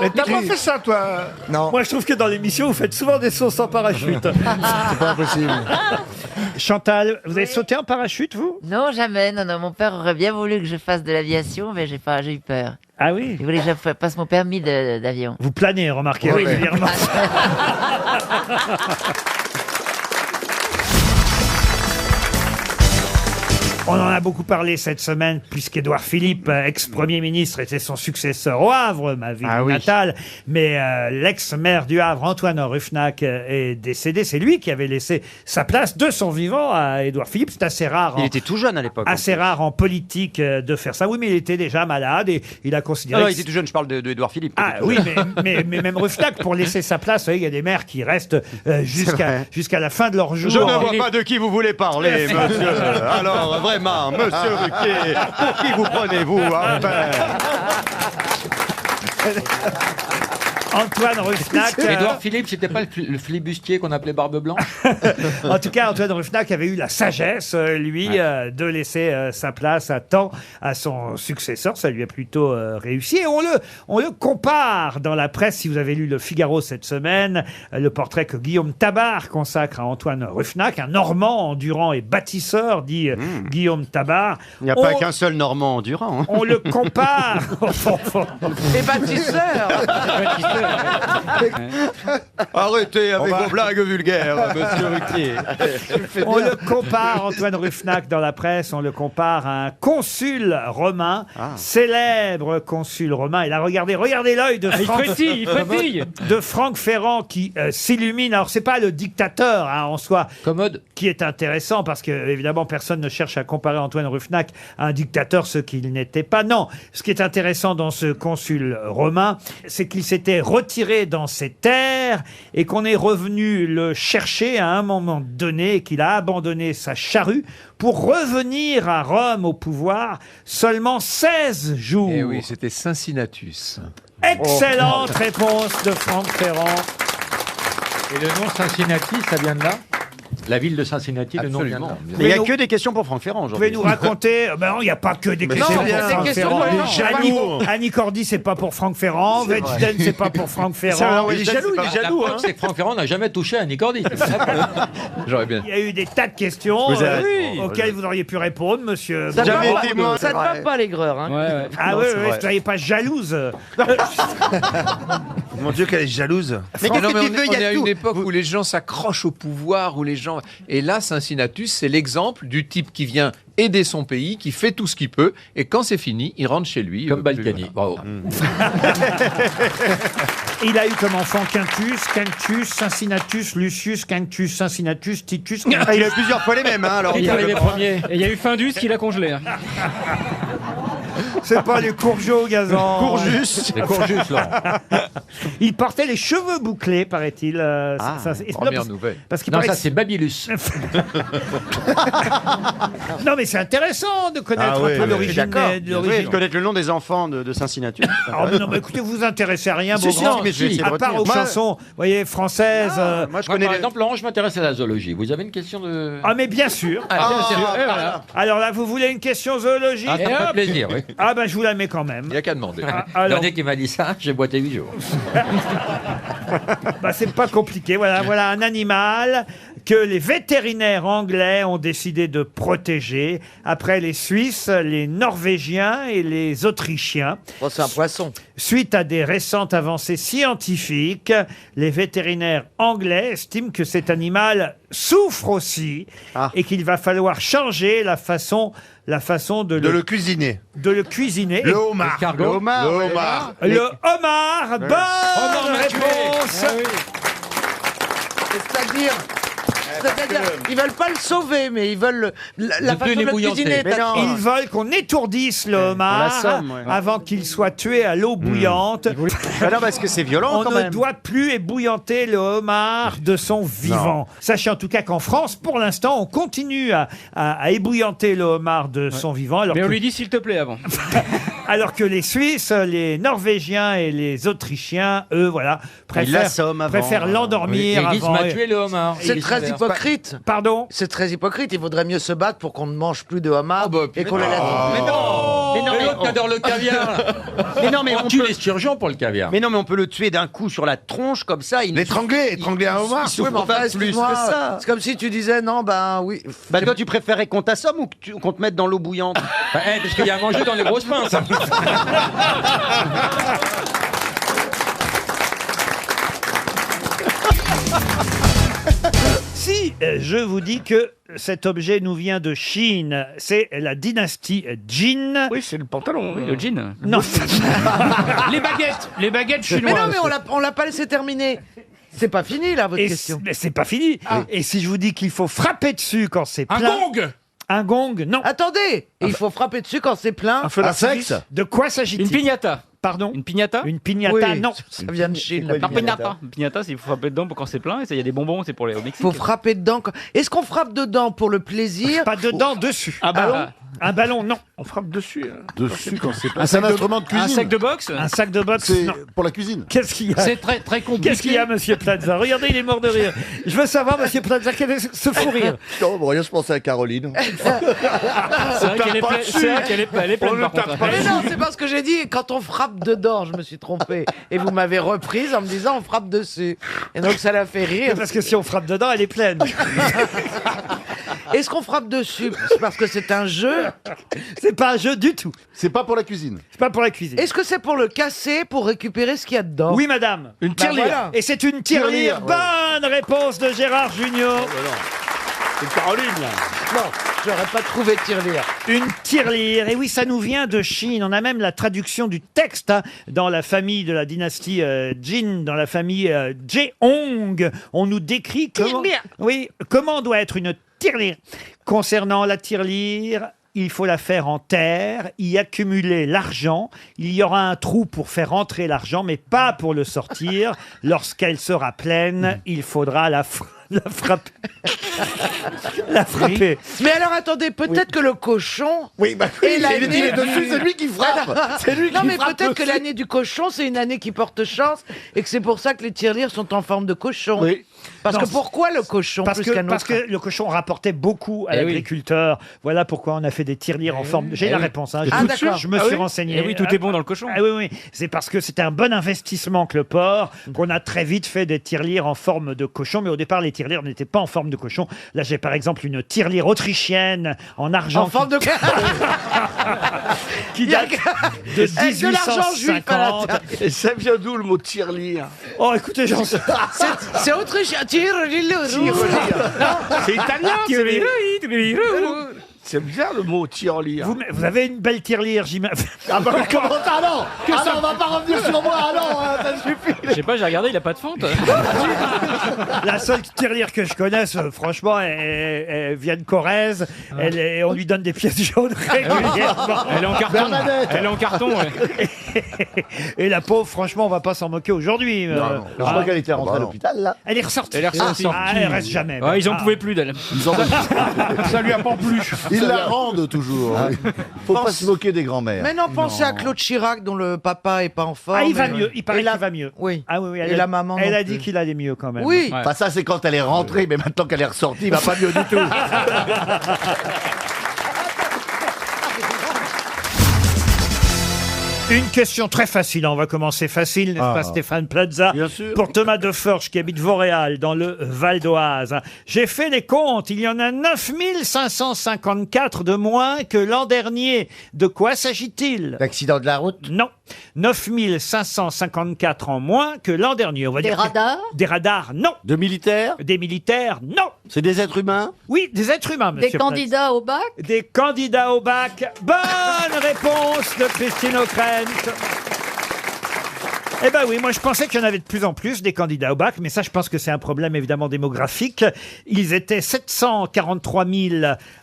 Mais t'as pas fait ça, toi? non. Moi, je trouve que dans l'émission, vous faites souvent des sauts sans parachute. C'est pas impossible. Chantal, vous avez sauté en parachute, vous? Non, jamais. Non, non, mon père aurait bien voulu que je fasse de l'aviation, mais j'ai eu peur. Ah oui? Il voulait que je passe mon permis d'avion. Vous planez, remarquez. Oui, régulièrement. On en a beaucoup parlé cette semaine, puisqu'Édouard Philippe, ex-premier ministre, était son successeur au Havre, ma ville natale. Mais l'ex-maire du Havre, Antoine Ruffnac, est décédé. C'est lui qui avait laissé sa place de son vivant à Édouard Philippe. C'est assez rare. Il était tout jeune à l'époque. Assez rare en politique de faire ça. Oui, mais il était déjà malade et il a considéré... Non, il était tout jeune, je parle d'Édouard Philippe. Ah oui, mais même Ruffnac, pour laisser sa place, vous voyez, il y a des maires qui restent jusqu'à la fin de leur jour. Je ne vois pas de qui vous voulez parler, monsieur. Alors, vraiment, monsieur Ruquier, pour qui vous prenez-vous, enfin Antoine Ruffnac. Édouard Philippe, c'était pas le flibustier qu'on appelait Barbe Blanche? En tout cas, Antoine Ruffnac avait eu la sagesse, lui, de laisser sa place à temps à son successeur. Ça lui a plutôt réussi. Et on le compare dans la presse. Si vous avez lu Le Figaro cette semaine, le portrait que Guillaume Tabar consacre à Antoine Ruffnac, un Normand endurant et bâtisseur, dit Guillaume Tabar. Il n'y a pas qu'un seul Normand endurant. On le compare. Et bâtisseur. Arrêtez avec vos blagues vulgaires, monsieur Ruquier. On le compare, Antoine Ruffnac, dans la presse, on le compare à un consul romain, célèbre consul romain. Et là, regardez l'œil de Franck, il frétille. de Franck Ferrand qui s'illumine. Alors, c'est pas le dictateur en soi Commode. Qui est intéressant, parce que, évidemment, personne ne cherche à comparer Antoine Ruffnac à un dictateur, ce qu'il n'était pas. Non, ce qui est intéressant dans ce consul romain, c'est qu'il s'était retiré dans ses terres et qu'on est revenu le chercher à un moment donné et qu'il a abandonné sa charrue pour revenir à Rome au pouvoir seulement 16 jours. Eh oui, c'était Cincinnatus. Excellente réponse de Franck Ferrand. Et le nom Cincinnati, ça vient de là? La ville de Cincinnati, le nom vient de là. Il n'y a que des questions pour Franck Ferrand Vous pouvez aujourd'hui. nous raconter... Ben non, il n'y a pas que des questions pour Franck Ferrand. Annie Cordy, c'est pas pour Franck Ferrand. Wettstein, c'est pas pour Franck Ferrand. Il est jaloux, c'est que Franck Ferrand n'a jamais touché à Annie Cordy. J'aurais bien. Il y a eu des tas de questions auxquelles vous auriez pu répondre, monsieur. Ça ne va pas l'aigreur. Hein. Ah oui, vous ne soyez pas jalouse. Mon Dieu, qu'elle est jalouse. Mais qu'est-ce que tu veux? On est à une époque où les gens s'accrochent au pouvoir, où les gens... Et là, Cincinnatus, c'est l'exemple du type qui vient aider son pays, qui fait tout ce qu'il peut, et quand c'est fini, il rentre chez lui. Comme Balkany. Bravo. Il a eu comme enfant Quinctius, Cincinnatus, Lucius, Quinctius, Cincinnatus, Titus. Il a eu plusieurs fois les mêmes, hein, alors. Il est arrivé premier. Et il y a eu Findus qui l'a congelé. Hein. C'est pas les Courgeot, Gazan. Courjus. Les Courjus, Laurent. Il portait les cheveux bouclés, paraît-il. Première nouvelle. Parce qu'il Non, paraît ça que- c'est Babilus. Non, mais c'est intéressant de connaître un peu l'origine. Oui, connaître le nom des enfants de Cincinnatus. Ah, mais non, mais écoutez, vous vous intéressez à rien, Si, Beaugrand, si, mais je vais essayer de à part aux retenir. chansons, vous voyez, françaises. Moi, je Moi, connais par les... exemple, Laurent, je m'intéresse à la zoologie. Vous avez une question de... Ah, mais bien sûr. Bien sûr. Et voilà. Alors là, vous voulez une question zoologique? Ah, ça me fait plaisir, oui. Ah, ben, je vous la mets quand même. Il n'y a qu'à demander. Ah, Le alors, dernier qui m'a dit ça, j'ai boité 8 jours. bah, c'est pas compliqué. Voilà un animal que les vétérinaires anglais ont décidé de protéger après les Suisses, les Norvégiens et les Autrichiens. Bon, c'est un poisson. Suite à des récentes avancées scientifiques, les vétérinaires anglais estiment que cet animal souffre aussi et qu'il va falloir changer la façon de le cuisiner. De le cuisiner. Le homard. Escargot. Le homard. Le homard. Bonne réponse. C'est-à-dire, ils veulent pas le sauver, mais ils veulent la façon de le cuisiner. Ils veulent qu'on étourdisse le homard l'assomme, ouais. avant qu'il soit tué à l'eau bouillante. Bah non, parce que c'est violent On quand ne même. doit plus ébouillanter le homard de son vivant. Sachez en tout cas qu'en France, pour l'instant, on continue à ébouillanter le homard de son vivant. Alors Mais on que- lui dit s'il te plaît avant. alors que les Suisses, les Norvégiens et les Autrichiens, eux, voilà, préfèrent l'endormir Ils disent avant. m'a tué le homard. C'est Ils très disent hypocrite. Pardon? C'est très hypocrite. Il vaudrait mieux se battre pour qu'on ne mange plus de homard et qu'on les laisse. Mais non. Mais l'autre qui adore le caviar. Mais non, mais on on tue peut... les sturgeons pour le caviar. Mais non, mais on peut le tuer d'un coup sur la tronche comme ça. Étrangler un homard. Il souffre Oui, mais enfin, pas plus excuse-moi, que ça. c'est comme si tu disais non, ben oui. Bah toi, tu préférais qu'on t'assomme ou qu'on te mette dans l'eau bouillante? Parce qu'il y a à manger dans les grosses pinces. Si je vous dis que cet objet nous vient de Chine. C'est la dynastie Jin. Oui, c'est le pantalon, oui, le jean. Non. Les baguettes Mais chinoises. non, mais on l'a pas laissé terminer. C'est pas fini, là, votre Et question. mais c'est pas fini. Et si je vous dis qu'il faut frapper dessus quand c'est Un plein... gong. Un gong, non. Attendez, et il faut frapper dessus quand c'est plein. Un sexe. De quoi s'agit-il? Une piñata. Pardon? Une piñata. Une piñata, Oui, non. ça vient de Chine. Un piñata. Une piñata, c'est il faut frapper dedans pour quand c'est plein. Et il y a des bonbons, c'est pour les au Mexique. Faut frapper dedans. Est-ce qu'on frappe dedans pour le plaisir? Pas dedans, dessus. Un ballon. Un ballon, non. On frappe dessus. Dessus quand c'est pas. Un C'est sac un de- instrument de cuisine. Un sac de boxe. Un sac de boxe, C'est non. pour la cuisine. Qu'est-ce qu'il y a? C'est très très compliqué. Qu'est-ce qu'il y a, monsieur Plaza? Regardez, il est mort de rire. Je veux savoir, monsieur Plaza, quel est ce fou rire? Non, bon, rien, je pensais à Caroline. C'est vrai qu'elle est pleine. C'est vrai qu'elle est elle est pleine par contre. Mais non, c'est parce que j'ai dit quand on frappe dedans, je me suis trompé. Et vous m'avez reprise en me disant on frappe dessus. Et donc ça l'a fait rire. Parce que si on frappe dedans, elle est pleine. Est-ce qu'on frappe dessus? C'est parce que c'est un jeu. C'est pas un jeu du tout. C'est pas pour la cuisine. C'est pas pour la cuisine. Est-ce que c'est pour le casser, pour récupérer ce qu'il y a dedans? Oui, madame. Une tirelire. voilà. Et c'est une tirelire. Tirelire, Bonne réponse de Gérard Junior. C'est Caroline là. Non, j'aurais pas trouvé tirelire. Une tirelire. Et oui, ça nous vient de Chine. On a même la traduction du texte dans la famille de la dynastie Jin, dans la famille Jeong. On nous décrit comment doit être une tirelire. Concernant la tirelire, il faut la faire en terre, y accumuler l'argent. Il y aura un trou pour faire entrer l'argent, mais pas pour le sortir. Lorsqu'elle sera pleine, il faudra la frapper. La frapper. Mais alors attendez, peut-être que le cochon. Oui, bah Et il l'année est dessus, du- c'est lui qui frappe. C'est lui Non, qui mais frappe peut-être que dessus. l'année du cochon, c'est une année qui porte chance et que c'est pour ça que les tirelires sont en forme de cochon. Oui. Parce Non, que pourquoi le cochon Parce plus que, qu'un parce autre que le cochon rapportait beaucoup à Eh oui. l'agriculteur. Voilà pourquoi on a fait des tirelires en forme. J'ai Eh la oui. réponse. Hein. Ah, d'accord. Je me Ah suis oui. renseigné. Eh oui, tout est bon dans le cochon. Ah oui, oui. C'est parce que c'était un bon investissement que le porc qu'on a très vite fait des tirelires en forme de cochon. Mais au départ, les tirelires n'étaient pas en forme de cochon. Là, j'ai par exemple une tirelire autrichienne en argent. En forme de qui date de Avec de l'argent juif à 1850. l'intérieur. Et ça vient d'où le mot tirelire? Oh, écoutez, j'en sais. C'est autrichien. Tirelire. C'est italien. Tirelire. C'est bizarre le mot tirelire. Vous avez une belle tirelire, j'imagine. Ah bah comment ça, non? Ah non, on va pas revenir sur moi, ah non, ça suffit. Je sais pas, j'ai regardé, il a pas de fente. La seule tirelire que je connaisse, franchement, elle vient de Corrèze. On lui donne des pièces jaunes régulièrement. Elle est en carton. Bernadette. Elle est en carton, ouais. Et la pauvre, franchement, on va pas s'en moquer aujourd'hui. Je crois qu'elle était rentrée à l'hôpital, là. Elle est ressortie. Elle est ressortie. Ah, elle reste jamais. Ouais, ils en Ah. pouvaient plus d'elle. Ça lui a pas plu. Ils la rendent toujours. Faut pas se moquer des grands-mères. Mais non, pensez à Claude Chirac, dont le papa est pas en forme. Ah, il va Et- mieux. Il paraît et la- qu'il va mieux. Oui. Ah oui, oui. Et la maman Elle non a dit plus. qu'il allait mieux quand même. Oui. Ouais. Enfin, ça, c'est quand elle est rentrée, mais maintenant qu'elle est ressortie, il va pas mieux du tout. Une question très facile. On va commencer facile, n'est-ce pas, Stéphane Plaza? Bien sûr. Pour Thomas Deforge, qui habite Vauréal, dans le Val d'Oise. J'ai fait les comptes. Il y en a 9554 de moins que l'an dernier. De quoi s'agit-il? L'accident de la route? Non. 9554 en moins que l'an dernier. On va Des dire radars? Des radars, non. De militaires? Des militaires, non. C'est des êtres humains? Oui, des êtres humains, monsieur Des Plaza. candidats au bac? Des candidats au bac. Bonne réponse de Christine O'Krent. Eh ben oui, moi je pensais qu'il y en avait de plus en plus des candidats au bac, mais ça je pense que c'est un problème évidemment démographique. Ils étaient 743 000,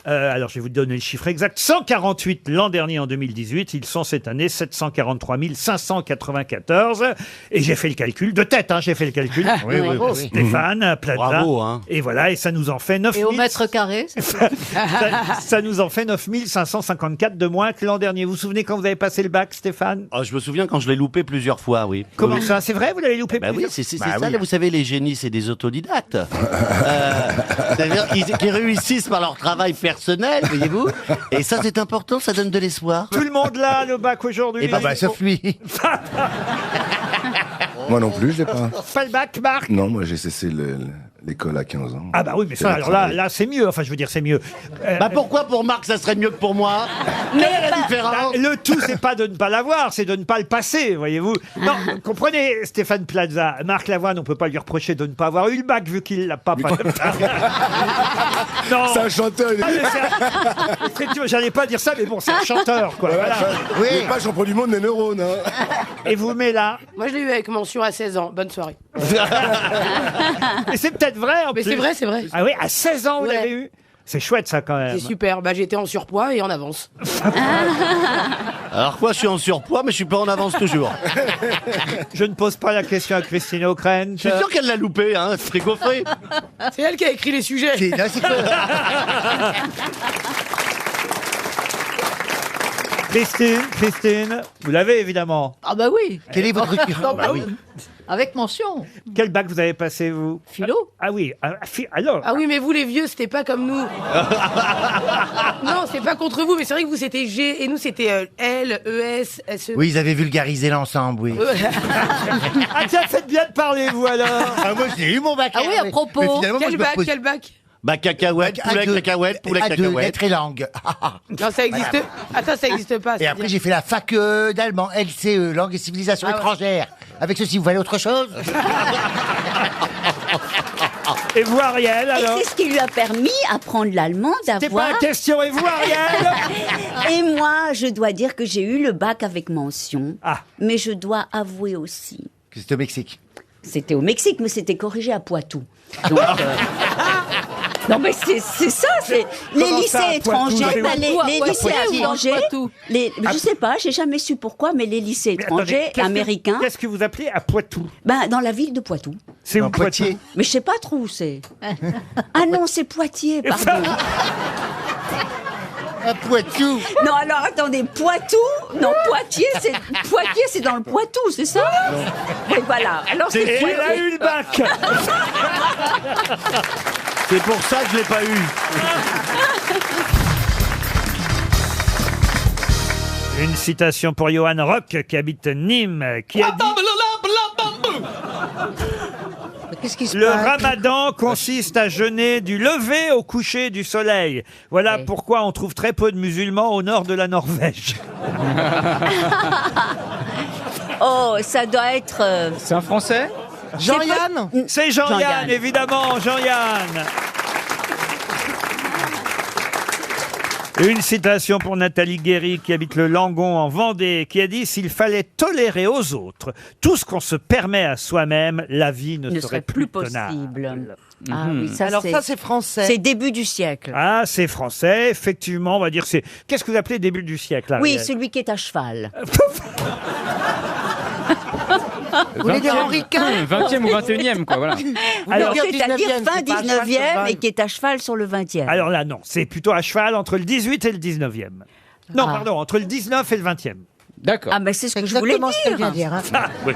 alors je vais vous donner le chiffre exact, 148 l'an dernier en 2018, ils sont cette année 743 594, et j'ai fait le calcul, de tête hein, j'ai fait le calcul, Oui, oui, oui. Stéphane, Plaza, Bravo, hein. et voilà, et ça nous en fait 9 Et au 000. mètre carré? Ça nous en fait 9 554 de moins que l'an dernier. Vous vous souvenez quand vous avez passé le bac, Stéphane? Je me souviens quand je l'ai loupé plusieurs fois, oui. Comment Oui. ça? C'est vrai, vous l'avez loupé Bah oui, plusieurs- c'est ça. Là, vous savez, les génies, c'est des autodidactes. C'est-à-dire qu'ils réussissent par leur travail personnel, voyez-vous. Et ça, c'est important, ça donne de l'espoir. Tout le monde là, le bac aujourd'hui. Eh ben, Sauf lui. Moi non plus, je l'ai pas. Pas le bac, Marc. Non, moi j'ai cessé L'école à 15 ans. Ah bah oui, mais ça, alors là, c'est mieux. Enfin, je veux dire, c'est mieux. Bah pourquoi pour Marc ça serait mieux que pour moi? Quelle est la différence? Le tout, c'est pas de ne pas l'avoir, c'est de ne pas le passer, voyez-vous. Non, comprenez, Stéphane Plaza. Marc Lavoine, on peut pas lui reprocher de ne pas avoir eu le bac, vu qu'il l'a pas. Non. C'est un chanteur. Effectivement, j'allais pas dire ça, mais bon, c'est un chanteur, quoi. Voilà. Oui. Il n'est pas champion du monde des neurones. Hein. Et vous, Mela? Moi, je l'ai eu avec mention à 16 ans. Bonne soirée. Et c'est peut-être vrai, en Mais plus. c'est vrai, c'est vrai. Ah oui, à 16 ans, vous l'avez eu? C'est chouette, ça, quand même. C'est super. Bah, j'étais en surpoids et en avance. Alors quoi, je suis en surpoids, mais je suis pas en avance toujours. Je ne pose pas la question à Christine O'Krent. Je suis sûr qu'elle l'a loupé, hein, frigo frais. C'est elle qui a écrit les sujets. Christine, vous l'avez évidemment. Ah bah oui. Quel est votre Non, bah oui. Avec mention. Quel bac vous avez passé, vous? Philo. Ah oui, alors. Ah oui, mais vous, les vieux, c'était pas comme nous. Non, c'est pas contre vous, mais c'est vrai que vous, c'était G, et nous, c'était L, E, S, S, E. Oui, ils avaient vulgarisé l'ensemble, oui. Ah tiens, faites bien de parler, vous, alors. Ah, moi, j'ai eu mon bac. Ah oui, à propos. Mais finalement, moi, Quel je me bac, pose- quel bac? Bah cacahuète, poulet cacahuète, poulet À deux, cacahuète. lettres et langue. Non, ça existe. Attends, ça existe pas. Et après, j'ai fait la fac d'allemand, LCE, langue et civilisation Ah ouais. étrangère. Avec ceci, vous valez autre chose? Et vous, Ariel, Et alors? c'est ce qui lui a permis, apprendre l'allemand, C'est d'avoir... pas la question, et vous, Ariel? Et moi, je dois dire que j'ai eu le bac avec mention. Ah. Mais je dois avouer aussi. Que c'était au Mexique. C'était au Mexique, mais c'était corrigé à Poitou. Donc, non, mais c'est ça, c'est les Comment lycées ça, à Poitou, étrangers. c'est où? Ben, les Poitou, lycées Poitou, étrangers, Poitou. je sais pas, j'ai jamais su pourquoi, mais les lycées Mais attendez, étrangers, américains, Qu'est-ce que vous appelez à Poitou? ben, dans la ville de Poitou. C'est où, Poitiers. Poitiers? Mais je sais pas trop où c'est. Ah non, c'est Poitiers, pardon. À Poitou. Non, alors attendez, Poitou? Non, Poitiers, c'est dans le Poitou, c'est ça? Oui, voilà. Alors c'est Et elle a Poitiers. eu le bac. C'est pour ça que je l'ai pas eu. Une citation pour Johan Rock, qui habite Nîmes, qui a dit... Qu'est-ce qui se Le passe? ramadan consiste à jeûner du lever au coucher du soleil. Voilà pourquoi on trouve très peu de musulmans au nord de la Norvège. Oh, ça doit être... C'est un Français? Jean-Yann? C'est Jean-Yann, Jean-Yann. évidemment, Jean-Yann. Une citation pour Nathalie Guéry, qui habite le Langon en Vendée, qui a dit « S'il fallait tolérer aux autres tout ce qu'on se permet à soi-même, la vie ne serait plus tenable. » Ah oui, ça, Alors ça, c'est français. C'est début du siècle. Ah, c'est français, effectivement, on va dire c'est... Qu'est-ce que vous appelez début du siècle, Oui, Ariel? celui qui est à cheval. Vous voulez dire Henri Quint? 20e ou 21e, quoi, voilà. Alors, C'est-à-dire 19e, fin c'est pas à cheval, 19e cheval. et qui est à cheval sur le 20e. Alors là, non, c'est plutôt à cheval entre le 18 et le 19e. Non, Ah. pardon, entre le 19 et le 20e. D'accord. Ah, mais c'est ce que je voulais Exactement ce qu'elle vient dire. de dire. hein. Ah, oui.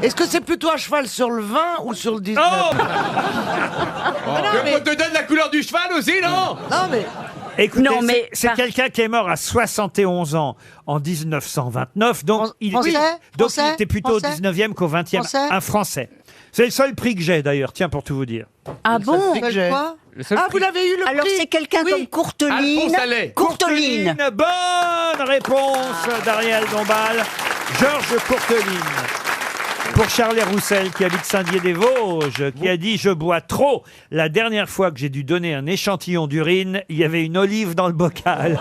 Est-ce que c'est plutôt à cheval sur le 20 ou sur le 19? Oh On te donne la couleur du cheval aussi, non? Non, mais... Écoutez, Non, mais c'est par- quelqu'un qui est mort à 71 ans en 1929, donc Français donc il Français était plutôt Français au 19e qu'au 20e. Français Un Français. C'est le seul prix que j'ai d'ailleurs, tiens, pour tout vous dire. Ah bon? Quoi? Le seul Ah, prix- vous l'avez eu le Alors prix? c'est quelqu'un Oui. comme Courteline. Alphonse Allais. Courteline. Bonne réponse d'Ariel Dombal. Georges Courteline. Pour Charles Roussel, qui habite Saint-Dié-des-Vosges, qui a dit « Je bois trop. La dernière fois que j'ai dû donner un échantillon d'urine, il y avait une olive dans le bocal. »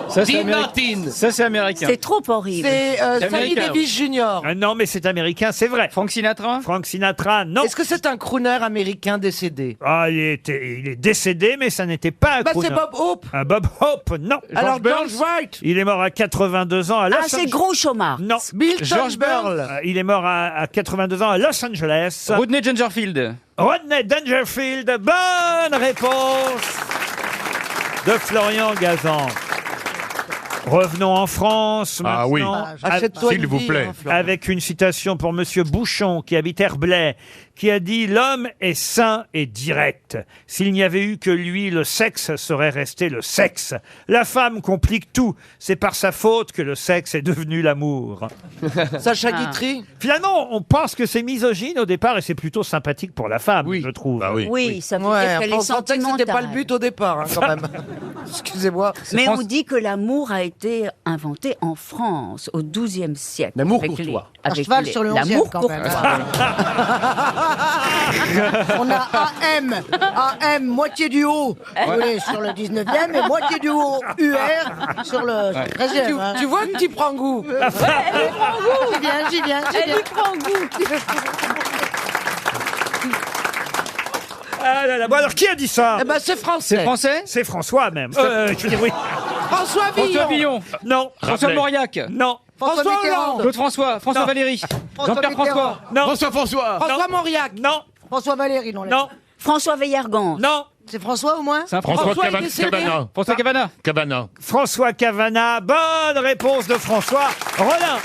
Ça, c'est Dean américain. Martin. Ça, c'est américain. C'est trop horrible. C'est Sammy américain, Davis Jr. Ah non, mais c'est américain, c'est vrai. Frank Sinatra? Frank Sinatra, non. Est-ce que c'est un crooner américain décédé? Ah, il est décédé, mais ça n'était pas un Bah, crooner. c'est Bob Hope. Un Bob Hope, non. Alors, Burns? George Wright. Il est mort à 82 ans à Los Ah, c'est Angeles. Groucho Marx. Non. Milton George Berle. Burns. Il est mort à 82 ans à Los Angeles. Rodney Dangerfield. Rodney Dangerfield. Bonne réponse de Florian Gazan. Revenons en France Ah oui. maintenant, Achète-toi S'il une vous vie, plaît. hein, Florent. avec une citation pour Monsieur Bouchon, qui habite Herblay, qui a dit « L'homme est sain et direct. S'il n'y avait eu que lui, le sexe serait resté le sexe. La femme complique tout. C'est par sa faute que le sexe est devenu l'amour. » Sacha Guitry. Finalement, on pense que c'est misogyne au départ et c'est plutôt sympathique pour la femme, je trouve. Oui, ça veut Ouais, dire qu'elle est on sentait que c'était pas le sentimentale. but au départ, hein, quand même. Excusez-moi. Mais on dit que l'amour a été inventé en France au XIIe siècle. L'amour Avec courtois. les- À avec cheval les- sur le 11e, l'amour quand même. courtois. On a AM, moitié du haut oui, sur le 19e et moitié du haut UR sur le 13e. hein. Tu vois que tu prends goût. J'y viens. Elle y prend goût. Ah là là. Bon, alors, qui a dit ça? Eh ben, c'est français. C'est français? C'est François, même. Je veux dire, oui. François Villon. François Villon. Non. François Mauriac. Non. François Mitterrand. Claude François. François Non. Valéry. François Jean-Pierre Mitterrand. François. Non. François. François Mauriac. Non. François Valéry, non. Non. François Veillargan. Non. C'est François au moins? C'est un François est décédé. Cabana. François Cavana. Cabana. François Cavana. Bonne réponse de François Rollin.